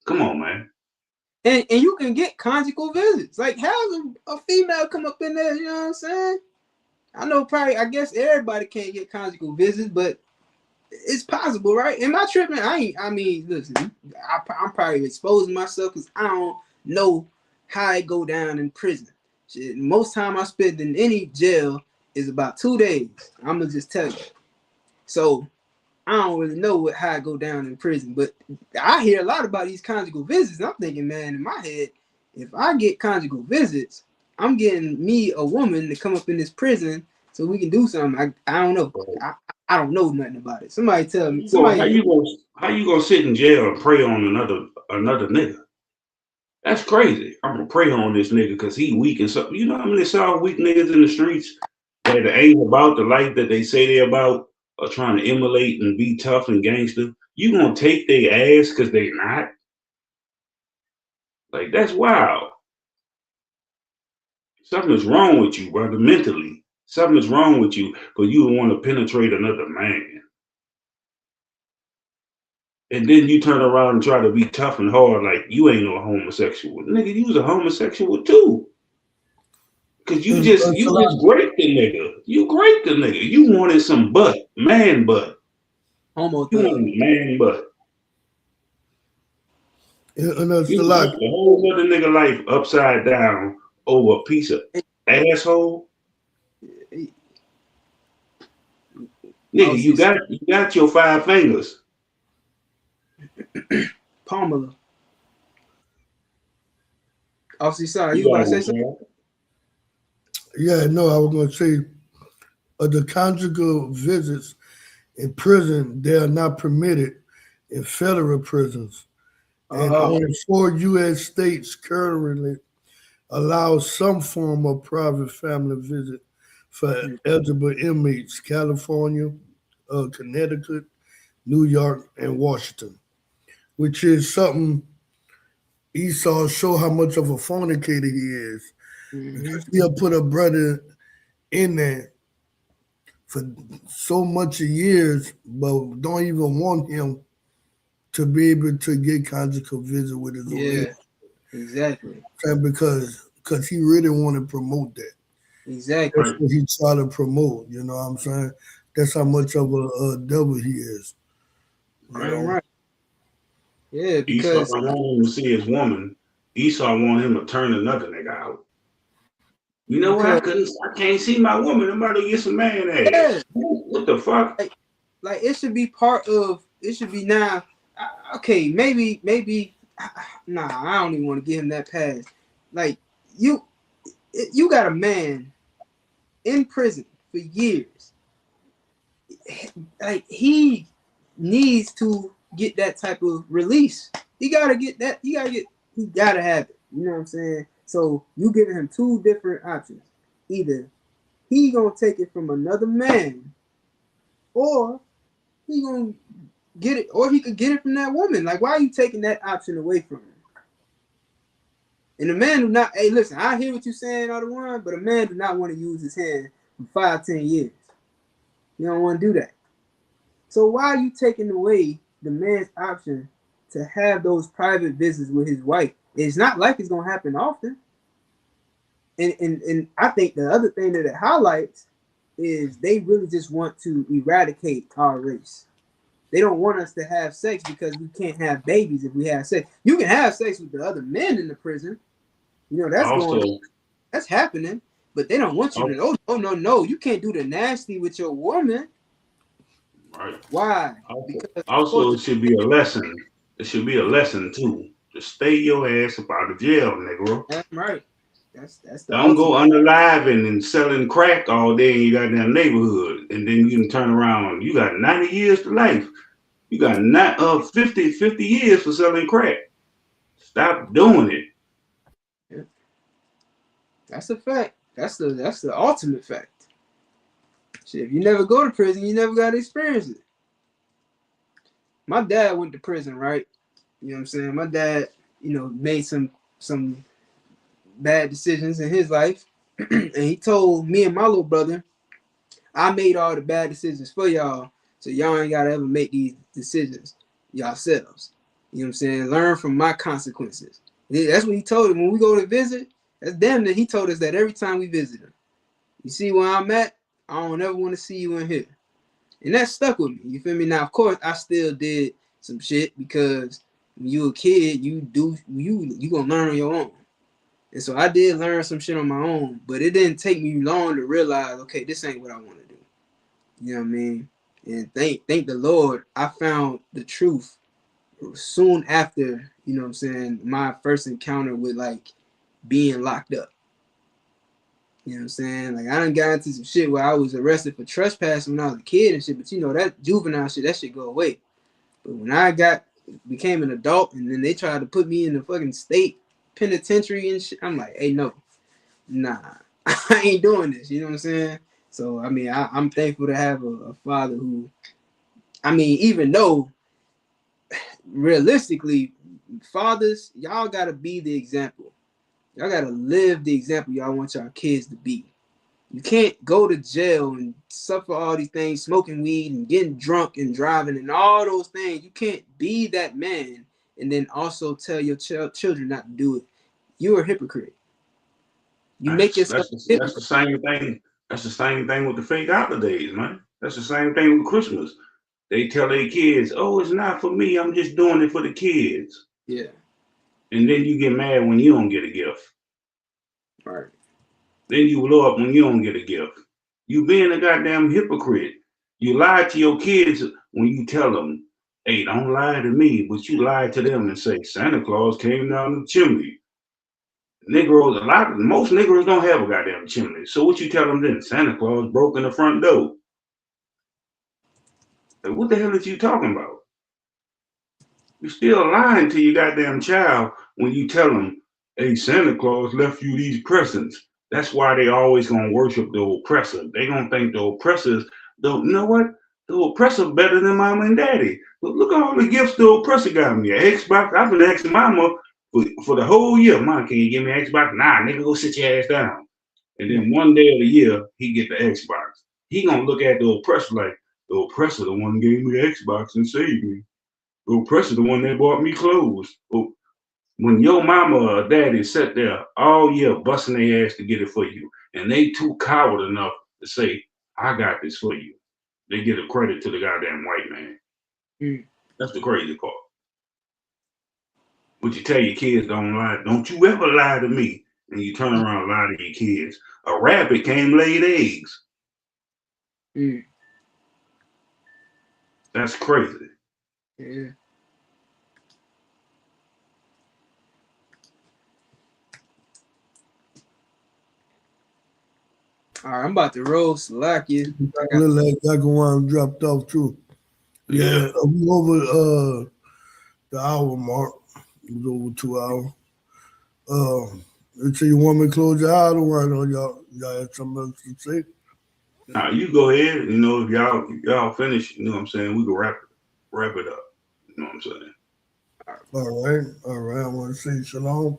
Come on, man. And you can get conjugal visits. Like, how's a female come up in there, you know what I'm saying? I guess everybody can't get conjugal visits, but it's possible, right? Am I tripping? Listen, I'm probably exposing myself because I don't know how I go down in prison. Shit, most time I spend in any jail is about 2 days. I'm gonna just tell you. So I don't really know how I go down in prison, but I hear a lot about these conjugal visits. And I'm thinking, man, in my head, if I get conjugal visits, I'm getting me a woman to come up in this prison so we can do something. I don't know. I don't know nothing about it. Somebody tell me. How you gonna sit in jail and prey on another nigga? That's crazy. I'm gonna prey on this nigga because he weak and something. You know how many saw weak niggas in the streets that ain't about the life that they say they about, or trying to emulate and be tough and gangster? You gonna take their ass because they not? Like, that's wild. Something is wrong with you, brother, mentally. Something is wrong with you, but you don't want to penetrate another man. And then you turn around and try to be tough and hard like you ain't no homosexual. Nigga, you was a homosexual too. Cause you just great the nigga. You great the nigga. You wanted some butt, man butt. Homo. You wanted man butt. Yeah, and that's you the whole other nigga life upside down over a piece of asshole. Nigga, you got your 5 fingers. Pamela. Obviously, sorry, you about to say something? Yeah, no, I was going to say the conjugal visits in prison, they are not permitted in federal prisons. And only 4 U.S. states currently allow some form of private family visit for eligible inmates: California, Connecticut, New York, and Washington, which is something Esau show how much of a fornicator he is. Because he'll put a brother in there for so much of years, but don't even want him to be able to get conjugal visit with his Yeah, exactly. And because he really want to promote that. Exactly. That's what he try to promote, you know what I'm saying? That's how much of a devil he is. Right. Yeah, because Esau don't want him to see his woman. Esau want him to turn another nigga out. You know what? I can't see my woman. I'm about to get some man ass. Yeah. What the fuck? Like it should be part of. It should be now. Okay, maybe. Nah, I don't even want to give him that pass. Like you got a man in prison for years. Like he needs to get that type of release. He gotta get that. He gotta have it. You know what I'm saying? So you giving him 2 different options. Either he gonna take it from another man, or he gonna get it, or he could get it from that woman. Like, why are you taking that option away from him? And the man do not. Hey, listen, I hear what you're saying, other one, but a man do not want to use his hand for 5-10 years. You don't want to do that. So why are you taking away the man's option to have those private visits with his wife? It's not like it's gonna happen often. And I think the other thing that it highlights is they really just want to eradicate our race. They don't want us to have sex because we can't have babies if we have sex. You can have sex with the other men in the prison. You know, that's happening, but they don't want you to. Oh, no, you can't do the nasty with your woman. Right. Why? Also, it should be a lesson It should be a lesson too. Just stay your ass up out of jail, nigga. That's right. That's the Don't go ultimate. unaliving and selling crack all day in your goddamn neighborhood, and then you can turn around. You got 90 years to life. You got 50 years for selling crack. Stop doing it. Yeah. That's a fact. That's the ultimate fact. Shit, if you never go to prison, you never got to experience it. My dad went to prison, right? You know what I'm saying? My dad, made some bad decisions in his life. And he told me and my little brother, I made all the bad decisions for y'all, so y'all ain't gotta ever make these decisions yourselves. You know what I'm saying? Learn from my consequences. That's what he told him when we go to visit. That's damn that he told us that every time we visit him. You see where I'm at? I don't ever want to see you in here. And that stuck with me. You feel me? Now, of course, I still did some shit because when you a kid, you gonna learn on your own. And so I did learn some shit on my own, but it didn't take me long to realize, okay, this ain't what I want to do. You know what I mean? And thank the Lord, I found the truth soon after, you know what I'm saying, my first encounter with like being locked up. You know what I'm saying? Like I done got into some shit where I was arrested for trespassing when I was a kid and shit, but that juvenile shit, that shit go away. But when I became an adult and then they tried to put me in the fucking state penitentiary and shit, I'm like, hey, no, nah, I ain't doing this. You know what I'm saying? So, I mean, I'm thankful to have a father who, I mean, even though realistically, fathers, y'all got to be the example. Y'all got to live the example y'all want y'all kids to be. You can't go to jail and suffer all these things, smoking weed and getting drunk and driving and all those things. You can't be that man and then also tell your children not to do it. You're a hypocrite. You make yourself That's the same thing. That's the same thing with the fake holidays, man. That's the same thing with Christmas. They tell their kids, "Oh, it's not for me. I'm just doing it for the kids." Yeah. And then you get mad when you don't get a gift. Right. Then you blow up when you don't get a gift. You being a goddamn hypocrite. You lie to your kids when you tell them, "Hey, don't lie to me," but you lie to them and say Santa Claus came down the chimney. Most Negroes don't have a goddamn chimney. So what you tell them then? Santa Claus broke in the front door. Like, what the hell is you talking about? You're still lying to your goddamn child when you tell them, "Hey, Santa Claus left you these presents." That's why they always gonna worship the oppressor. They gonna think the oppressors don't. You know what? The oppressor better than mama and daddy. But look at all the gifts the oppressor got me. An Xbox. I've been asking mama for the whole year. Mom, can you give me an Xbox? Nah, nigga, go sit your ass down. And then one day of the year, he get the Xbox. He gonna look at the oppressor like the oppressor, the one gave me the Xbox and saved me. The oppressor, the one that bought me clothes. When your mama or daddy sat there all year busting their ass to get it for you, and they too coward enough to say, "I got this for you," they give a credit to the goddamn white man. That's the crazy part. But you tell your kids, don't lie. Don't you ever lie to me. And you turn around and lie to your kids. A rabbit came laid eggs. That's crazy. Yeah. All right, I'm about to roll Salakia. Look like Zachariah dropped off too. Yeah, we over the hour mark. It was over 2 hours. So you want me to close your eye? I don't want y'all have something else to say. Nah, you go ahead. You know, if y'all finish, you know what I'm saying, we can wrap it up. You know what I'm saying? All right. I want to say shalom.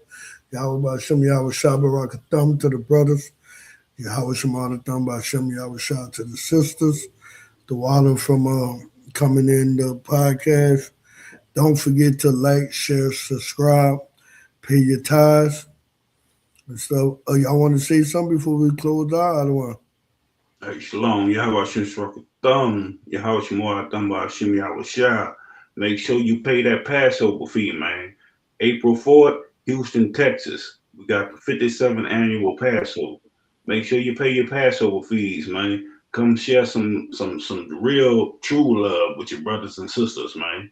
Yahweh Shem Yahweh Shabbat Thumb to the brothers. Yahweh Shemana Thumb by Shem Yahweh Shah to the sisters. The water from coming in the podcast. Don't forget to like, share, subscribe, pay your tithes. And so, y'all want to say something before we close out? I don't want to. Hey, shalom. Yahweh Shem Shroka Thumb. Yahweh Shemana Thumb by Shem Yahweh Shah. Make sure you pay that Passover fee, man. April 4th, Houston, Texas. We got the 57th annual Passover. Make sure you pay your Passover fees, man. Come share some real true love with your brothers and sisters, man.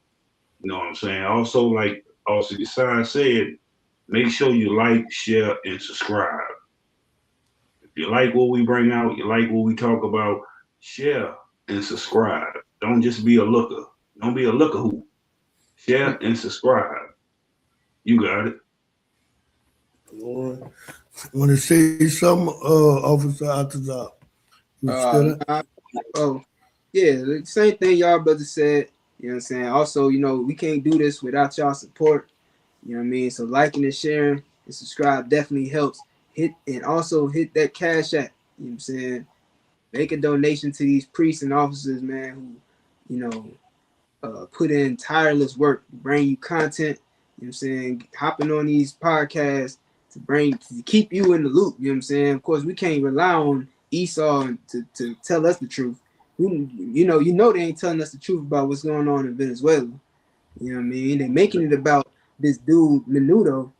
You know what I'm saying? Also, like Officer Desai said, make sure you like, share, and subscribe. If you like what we bring out, you like what we talk about, share and subscribe. Don't just be a looker. Don't be a looker who. Share and subscribe. You got it. Want to say something, Officer Atazar? Yeah, the same thing y'all brothers said. You know what I'm saying? Also, you know, we can't do this without y'all support. You know what I mean? So liking and sharing and subscribe definitely helps. Also hit that cash app. You know what I'm saying? Make a donation to these priests and officers, man, who, you know, put in tireless work to bring you content. You know what I'm saying? Hopping on these podcasts to keep you in the loop. You know what I'm saying? Of course, we can't rely on Esau to tell us the truth. You know they ain't telling us the truth about what's going on in Venezuela. You know what I mean? They're making it about this dude Menudo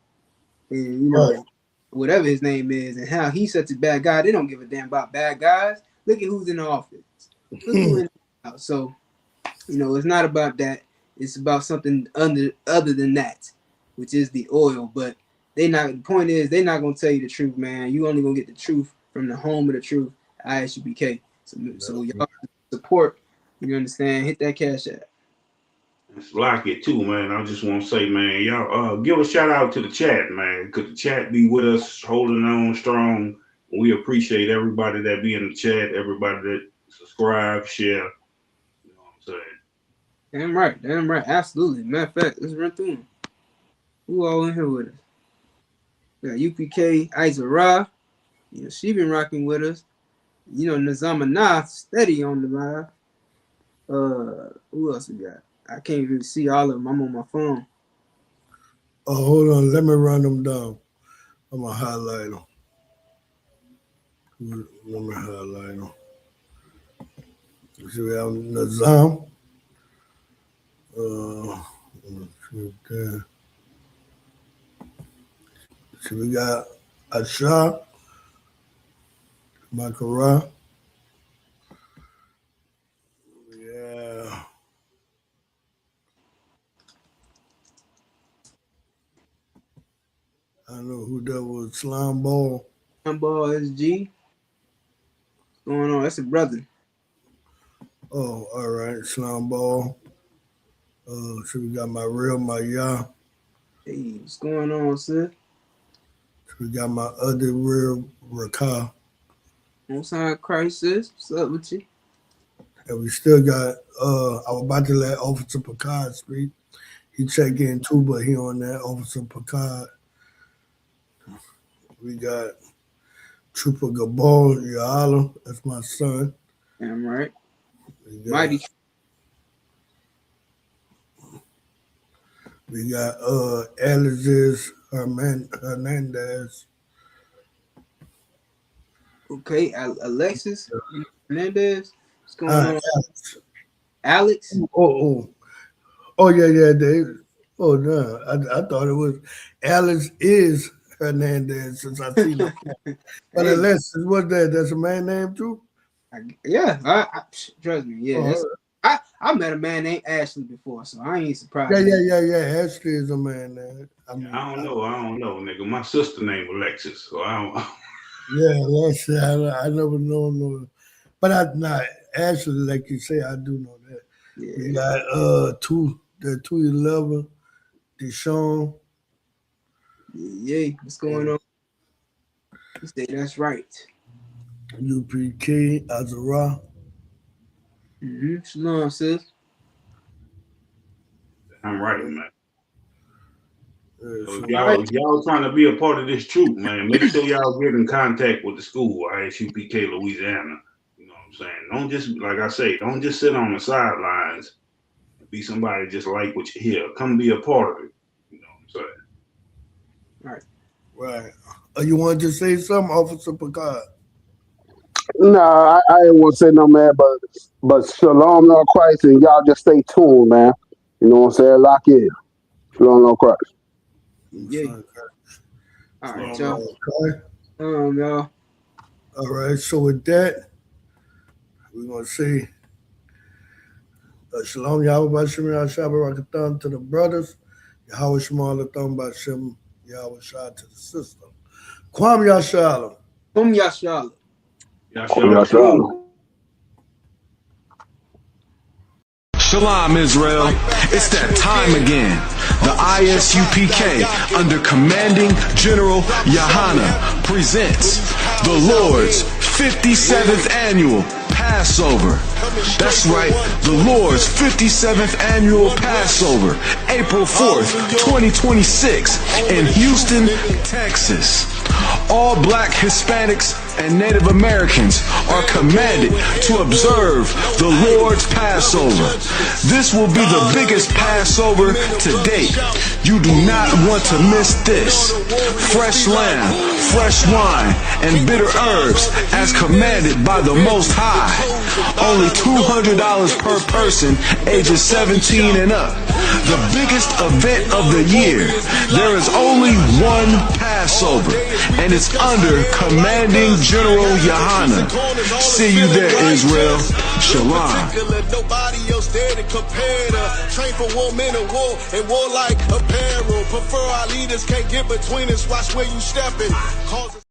and you know whatever his name is and how he's such a bad guy. They don't give a damn about bad guys. Look at who's in the office. Look who in the house. So you know it's not about that. It's about something other than that, which is the oil. But the point is they're not gonna tell you the truth, man. You only gonna get the truth from the home of the truth, ISUPK. So y'all support, you understand, hit that cash app. It's like it too, man. I just want to say, man, y'all give a shout out to the chat, man, because the chat be with us, holding on strong. We appreciate everybody that be in the chat, everybody that subscribe, share. You know what I'm saying? Damn right, absolutely. Matter of fact, let's run through them. Who all in here with us? We got UPK, Izara. You know, she been rocking with us. You know, Nazama Nah, steady on the live. Who else we got? I can't really see all of them. I'm on my phone. Oh, hold on. Let me run them down. I'm going to highlight them. Let me highlight them. So we have Nazam. So we got Asha, Makara. Yeah. I don't know who that was. Slime Ball. Slime Ball SG. What's going on? That's a brother. Oh, all right. Slime Ball. So we got my real, my ya. Hey, what's going on, sis? So we got my other real, Raka. Most High Christ, sis. What's up with you? And we still got, I was about to let Officer Picard speak. He checked in too, but he on that, Officer Picard. We got Trooper Gabal Yala. That's my son. Damn right. Mighty. We got Alexis Hernandez. Okay, Alexis Hernandez. What's going on? Alex? Oh, yeah, Dave. Oh, no. I thought it was Alex is Hernandez since I seen him. But Hey. Alexis, what's that? That's a man name too? Yeah, trust me. Yeah, I met a man named Ashley before, so I ain't surprised. Yeah. Ashley is a man name. I don't know, nigga. My sister named Alexis, so I don't. Yeah, Alexis. I never know. But Ashley, like you say, I do know that. Yeah. We got 211, Deshaun. Yeah, what's going on? You say that's right. UPK, Azara. Shalom, sis. I'm right, man. So if y'all trying to be a part of this troop, man, make sure y'all get in contact with the school, ISUPK, Louisiana. You know what I'm saying? Don't just, like I say, don't just sit on the sidelines and be somebody just like what you hear. Come be a part of it. You know what I'm saying? Right. You want to say something, Officer Picard? No, I ain't want to say no, man, but shalom, Lord Christ, and y'all just stay tuned, man. You know what I'm saying? Lock in. Shalom, Lord Christ. Yeah. All right, y'all. Y'all. All right, so with that, we're going to say Shalom Yahweh Bashem Yahshabarakathon to the brothers. Yahweh Shemalathon Bashem Yahweh Shah to the sister. Kwam Yashalom. Kwam Yashalom. Yashalom. Shalom, Israel. It's that time again. The ISUPK, under Commanding General Yahana, presents the Lord's 57th Annual Passover. That's right, the Lord's 57th Annual Passover, April 4th, 2026, in Houston, Texas. All black Hispanics and Native Americans are commanded to observe the Lord's Passover. This will be the biggest Passover to date. You do not want to miss this. Fresh lamb, fresh wine, and bitter herbs as commanded by the Most High. Only $200 per person, ages 17 and up. The biggest event of the year. There is only one Passover, and it's under Commanding General Yahana. See you there, Israel. Shalom. Nobody else there to compare to. Train for war, men of war, and war like apparel. Prefer our leaders, can't get between us. Watch where you stepping.